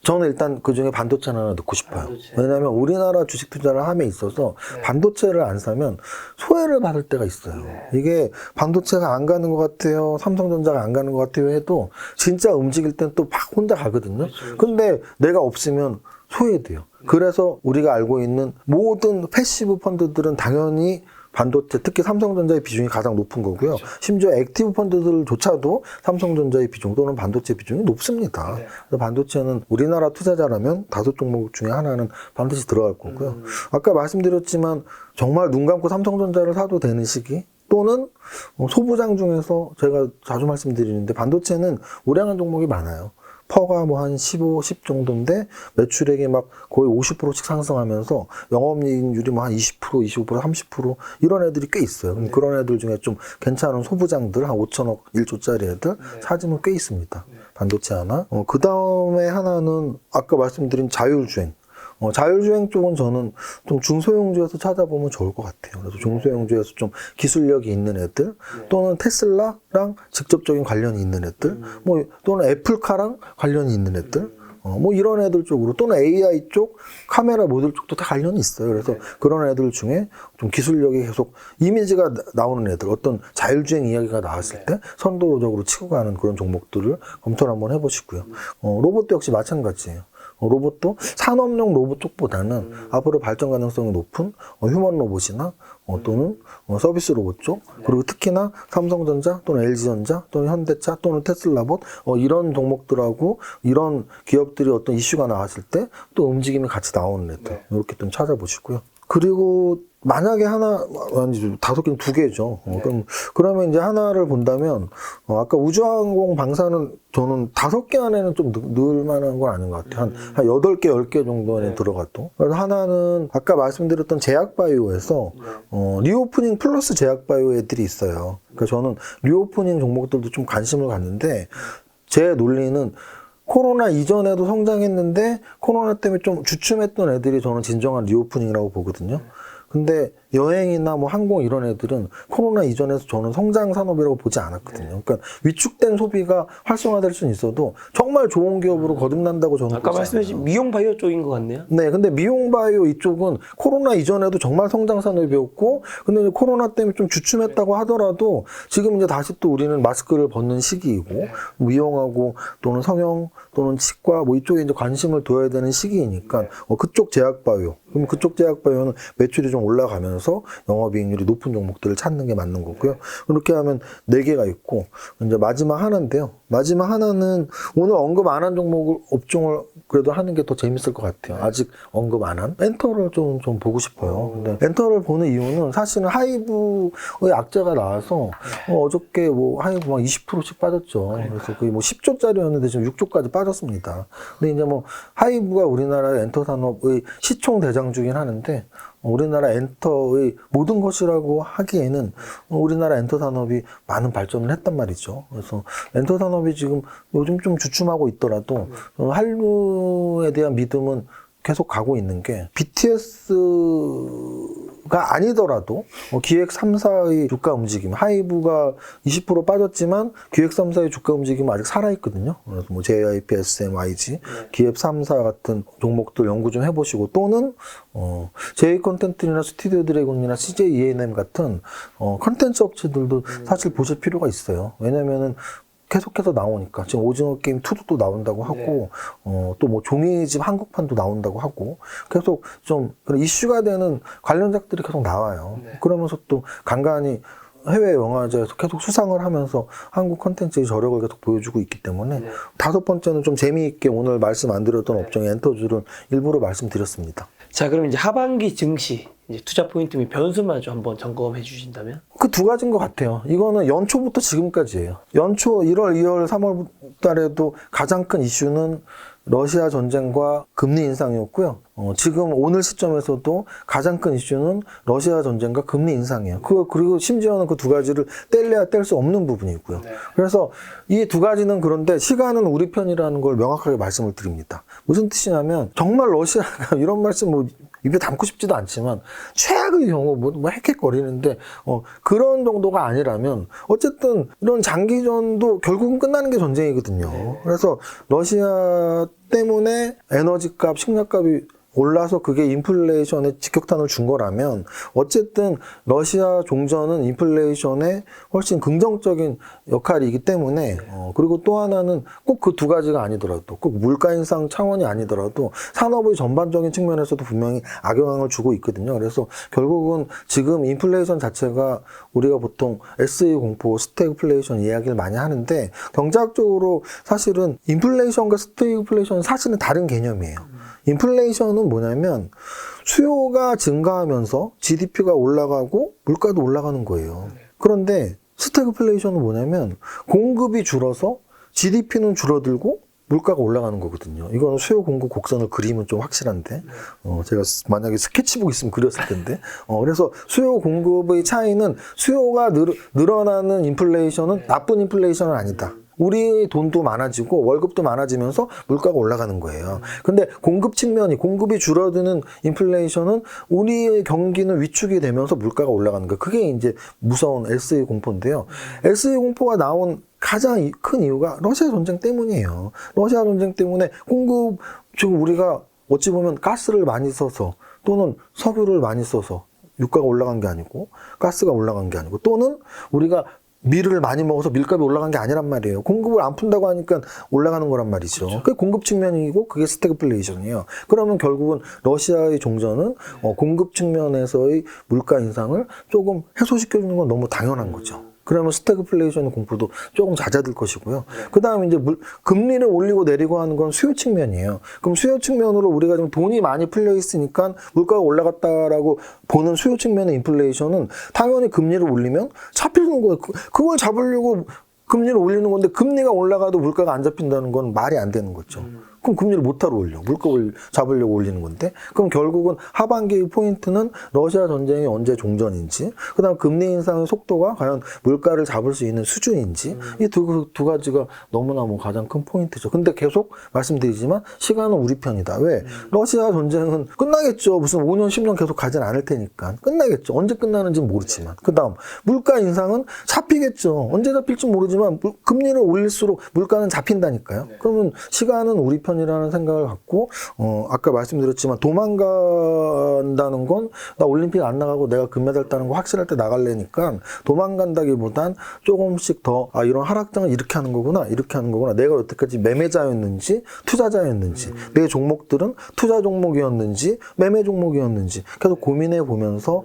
저는 일단 그 중에 반도체는 하나 넣고 싶어요. 반도체. 왜냐하면 우리나라 주식 투자를 함에 있어서 반도체를 안 사면 소외를 받을 때가 있어요. 이게 반도체가 안 가는 것 같아요. 삼성전자가 안 가는 것 같아요 해도 진짜 움직일 땐 또 막 혼자 가거든요. 근데 내가 없으면 소외돼요. 그래서 우리가 알고 있는 모든 패시브 펀드들은 당연히 반도체, 특히 삼성전자의 비중이 가장 높은 거고요. 심지어 액티브 펀드들조차도 삼성전자의 비중 또는 반도체 비중이 높습니다. 그래서 반도체는 우리나라 투자자라면 5종목 중에 하나는 반드시 들어갈 거고요. 아까 말씀드렸지만 정말 눈 감고 삼성전자를 사도 되는 시기 또는 소부장 중에서 제가 자주 말씀드리는데 반도체는 우량한 종목이 많아요. 퍼가 뭐 한 15, 10 정도인데 매출액이 막 거의 50%씩 상승하면서 영업이익률이 뭐 한 20%, 25%, 30% 이런 애들이 꽤 있어요. 그런 애들 중에 좀 괜찮은 소부장들 한 5천억, 1조짜리 애들 찾으면 꽤 있습니다. 반도체 하나. 그 다음에 하나는 아까 말씀드린 자율주행. 자율주행 쪽은 저는 좀 중소형주에서 찾아보면 좋을 것 같아요. 그래서 중소형주에서 좀 기술력이 있는 애들, 또는 테슬라랑 직접적인 관련이 있는 애들, 뭐 또는 애플카랑 관련이 있는 애들, 뭐 이런 애들 쪽으로 또는 AI 쪽, 카메라 모듈 쪽도 다 관련이 있어요. 그래서 그런 애들 중에 좀 기술력이 계속 이미지가 나오는 애들, 어떤 자율주행 이야기가 나왔을 때 선도적으로 치고 가는 그런 종목들을 검토를 한번 해보시고요. 로봇도 역시 마찬가지예요. 로봇도 산업용 로봇 쪽보다는 앞으로 발전 가능성이 높은 휴먼 로봇이나 또는 서비스 로봇 쪽, 그리고 특히나 삼성전자 또는 LG전자 또는 현대차 또는 테슬라봇 이런 종목들하고 이런 기업들이 어떤 이슈가 나왔을 때 또 움직임이 같이 나오는 애들 이렇게 좀 찾아보시고요. 그리고 만약에 하나, 아니죠. 5개는 2개죠. 그러면 이제 하나를 본다면, 아까 우주항공 방사는 저는 5개 안에는 좀 넣을 만한 건 아닌 것 같아요. 한 8개, 10개 정도 안에 들어가도. 그래서 하나는 아까 말씀드렸던 제약바이오에서, 리오프닝 플러스 제약바이오 애들이 있어요. 그러니까 저는 리오프닝 종목들도 좀 관심을 갖는데, 제 논리는 코로나 이전에도 성장했는데 코로나 때문에 좀 주춤했던 애들이 저는 진정한 리오프닝이라고 보거든요. 근데 여행이나 뭐 항공 이런 애들은 코로나 이전에서 저는 성장 산업이라고 보지 않았거든요. 그러니까 위축된 소비가 활성화될 수는 있어도 정말 좋은 기업으로 거듭난다고 저는 아까 말씀하신 미용 바이오 쪽인 것 같네요. 네, 근데 미용 바이오 이쪽은 코로나 이전에도 정말 성장 산업이었고, 근데 이제 코로나 때문에 좀 주춤했다고 하더라도 지금 이제 다시 또 우리는 마스크를 벗는 시기이고, 미용하고 또는 성형 또는 치과 뭐 이쪽에 이제 관심을 둬야 되는 시기이니까 그쪽 제약 바이오, 그럼 그쪽 제약 바이오는 매출이 좀 올라가면서 영업이익률이 높은 종목들을 찾는 게 맞는 거고요. 그렇게 하면 4개가 있고, 이제 마지막 하나인데요. 마지막 하나는 오늘 언급 안 한 종목을, 업종을 그래도 하는 게 더 재밌을 것 같아요. 아직 언급 안 한. 엔터를 좀 보고 싶어요. 근데 엔터를 보는 이유는 사실은 하이브의 악재가 나와서 어저께 뭐 하이브 막 20%씩 빠졌죠. 그래서 거의 뭐 10조짜리였는데 지금 6조까지 빠졌습니다. 근데 이제 뭐 하이브가 우리나라의 엔터 산업의 시총 대장주긴 하는데, 우리나라 엔터의 모든 것이라고 하기에는 우리나라 엔터 산업이 많은 발전을 했단 말이죠. 그래서 엔터 산업이 지금 요즘 좀 주춤하고 있더라도 한류에 대한 믿음은 계속 가고 있는 게 BTS가 아니더라도 기획 3사의 주가 움직임, 하이브가 20% 빠졌지만 기획 3사의 주가 움직임은 아직 살아있거든요. 그래서 뭐 JYP, SM, YG, 기획 3사 같은 종목들 연구 좀 해보시고 또는 J 컨텐츠나 스튜디오 드래곤이나 CJ ENM 같은 컨텐츠 업체들도 사실 보실 필요가 있어요. 왜냐면은 계속해서 나오니까 지금 오징어 게임 2도 또 나온다고 하고 또 뭐 종이집 한국판도 나온다고 하고 계속 좀 그런 이슈가 되는 관련작들이 계속 나와요. 그러면서 또 간간히 해외 영화제에서 계속 수상을 하면서 한국 콘텐츠의 저력을 계속 보여주고 있기 때문에 다섯 번째는 좀 재미있게 오늘 말씀 안 드렸던 업종의 엔터주를 일부러 말씀드렸습니다. 자, 그럼 이제 하반기 증시 이제 투자 포인트 및 변수만 좀 한번 점검해 주신다면? 그 두 가지인 것 같아요. 이거는 연초부터 지금까지예요. 연초 1월, 2월, 3월 달에도 가장 큰 이슈는 러시아 전쟁과 금리 인상이었고요. 지금 오늘 시점에서도 가장 큰 이슈는 러시아 전쟁과 금리 인상이에요. 그리고 심지어는 그 두 가지를 뗄래야 뗄 수 없는 부분이고요. 그래서 이 두 가지는 그런데 시간은 우리 편이라는 걸 명확하게 말씀을 드립니다. 무슨 뜻이냐면 정말 러시아가 이런 말씀 뭐 입에 담고 싶지도 않지만 최악의 경우 뭐 헥헥거리는데 그런 정도가 아니라면 어쨌든 이런 장기전도 결국은 끝나는 게 전쟁이거든요. 그래서 러시아 때문에 에너지값, 식량값이 올라서 그게 인플레이션에 직격탄을 준 거라면 어쨌든 러시아 종전은 인플레이션에 훨씬 긍정적인 역할이기 때문에 그리고 또 하나는 꼭 그 두 가지가 아니더라도 꼭 물가 인상 차원이 아니더라도 산업의 전반적인 측면에서도 분명히 악영향을 주고 있거든요. 그래서 결국은 지금 인플레이션 자체가 우리가 보통 SE 공포, 스태그플레이션 이야기를 많이 하는데 경제학적으로 사실은 인플레이션과 스태그플레이션은 사실은 다른 개념이에요. 인플레이션은 뭐냐면 수요가 증가하면서 GDP가 올라가고 물가도 올라가는 거예요. 그런데 스태그플레이션은 뭐냐면 공급이 줄어서 GDP는 줄어들고 물가가 올라가는 거거든요. 이거는 수요 공급 곡선을 그리면 좀 확실한데 제가 만약에 스케치북 있으면 그렸을 텐데 그래서 수요 공급의 차이는 수요가 늘어나는 인플레이션은 나쁜 인플레이션은 아니다. 우리 돈도 많아지고 월급도 많아지면서 물가가 올라가는 거예요. 근데 공급이 줄어드는 인플레이션은 우리의 경기는 위축이 되면서 물가가 올라가는 거예요. 그게 이제 무서운 SE 공포인데요. SE 공포가 나온 가장 큰 이유가 러시아 전쟁 때문이에요. 러시아 전쟁 때문에 지금 우리가 어찌 보면 가스를 많이 써서 또는 석유를 많이 써서 유가가 올라간 게 아니고 가스가 올라간 게 아니고 또는 우리가 밀을 많이 먹어서 밀값이 올라간 게 아니란 말이에요. 공급을 안 푼다고 하니까 올라가는 거란 말이죠. 그렇죠. 그게 공급 측면이고 그게 스태그플레이션이에요. 그러면 결국은 러시아의 종전은 공급 측면에서의 물가 인상을 조금 해소시켜주는 건 너무 당연한 거죠. 그러면 스태그플레이션 공포도 조금 잦아들 것이고요. 그 다음에 이제 금리를 올리고 내리고 하는 건 수요 측면이에요. 그럼 수요 측면으로 우리가 지금 돈이 많이 풀려 있으니까 물가가 올라갔다라고 보는 수요 측면의 인플레이션은 당연히 금리를 올리면 잡히는 거예요. 그걸 잡으려고 금리를 올리는 건데 금리가 올라가도 물가가 안 잡힌다는 건 말이 안 되는 거죠. 그럼 금리를 못하러 올려. 물가를 잡으려고 올리는 건데. 그럼 결국은 하반기의 포인트는 러시아 전쟁이 언제 종전인지, 그 다음 금리 인상의 속도가 과연 물가를 잡을 수 있는 수준인지, 이 두 가지가 너무나 가장 큰 포인트죠. 근데 계속 말씀드리지만 시간은 우리 편이다. 왜? 러시아 전쟁은 끝나겠죠. 무슨 5년, 10년 계속 가진 않을 테니까. 끝나겠죠. 언제 끝나는지는 모르지만. 그 다음, 물가 인상은 잡히겠죠. 언제 잡힐지 모르지만 금리를 올릴수록 물가는 잡힌다니까요. 그러면 시간은 우리 편 이라는 생각을 갖고 아까 말씀드렸지만 도망간다는 건 나 올림픽 안 나가고 내가 금메달 따는 거 확실할 때 나갈래니까 도망간다기보단 조금씩 더 이런 하락장을 이렇게 하는 거구나 이렇게 하는 거구나 내가 여태까지 매매자였는지 투자자였는지 내 종목들은 투자 종목이었는지 매매 종목이었는지 계속 고민해 보면서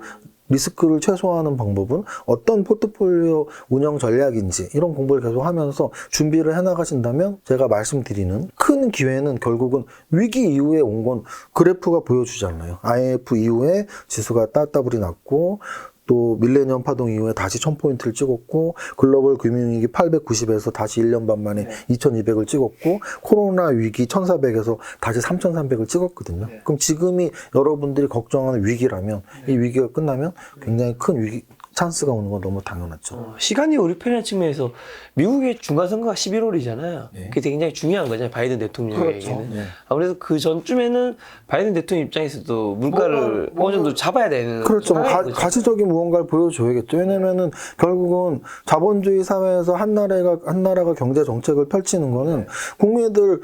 리스크를 최소화하는 방법은 어떤 포트폴리오 운영 전략인지 이런 공부를 계속 하면서 준비를 해나가신다면 제가 말씀드리는 큰 기회는 결국은 위기 이후에 온 건 그래프가 보여주잖아요. IMF 이후에 지수가 따따블이 났고 또 밀레니엄 파동 이후에 다시 1000포인트를 찍었고 글로벌 금융위기 890에서 다시 1년 반 만에 2200을 찍었고 코로나 위기 1400에서 다시 3300을 찍었거든요. 그럼 지금이 여러분들이 걱정하는 위기라면 이 위기가 끝나면 굉장히 큰 위기 찬스가 오는 건 너무 당연하죠. 시간이 우리 편이라는 측면에서 미국의 중간선거가 11월이잖아요. 네. 그게 굉장히 중요한 거잖아요. 바이든 대통령에게는. 그렇죠. 네. 아무래도 그 전쯤에는 바이든 대통령 입장에서도 물가를 어느 정도 잡아야 되는 그렇죠. 상황인 거죠. 가시적인 무언가를 보여줘야겠죠. 왜냐면은 결국은 자본주의 사회에서 한 나라가 경제 정책을 펼치는 거는 국민들이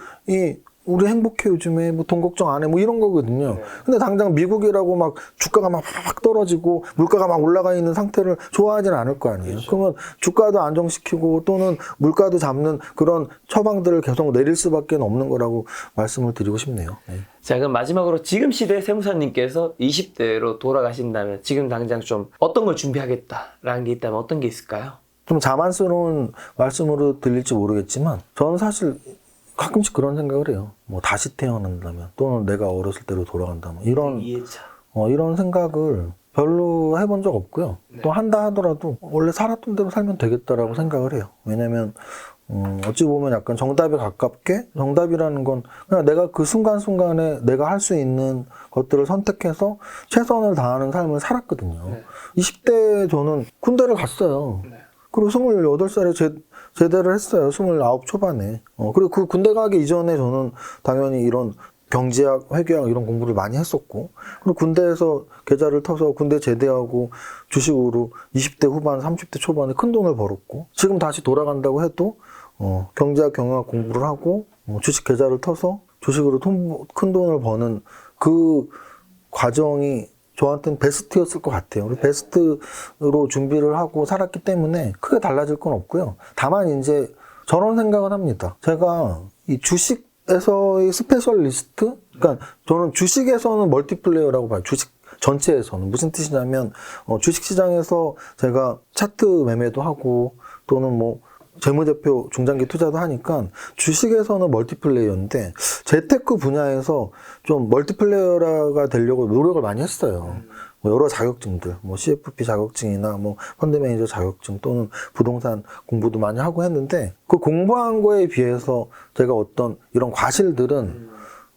우리 행복해 요즘에 뭐 돈 걱정 안 해 뭐 이런 거거든요. 근데 당장 미국이라고 막 주가가 막 떨어지고 물가가 막 올라가 있는 상태를 좋아하진 않을 거 아니에요. 그러면 주가도 안정시키고 또는 물가도 잡는 그런 처방들을 계속 내릴 수밖에 없는 거라고 말씀을 드리고 싶네요. 네. 자, 그럼 마지막으로 지금 시대 세무사님께서 20대로 돌아가신다면 지금 당장 좀 어떤 걸 준비하겠다라는 게 있다면 어떤 게 있을까요? 좀 자만스러운 말씀으로 들릴지 모르겠지만 저는 사실 가끔씩 그런 생각을 해요. 뭐 다시 태어난다면 또는 내가 어렸을 때로 돌아간다면 이런 생각을 별로 해본 적 없고요. 또 한다 하더라도 원래 살았던 대로 살면 되겠다라고 생각을 해요. 왜냐면 어찌 보면 약간 정답에 가깝게 정답이라는 건 그냥 내가 그 순간순간에 내가 할 수 있는 것들을 선택해서 최선을 다하는 삶을 살았거든요. 20대에 저는 군대를 갔어요. 그리고 28살에 제대를 했어요. 29 초반에. 그리고 그 군대 가기 이전에 저는 당연히 이런 경제학, 회계학 이런 공부를 많이 했었고, 그리고 군대에서 계좌를 터서 군대 제대하고 주식으로 20대 후반, 30대 초반에 큰 돈을 벌었고, 지금 다시 돌아간다고 해도, 경제학, 경영학 공부를 하고, 주식 계좌를 터서 주식으로 큰 돈을 버는 그 과정이 저한테는 베스트였을 것 같아요. 베스트로 준비를 하고 살았기 때문에 크게 달라질 건 없고요. 다만 이제 저런 생각은 합니다. 제가 이 주식에서의 스페셜리스트? 그러니까 저는 주식에서는 멀티플레이어라고 봐요. 주식 전체에서는. 무슨 뜻이냐면 주식시장에서 제가 차트 매매도 하고 또는 뭐 재무제표 중장기 투자도 하니까 주식에서는 멀티플레이어인데 재테크 분야에서 좀 멀티플레이어가 되려고 노력을 많이 했어요. 뭐 여러 자격증들, 뭐 CFP 자격증이나 뭐 펀드 매니저 자격증 또는 부동산 공부도 많이 하고 했는데 그 공부한 거에 비해서 제가 어떤 이런 과실들은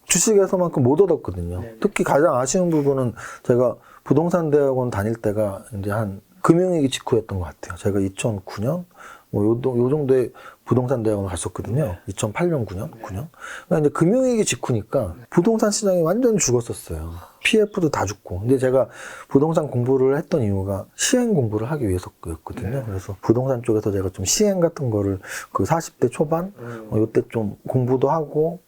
주식에서만큼 못 얻었거든요. 특히 가장 아쉬운 부분은 제가 부동산 대학원 다닐 때가 이제 한 금융위기 직후였던 것 같아요. 제가 2009년 뭐 요 정도의 부동산 대학원을 갔었거든요. 2008년, 9년. 그러니까 이제 금융위기 직후니까 부동산 시장이 완전히 죽었었어요. PF도 다 죽고. 근데 제가 부동산 공부를 했던 이유가 시행 공부를 하기 위해서였거든요. 그래서 부동산 쪽에서 제가 좀 시행 같은 거를 그 40대 초반, 요때 좀 공부도 하고,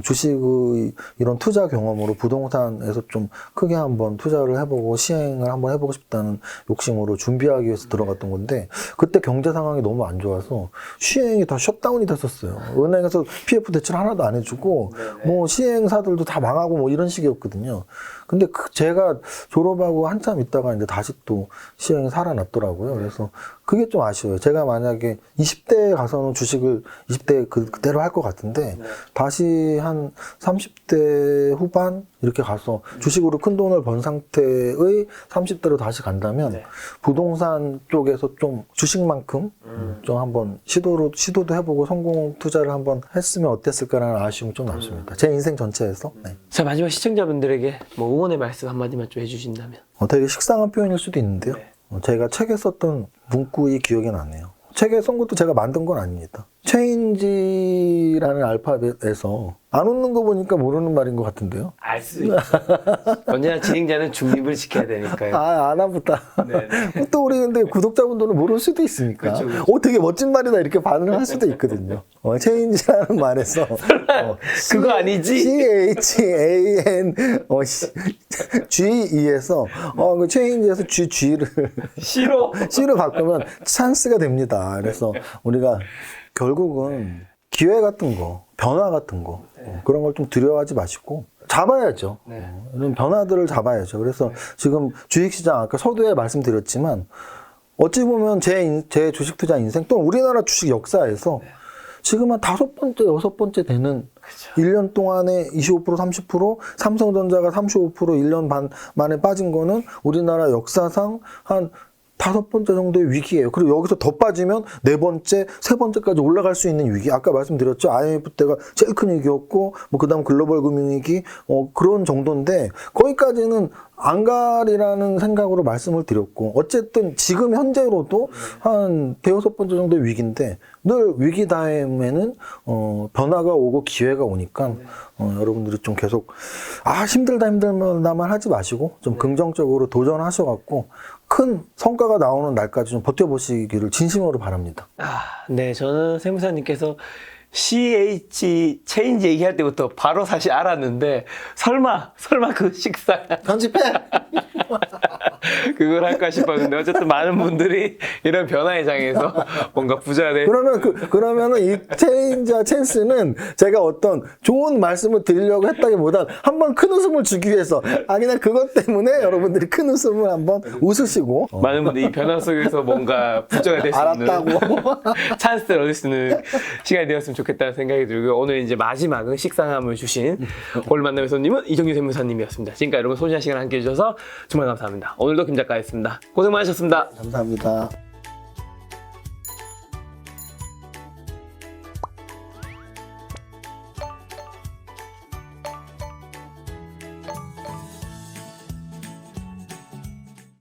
주식의 이런 투자 경험으로 부동산에서 좀 크게 한번 투자를 해보고 시행을 한번 해보고 싶다는 욕심으로 준비하기 위해서 들어갔던 건데 그때 경제 상황이 너무 안 좋아서 시행이 다 셧다운이 됐었어요. 은행에서 PF 대출 하나도 안 해주고 뭐 시행사들도 다 망하고 뭐 이런 식이었거든요. 근데 제가 졸업하고 한참 있다가 이제 다시 또 시행이 살아났더라고요. 그래서 그게 좀 아쉬워요. 제가 만약에 20대에 가서는 주식을 20대 그대로 할 것 같은데 다시 한 30대 후반 이렇게 가서 주식으로 큰 돈을 번 상태의 30대로 다시 간다면 부동산 쪽에서 좀 주식만큼 좀 한번 시도도 해보고 성공 투자를 한번 했으면 어땠을까라는 아쉬움이 좀 남습니다. 제 인생 전체에서. 네. 자, 마지막 시청자분들에게 뭐 응원의 말씀 한마디만 좀 해주신다면. 되게 식상한 표현일 수도 있는데요. 제가 책에 썼던 문구이 기억이 나네요. 책에 쓴 것도 제가 만든 건 아닙니다. 체인지라는 알파벳에서 안 웃는 거 보니까 모르는 말인 것 같은데요. 알 수 있죠. 언제나 진행자는 중립을 지켜야 되니까요. 아나보다. 또 우리 근데 구독자분들은 모를 수도 있으니까. 그렇죠. 되게 멋진 말이다 이렇게 반응을 할 수도 있거든요. 체인지라는 말에서 그거 아니지? CHAN GE에서 그 체인지에서 GG를 C로 바꾸면 찬스가 됩니다. 그래서 우리가 결국은 기회 같은 거, 변화 같은 거 그런 걸 좀 두려워하지 마시고 잡아야죠. 이런 변화들을 잡아야죠. 그래서 지금 주식시장 아까 서두에 말씀드렸지만 어찌 보면 제 주식 투자 인생 또는 우리나라 주식 역사에서 지금 한 5번째, 6번째 되는 1년 동안에 25%, 30%, 삼성전자가 35% 1년 반 만에 빠진 거는 우리나라 역사상 한 5번째 정도의 위기예요. 그리고 여기서 더 빠지면 4번째, 3번째까지 올라갈 수 있는 위기. 아까 말씀드렸죠. IMF 때가 제일 큰 위기였고, 뭐, 그 다음 글로벌 금융위기, 그런 정도인데, 거기까지는 안 가리라는 생각으로 말씀을 드렸고 어쨌든 지금 현재로도 한 대여섯 번째 정도의 위기인데 늘 위기 다음에는 변화가 오고 기회가 오니까 여러분들이 좀 계속 힘들다만 하지 마시고 좀 긍정적으로 도전하셔갖고 큰 성과가 나오는 날까지 좀 버텨보시기를 진심으로 바랍니다. 네, 저는 세무사님께서 CH 체인지 얘기할 때부터 바로 사실 알았는데 설마 그 식사 편집해. 그걸 할까 싶었는데 어쨌든 많은 분들이 이런 변화의 장에서 뭔가 부자가 될 그러면은 이 체인지와 찬스는 제가 어떤 좋은 말씀을 드리려고 했다기보단 한번 큰 웃음을 주기 위해서 그냥 그것 때문에 여러분들이 큰 웃음을 한번 웃으시고 많은 분들이 이 변화 속에서 뭔가 부자가 될 수 있는 알았다고 찬스를 얻을 수 있는 시간이 되었으면 좋겠다는 생각이 들고요. 오늘 이제 마지막은 식상함을 주신 오늘 만남의 손님은 이정규 세무사님이었습니다. 지금까지 여러분 소중한 시간 함께 해주셔서 정말 감사합니다. 오늘도 김 작가였습니다. 고생 많으셨습니다. 감사합니다.